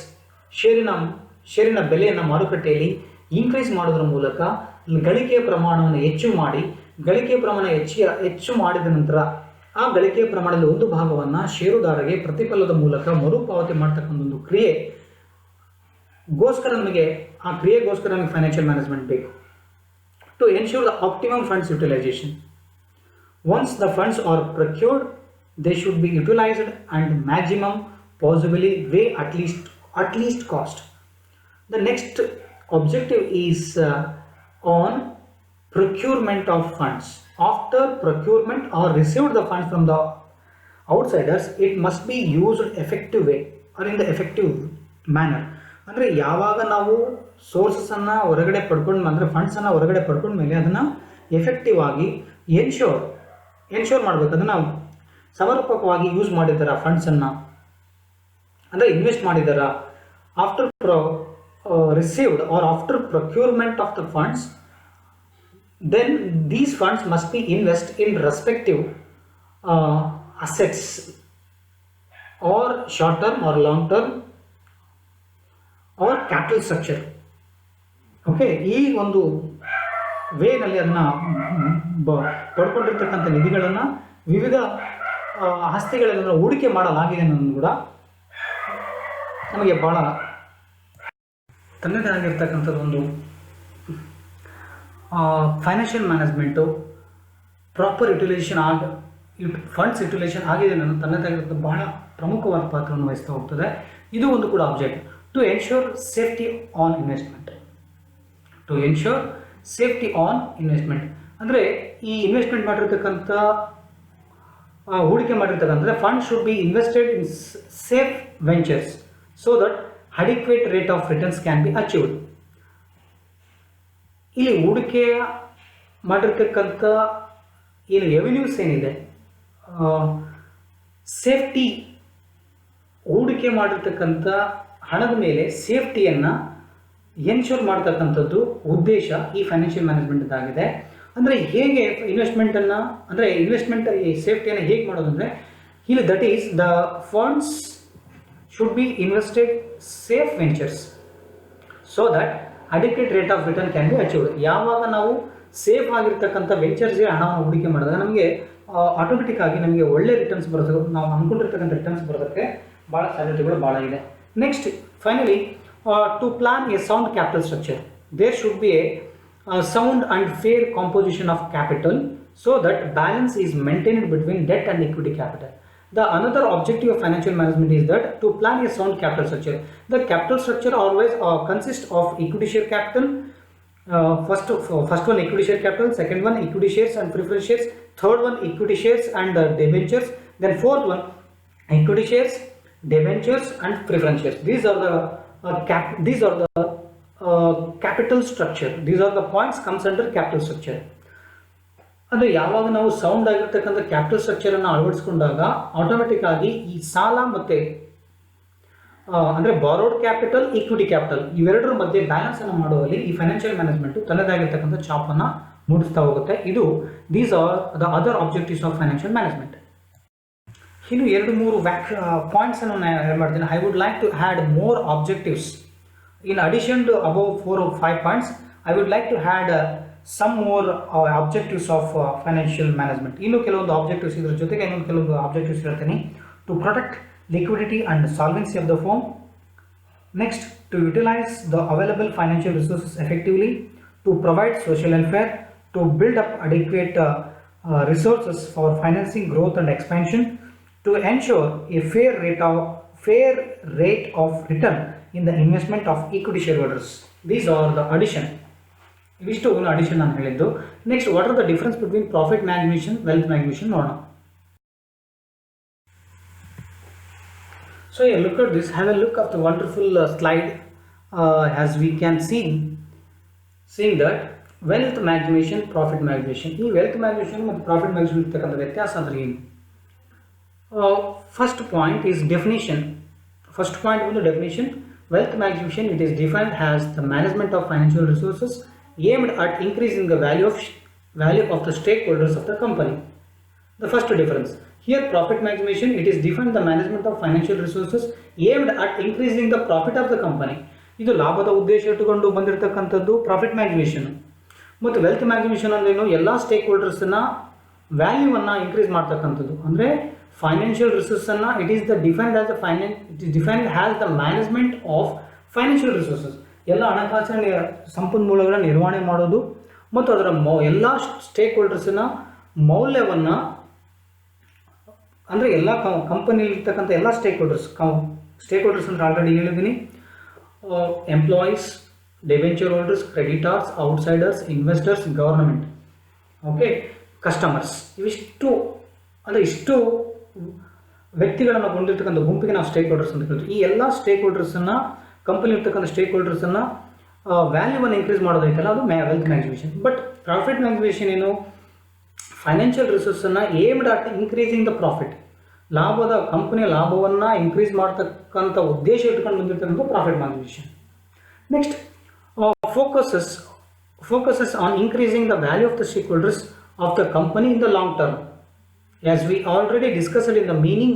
ಷೇರಿನ ಬೆಲೆಯನ್ನು ಮಾರುಕಟ್ಟೆಯಲ್ಲಿ ಇನ್ಕ್ರೀಸ್ ಮಾಡೋದ್ರ ಮೂಲಕ ಗಳಿಕೆಯ ಪ್ರಮಾಣವನ್ನು ಹೆಚ್ಚು ಮಾಡಿದ ನಂತರ ಆ ಗಳಿಕೆಯ ಪ್ರಮಾಣದಲ್ಲಿ ಒಂದು ಭಾಗವನ್ನು ಷೇರುದಾರರಿಗೆ ಪ್ರತಿಫಲದ ಮೂಲಕ ಮರುಪಾವತಿ ಮಾಡ್ತಕ್ಕಂಥ ಒಂದು ಕ್ರಿಯೆ ಗೋಸ್ಕರ ನಮಗೆ ಆ ಕ್ರಿಯೆಗೋಸ್ಕರ ನಮಗೆ ಫೈನಾನ್ಷಿಯಲ್ ಮ್ಯಾನೇಜ್ಮೆಂಟ್ ಬೇಕು. To ensure the optimum funds utilisation. Once the funds are procured, they should be utilised and maximum possibly way at least cost. The next objective is on procurement of funds. After procurement or received the funds from the outsiders, it must be used effective way or in the effective manner. ಅಂದರೆ ಯಾವಾಗ ನಾವು ಸೋರ್ಸನ್ನು ಹೊರಗಡೆ ಪಡ್ಕೊಂಡು ಅಂದರೆ ಫಂಡ್ಸನ್ನು ಹೊರಗಡೆ ಪಡ್ಕೊಂಡ ಮೇಲೆ ಅದನ್ನು ಎಫೆಕ್ಟಿವ್ ಆಗಿ ಎನ್ಶೋರ್ ಮಾಡಬೇಕು. ಅದನ್ನು ಸಮರ್ಪಕವಾಗಿ ಯೂಸ್ ಮಾಡಿದ್ದಾರೆ ಫಂಡ್ಸನ್ನು, ಅಂದರೆ ಇನ್ವೆಸ್ಟ್ ಮಾಡಿದ್ದಾರೆ. After received or after procurement of the funds, then these funds must be invested in respective assets or short term or long term or capital structure. Okay, ಈ ಒಂದು ವೇನಲ್ಲಿ ಅದನ್ನು ಪಡ್ಕೊಂಡಿರ್ತಕ್ಕಂಥ ನಿಧಿಗಳನ್ನು ವಿವಿಧ ಆಸ್ತಿಗಳನ್ನು ಹೂಡಿಕೆ ಮಾಡಲಾಗಿದೆ ಅನ್ನೋದು ಕೂಡ ನಮಗೆ ಭಾಳ ತನ್ನದೇ ಆಗಿರ್ತಕ್ಕಂಥದ್ದು ಒಂದು financial management proper funds utilisation ಆಗಿದೆ ಅನ್ನೋದು ತನ್ನದಾಗಿರ್ತಕ್ಕಂಥ ಬಹಳ ಪ್ರಮುಖವಾದ ಪಾತ್ರವನ್ನು ವಹಿಸ್ತಾ ಹೋಗ್ತದೆ. ಇದು ಒಂದು ಕೂಡ object to ensure safety on investment. To ensure safety on investment ಅಂದರೆ ಈ ಇನ್ವೆಸ್ಟ್ಮೆಂಟ್ ಮಾಡಿರ್ತಕ್ಕಂಥ ಹೂಡಿಕೆ ಮಾಡಿರ್ತಕ್ಕಂಥ fund should be invested in safe ventures so that adequate rate of returns can be achieved. ಇಲ್ಲಿ ಹೂಡಿಕೆ ಮಾಡಿರ್ತಕ್ಕಂಥ ಏನು ರೆವಿನ್ಯೂಸ್ ಏನಿದೆ, ಸೇಫ್ಟಿ, ಹೂಡಿಕೆ ಮಾಡಿರ್ತಕ್ಕಂಥ ಹಣದ ಮೇಲೆ ಸೇಫ್ಟಿಯನ್ನು ಎನ್ಶೋರ್ ಮಾಡ್ತಕ್ಕಂಥದ್ದು ಉದ್ದೇಶ ಈ ಫೈನಾನ್ಷಿಯಲ್ ಮ್ಯಾನೇಜ್ಮೆಂಟ್ದಾಗಿದೆ. ಅಂದರೆ ಹೇಗೆ ಇನ್ವೆಸ್ಟ್ಮೆಂಟನ್ನು ಅಂದರೆ ಈ ಸೇಫ್ಟಿಯನ್ನು ಹೇಗೆ ಮಾಡೋದಂದರೆ ಇಲ್ಲಿ that is the funds should be invested safe ventures so that adequate rate of return can be achieved. ಯಾವಾಗ ನಾವು ಸೇಫ್ ಆಗಿರ್ತಕ್ಕಂಥ ವೆಂಚರ್ಸ್ಗೆ ಹಣವನ್ನು ಹೂಡಿಕೆ ಮಾಡಿದಾಗ ನಮಗೆ ಆಟೋಮೆಟಿಕ್ ಆಗಿ ನಮಗೆ ಒಳ್ಳೆ ರಿಟರ್ನ್ಸ್ ಬರೋದು, ನಾವು ಅಂದ್ಕೊಂಡಿರ್ತಕ್ಕಂಥ ರಿಟರ್ನ್ಸ್ ಬರೋದಕ್ಕೆ ಭಾಳ ಸಾಧ್ಯತೆಗಳು ಭಾಳ ಇದೆ. Next finally to plan a sound capital structure, there should be a sound and fair composition of capital so that balance is maintained between debt and equity capital. The another objective of financial management is that to plan a sound capital structure. The capital structure always consists of equity share capital. First one equity share capital, second one equity shares and preference shares, third one equity shares and debentures, then fourth one equity shares, debentures and preference shares. These are the capital structure. These are the points comes under capital structure. ಅಂದರೆ ಯಾವಾಗ ನಾವು ಸೌಂಡ್ ಆಗಿರ್ತಕ್ಕಂಥ ಕ್ಯಾಪಿಟಲ್ ಸ್ಟ್ರಕ್ಚರನ್ನು ಅಳವಡಿಸ್ಕೊಂಡಾಗ ಆಟೋಮೆಟಿಕ್ ಆಗಿ ಈ ಸಾಲ ಮತ್ತು ಅಂದರೆ ಬಾರೋಡ್ ಕ್ಯಾಪಿಟಲ್, ಈಕ್ವಿಟಿ ಕ್ಯಾಪಿಟಲ್ ಇವೆರಡರ ಮಧ್ಯೆ ಬ್ಯಾಲೆನ್ಸನ್ನು ಮಾಡುವಲ್ಲಿ ಈ ಫೈನಾನ್ಷಿಯಲ್ ಮ್ಯಾನೇಜ್ಮೆಂಟು ತನ್ನದಾಗಿರ್ತಕ್ಕಂಥ ಚಾಪನ್ನು ಮೂಡಿಸ್ತಾ ಹೋಗುತ್ತೆ. ಇದು these are the other objectives of financial management. ಇನ್ನು 2-3 ಪಾಯಿಂಟ್ಸನ್ನು ನಾನು ಏನು ಮಾಡ್ತೀನಿ. I would like to had more objectives in addition to above 4 or 5 points. I would like to had some more objectives of financial management. ಇನ್ನು ಕೆಲವೊಂದು ಆಬ್ಜೆಕ್ಟಿವ್ಸ್ ಇದರ ಜೊತೆಗೆ ಇನ್ನೊಂದು ಕೆಲವೊಂದು ಆಬ್ಜೆಕ್ಟಿವ್ಸ್ ಹೇಳ್ತೀನಿ. To protect liquidity and solvency of the firm. Next, to utilize the available financial resources effectively, to provide social welfare, to build up adequate resources for financing growth and expansion, to ensure a fair rate of return in the investment of equity shareholders. These are the addition. ಇವಿಷ್ಟು ಅಡಿಷನ್ ನಾನು ಹೇಳಿದ್ದು. Next, what are the difference between profit maximisation, wealth maximisation ನೋಡೋಣ. So look at this, have a look at the wonderful slide as we can seeing that wealth maximization, profit maximization. ಈ ವೆಲ್ತ್ ಮ್ಯಾಗ್ನಿಷನ್ ಮತ್ತು ಪ್ರಾಫಿಟ್ ಮ್ಯಾಗ್ನಿಷನ್ ಇರ್ತಕ್ಕಂಥ ವ್ಯತ್ಯಾಸ ಅಂದರೆ ಏನು? First point is definition. First point ಒಂದು definition. Wealth maximization, it is defined as the management of financial resources aimed at increasing the value of the stakeholders of the company. The first difference. Here profit maximization, it is defined the management of financial resources aimed at increasing the profit of the company. ಇದು ಲಾಭದ ಉದ್ದೇಶ ಇಟ್ಟುಕೊಂಡು ಬಂದಿರತಕ್ಕಂಥದ್ದು ಪ್ರಾಫಿಟ್ ಮ್ಯಾಗ್ನಿಷನ್. ಮತ್ತು ವೆಲ್ತ್ ಮ್ಯಾಗ್ನಿಷನ್ ಅಂದ್ರೇನು? ಎಲ್ಲ ಸ್ಟೇಕ್ ಹೋಲ್ಡರ್ಸ್ನ ವ್ಯಾಲ್ಯೂವನ್ನು ಇನ್ಕ್ರೀಸ್ ಮಾಡ್ತಕ್ಕಂಥದ್ದು. ಅಂದರೆ ಫೈನಾನ್ಷಿಯಲ್ ರಿಸೋರ್ಸನ್ನು it is defined as the management of financial resources ಎಲ್ಲ ಹಣಕಾಸಿನ ಸಂಪನ್ಮೂಲಗಳ ನಿರ್ವಹಣೆ ಮಾಡೋದು ಮತ್ತು ಅದರ ಎಲ್ಲ ಸ್ಟೇಕ್ ಹೋಲ್ಡರ್ಸಿನ ಮೌಲ್ಯವನ್ನು, ಅಂದರೆ ಎಲ್ಲ ಕಂಪನಿಲಿರ್ತಕ್ಕಂಥ ಎಲ್ಲ ಸ್ಟೇಕ್ ಹೋಲ್ಡರ್ಸ್ ಅಂದರೆ ಆಲ್ರೆಡಿ ಹೇಳಿದ್ದೀನಿ, employees, debenture holders, creditors, outsiders, investors, government, okay, customers, ಇಷ್ಟು ವ್ಯಕ್ತಿಗಳನ್ನು ಹೊಂದಿರತಕ್ಕಂಥ ಗುಂಪಿಗೆ ನಾವು ಸ್ಟೇಕ್ ಹೋಲ್ಡರ್ಸ್ ಅಂತ ಹೇಳ್ತೀವಿ. ಈ ಎಲ್ಲ ಸ್ಟೇಕ್ ಹೋಲ್ಡರ್ಸನ್ನು, ಕಂಪನಿ ಇರ್ತಕ್ಕಂಥ ಸ್ಟೇಕ್ ಹೋಲ್ಡರ್ಸನ್ನು ವ್ಯಾಲ್ಯೂವನ್ನು ಇನ್ಕ್ರೀಸ್ ಮಾಡೋದೈತಲ್ಲ, ಅದು wealth maximisation. But profit maximisation ಏನು? ಫೈನಾನ್ಷಿಯಲ್ ರಿಸೋರ್ಸನ್ನು aimed at increasing the profit, ಕಂಪನಿಯ ಲಾಭವನ್ನು ಇನ್ಕ್ರೀಸ್ ಮಾಡ್ತಕ್ಕಂಥ ಉದ್ದೇಶ ಇಟ್ಕೊಂಡು ಬಂದಿರತಕ್ಕಂಥ profit maximisation. Next, focuses on increasing the value of the stakeholders of the company in the long term. As we already discussed in the meaning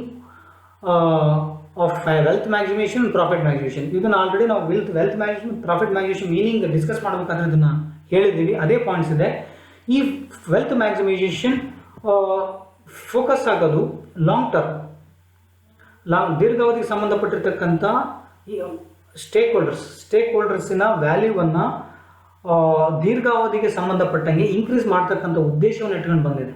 of wealth maximization and profit maximization. ಇದನ್ನು ಆಲ್ರೆಡಿ ನಾವು wealth management, profit maximisation meaning discuss ಮಾಡಬೇಕಾದ್ರೆ ಇದನ್ನು ಹೇಳಿದ್ದೀವಿ. ಅದೇ ಪಾಯಿಂಟ್ಸ್ ಇದೆ. ಈ ವೆಲ್ತ್ ಮ್ಯಾಕ್ಸಿಮೈಸೇಷನ್ ಫೋಕಸ್ ಆಗೋದು ಲಾಂಗ್ ಟರ್ಮ್, ದೀರ್ಘಾವಧಿಗೆ ಸಂಬಂಧಪಟ್ಟಿರ್ತಕ್ಕಂಥ ಸ್ಟೇಕ್ ಹೋಲ್ಡರ್ಸಿನ ವ್ಯಾಲ್ಯೂವನ್ನು ದೀರ್ಘಾವಧಿಗೆ ಸಂಬಂಧಪಟ್ಟಂಗೆ ಇನ್ಕ್ರೀಸ್ ಮಾಡ್ತಕ್ಕಂಥ ಉದ್ದೇಶವನ್ನು ಇಟ್ಕೊಂಡು ಬಂದಿದೆ.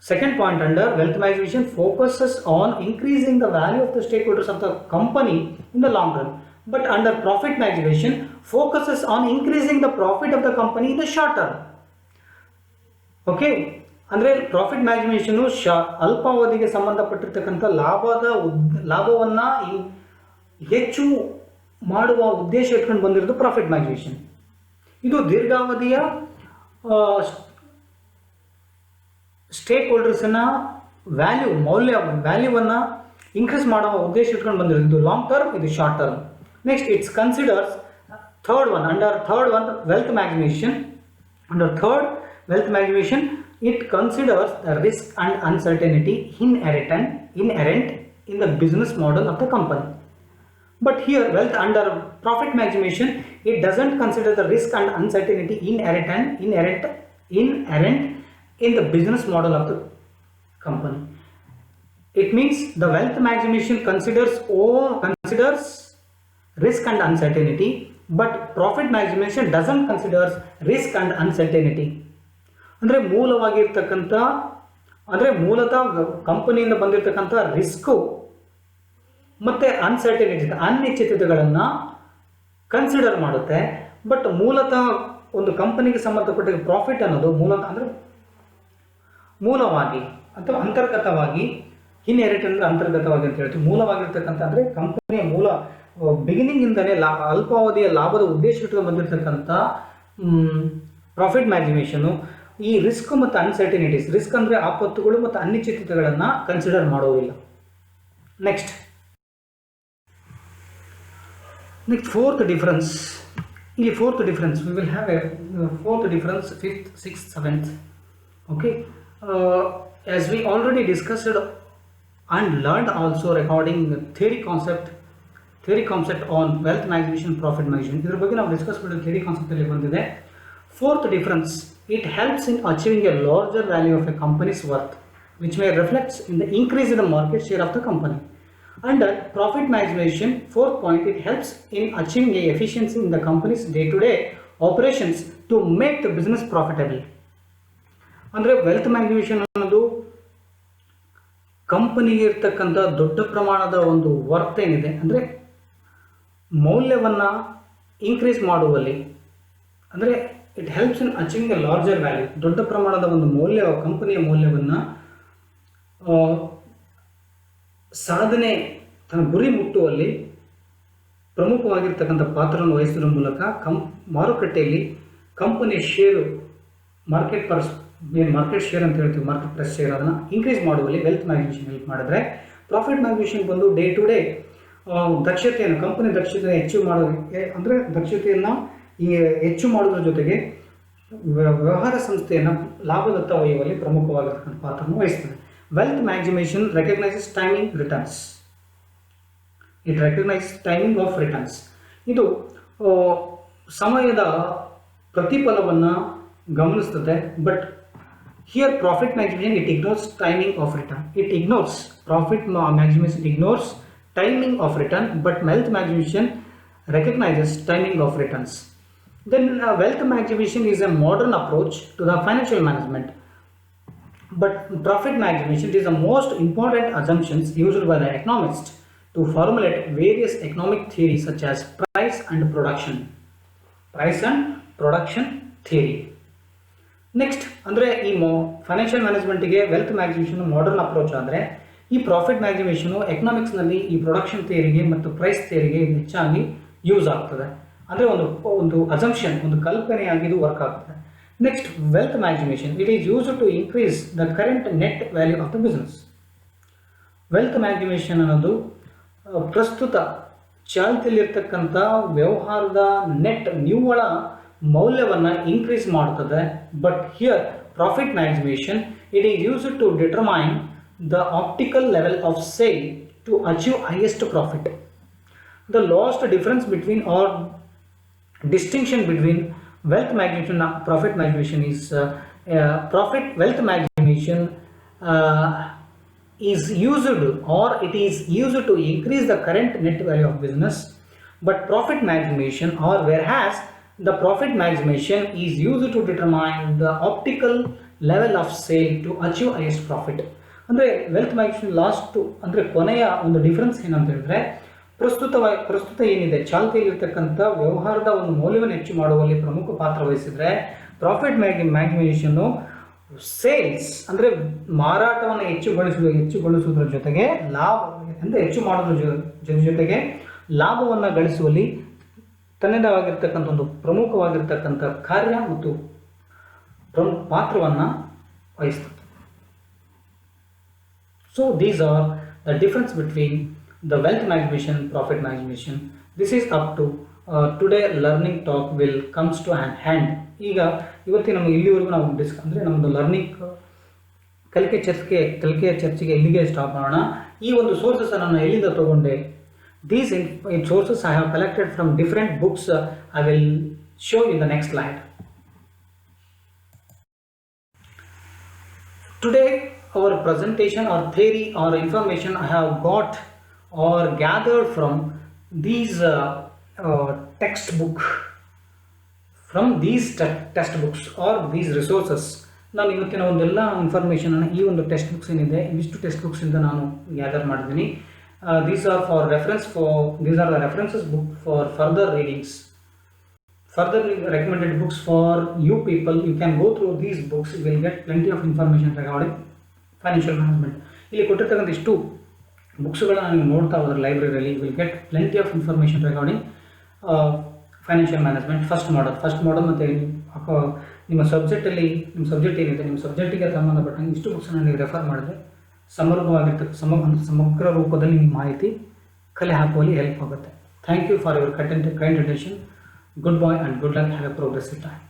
Second point, under wealth maximisation focuses on increasing the value of the stake holders of the company in the long run. But under profit maximisation focuses on increasing the profit of the company in the short term. Okay, ಅಂದರೆ ಪ್ರಾಫಿಟ್ ಮ್ಯಾಕ್ಸಿಮೇಷನು ಅಲ್ಪಾವಧಿಗೆ ಸಂಬಂಧಪಟ್ಟಿರ್ತಕ್ಕಂಥ ಲಾಭವನ್ನು ಹೆಚ್ಚು ಮಾಡುವ ಉದ್ದೇಶ ಇಟ್ಕೊಂಡು ಬಂದಿರೋದು ಪ್ರಾಫಿಟ್ ಮ್ಯಾಕ್ಸಿಮೇಷನ್. ಇದು ದೀರ್ಘಾವಧಿಯ ಸ್ಟೇಕ್ ಹೋಲ್ಡರ್ಸಿನ ವ್ಯಾಲ್ಯೂವನ್ನು ಇನ್ಕ್ರೀಸ್ ಮಾಡುವ ಉದ್ದೇಶ ಇಟ್ಕೊಂಡು ಬಂದಿರೋದು. ಇದು ಲಾಂಗ್ ಟರ್ಮ್, ಇದು short term. Next, it's considers under third one wealth maximisation. Under third wealth maximisation, it considers the risk and uncertainty inherent in the business model of the company. But here, under profit maximization, it doesn't consider the risk and uncertainty inherent in the business model of the company. It means the wealth maximization considers risk and uncertainty, but profit maximization doesn't consider risk and uncertainty. ಅಂದರೆ ಮೂಲತಃ ಕಂಪನಿಯಿಂದ ಬಂದಿರತಕ್ಕಂಥ ರಿಸ್ಕು ಮತ್ತು ಅನಿಶ್ಚಿತತೆಗಳನ್ನು ಕನ್ಸಿಡರ್ ಮಾಡುತ್ತೆ. ಬಟ್ ಮೂಲತಃ ಒಂದು ಕಂಪನಿಗೆ ಸಂಬಂಧಪಟ್ಟ ಪ್ರಾಫಿಟ್ ಅನ್ನೋದು ಮೂಲವಾಗಿ ಅಥವಾ ಅಂತರ್ಗತವಾಗಿ, ಇನ್ಹೆರಿಟ್ ಅಂದರೆ ಅಂತರ್ಗತವಾಗಿ ಅಂತ ಹೇಳ್ತೀವಿ. ಮೂಲವಾಗಿರ್ತಕ್ಕಂಥ ಅಂದರೆ ಕಂಪನಿಯ ಬಿಗಿನಿಂಗಿಂದಲೇ ಅಲ್ಪಾವಧಿಯ ಲಾಭದ ಉದ್ದೇಶ ಇಟ್ಕೊಂಡು ಬಂದಿರತಕ್ಕಂಥ ಪ್ರಾಫಿಟ್ ಮ್ಯಾಕ್ಸಿಮೇಷನು ಈ ರಿಸ್ಕ್ ಮತ್ತು ಅನ್ಸರ್ಟಿನಿಟೀಸ್, ರಿಸ್ಕ್ ಅಂದರೆ ಆಪತ್ತುಗಳು ಮತ್ತು ಅನಿಶ್ಚಿತತೆಗಳನ್ನು ಕನ್ಸಿಡರ್ ಮಾಡೋದಿಲ್ಲ. Next fourth difference. ಇಲ್ಲಿ fourth difference, we will have a fourth difference, fifth, sixth, seventh. Okay, as we already discussed and learned also regarding theory concept on wealth maximization, profit maximization. ಇದರ ಬಗ್ಗೆ ನಾವು ಡಿಸ್ಕಸ್ ಮಾಡಿದ ಥಿಯರಿ ಕಾನ್ಸೆಪ್ಟ್ ಅಲ್ಲಿ ಬಂದಿದೆ. Fourth difference, it helps in achieving a larger value of a company's worth, which may reflect in the increase in the market share of the company. Under profit maximization, fourth point, it helps in achieving a efficiency in the company's day-to-day operations to make the business profitable. ಅಂದರೆ ವೆಲ್ತ್ ಮ್ಯಾಕ್ಸಿಮೇಷನ್ ಅನ್ನೋದು ಕಂಪನಿಗೆ ಇರ್ತಕ್ಕಂಥ ದೊಡ್ಡ ಪ್ರಮಾಣದ ಒಂದು ವರ್ತ್ ಏನಿದೆ, ಅಂದರೆ ಮೌಲ್ಯವನ್ನು ಇನ್ಕ್ರೀಸ್ ಮಾಡುವಲ್ಲಿ, ಅಂದರೆ it helps in achieving A larger value, ದೊಡ್ಡ ಪ್ರಮಾಣದ ಒಂದು ಕಂಪನಿಯ ಮೌಲ್ಯವನ್ನು ಸಾಧನೆ, ತನ್ನ ಗುರಿ ಮುಟ್ಟುವಲ್ಲಿ ಪ್ರಮುಖವಾಗಿರ್ತಕ್ಕಂಥ ಪಾತ್ರವನ್ನು ವಹಿಸುವುದರ ಮೂಲಕ ಮಾರುಕಟ್ಟೆಯಲ್ಲಿ ಕಂಪನಿಯ ಷೇರು, ಮಾರ್ಕೆಟ್ ಶೇರ್ ಅಂತ ಹೇಳ್ತೀವಿ, ಮಾರ್ಕೆಟ್ ಪ್ಲಸ್ ಶೇರ್, ಅದನ್ನು ಇನ್ಕ್ರೀಸ್ ಮಾಡುವಲ್ಲಿ ವೆಲ್ತ್ ಮ್ಯಾಕ್ಸಿಮೇಷನ್ ಹೆಲ್ಪ್ ಮಾಡಿದ್ರೆ, ಪ್ರಾಫಿಟ್ ಮ್ಯಾಕ್ಸಿಮೇಷನ್ ಬಂದು ಡೇ ಟು ಡೇ ದಕ್ಷತೆಯನ್ನು, ಕಂಪನಿ ದಕ್ಷತೆಯನ್ನು ಹೆಚ್ಚು ಮಾಡೋದ್ರ ಜೊತೆಗೆ ವ್ಯವಹಾರ ಸಂಸ್ಥೆಯನ್ನು ಲಾಭದತ್ತ ಒಯ್ಯುವಲ್ಲಿ ಪ್ರಮುಖವಾಗಿರ್ತಕ್ಕಂಥ ಪಾತ್ರವನ್ನು ವಹಿಸ್ತದೆ. Wealth maximisation recognises timing returns. It recognises timing of returns. ಇದು ಸಮಯದ ಪ್ರತಿಫಲವನ್ನು ಗಮನಿಸ್ತದೆ. But here profit maximization, it ignores timing of return. Profit maximization ignores timing of return, but wealth maximization recognizes timing of returns. Then wealth maximization is a modern approach to the financial management. But profit maximization is the most important assumptions used by the economists to formulate various economic theories such as price and production. Price and production theory. Next ಅಂದರೆ ಈ ಫೈನಾನ್ಷಿಯಲ್ ಮ್ಯಾನೇಜ್ಮೆಂಟಿಗೆ ವೆಲ್ತ್ ಮ್ಯಾಕ್ಸಿಮೇಷನ್ ಮಾಡರ್ನ್ ಅಪ್ರೋಚ್ ಆದರೆ, ಈ ಪ್ರಾಫಿಟ್ ಮ್ಯಾಕ್ಸಿಮೇಷನು ಎಕನಾಮಿಕ್ಸ್ನಲ್ಲಿ ಈ ಪ್ರೊಡಕ್ಷನ್ ಥಿಯರಿಗೆ ಮತ್ತು ಪ್ರೈಸ್ ಥಿಯರಿಗೆ ಹೆಚ್ಚಾಗಿ ಯೂಸ್ ಆಗ್ತದೆ. ಅಂದರೆ ಒಂದು ಅಸಂಪ್ಷನ್, ಒಂದು ಕಲ್ಪನೆಯಾಗಿ ಇದು ವರ್ಕ್ ಆಗ್ತದೆ. Next wealth maximisation, it is used to increase the current net value of the business. Wealth maximisation ಅನ್ನೋದು ಪ್ರಸ್ತುತ ಚಾಲ್ತಿಯಲ್ಲಿರ್ತಕ್ಕಂಥ ವ್ಯವಹಾರದ ನೆಟ್ ನಿವ್ವಳ ಮೌಲ್ಯವನ್ನು ಇನ್ಕ್ರೀಸ್ ಮಾಡುತ್ತದೆ. But here profit maximisation, it is used to determine the optical level of sale to achieve highest profit. The last difference between or distinction between wealth maximization and profit maximization is wealth maximization is used, or it is used to increase the current net value of business. But profit maximization, or whereas the profit maximization is used to determine the optical level of sale to achieve highest profit. ಅಂದರೆ ವೆಲ್ತ್ ಮ್ಯಾಕ್ಸಿಮೇಷನ್ ಲಾಸ್ಟ್ ಅಂದರೆ ಕೊನೆಯ ಒಂದು ಡಿಫರೆನ್ಸ್ ಏನಂತ ಹೇಳಿದ್ರೆ, ಪ್ರಸ್ತುತ ಏನಿದೆ ಚಾಲ್ತಿಯಲ್ಲಿರ್ತಕ್ಕಂಥ ವ್ಯವಹಾರದ ಒಂದು ಮೌಲ್ಯವನ್ನು ಹೆಚ್ಚು ಮಾಡುವಲ್ಲಿ ಪ್ರಮುಖ ಪಾತ್ರ ವಹಿಸಿದರೆ, ಪ್ರಾಫಿಟ್ ಮ್ಯಾಕ್ಸಿಮೇಷನ್ನು ಸೇಲ್ಸ್ ಅಂದರೆ ಮಾರಾಟವನ್ನು ಹೆಚ್ಚುಗೊಳಿಸುವುದರ ಜೊತೆಗೆ ಲಾಭ ಅಂದರೆ ಹೆಚ್ಚು ಮಾಡೋದ್ರ ಜೊತೆಗೆ ಲಾಭವನ್ನು ಗಳಿಸುವಲ್ಲಿ ತನ್ನದಾಗಿರ್ತಕ್ಕಂಥ ಒಂದು ಪ್ರಮುಖವಾಗಿರ್ತಕ್ಕಂಥ ಕಾರ್ಯ ಮತ್ತು ಪಾತ್ರವನ್ನು ವಹಿಸ್ತದೆ. So these are the difference between the wealth maximization, profit maximization. This is up to today learning talk will comes to an hand. ಈಗ ಇವತ್ತಿನ ನಮ್ಮ ಇಲ್ಲಿವರೆಗೂ ನಾವು ಅಂದರೆ ನಮ್ಮದು ಲರ್ನಿಂಗ್ ಕಲಿಕೆಯ ಚರ್ಚೆಗೆ ಇಲ್ಲಿಗೆ ಸ್ಟಾಪ್ ಮಾಡೋಣ. ಈ ಒಂದು ಸೋರ್ಸಸ್ ನಾನು ಎಲ್ಲಿಂದ ತಗೊಂಡೆ? These sources I have collected from different books. I will show in the next slide. Today our presentation or theory or information I have got or gathered from these textbook, from these textbooks or these resources. ನಾನು ಇವತ್ತಿನ ಒಂದೆಲ್ಲ ಇನ್ಫಾರ್ಮೇಷನನ್ನು ಈ ಒಂದು ಟೆಕ್ಸ್ಟ್ ಬುಕ್ಸ್ ಏನಿದೆ ಇವಿಷ್ಟು ಟೆಕ್ಸ್ಟ್ ಬುಕ್ಸಿಂದ ನಾನು ಗ್ಯಾದರ್ ಮಾಡಿದ್ದೀನಿ. These are for reference these are the references book for further readings, further recommended books for you people. You can go through these books, you will get plenty of information regarding financial management. ಇಲ್ಲಿ ಕೊಟ್ಟಿರ್ತಕ್ಕಂಥ ಇಷ್ಟು ಬುಕ್ಸ್ಗಳನ್ನ ನೀವು ನೋಡ್ತಾ ಹೋದ್ರೆ ಲೈಬ್ರರಿಯಲ್ಲಿ will get plenty of information regarding financial management first module ಮತ್ತು ನಿಮ್ಮ ಸಬ್ಜೆಕ್ಟ್ ಏನಿದೆ ನಿಮ್ಮ ಸಬ್ಜೆಕ್ಟಿಗೆ ಸಂಬಂಧಪಟ್ಟಂಗೆ ಇಷ್ಟು ಬುಕ್ಸನ್ನು ನೀವು ರೆಫರ್ ಮಾಡಿದ್ರೆ ಸಮಗ್ರ ರೂಪದಲ್ಲಿ ನಿಮ್ಮ ಮಾಹಿತಿ ಕಲೆ ಹಾಕುವಲ್ಲಿ ಹೆಲ್ಪ್ ಆಗುತ್ತೆ. Thank you for your kind attention. Goodbye and good luck. Have a progressive time.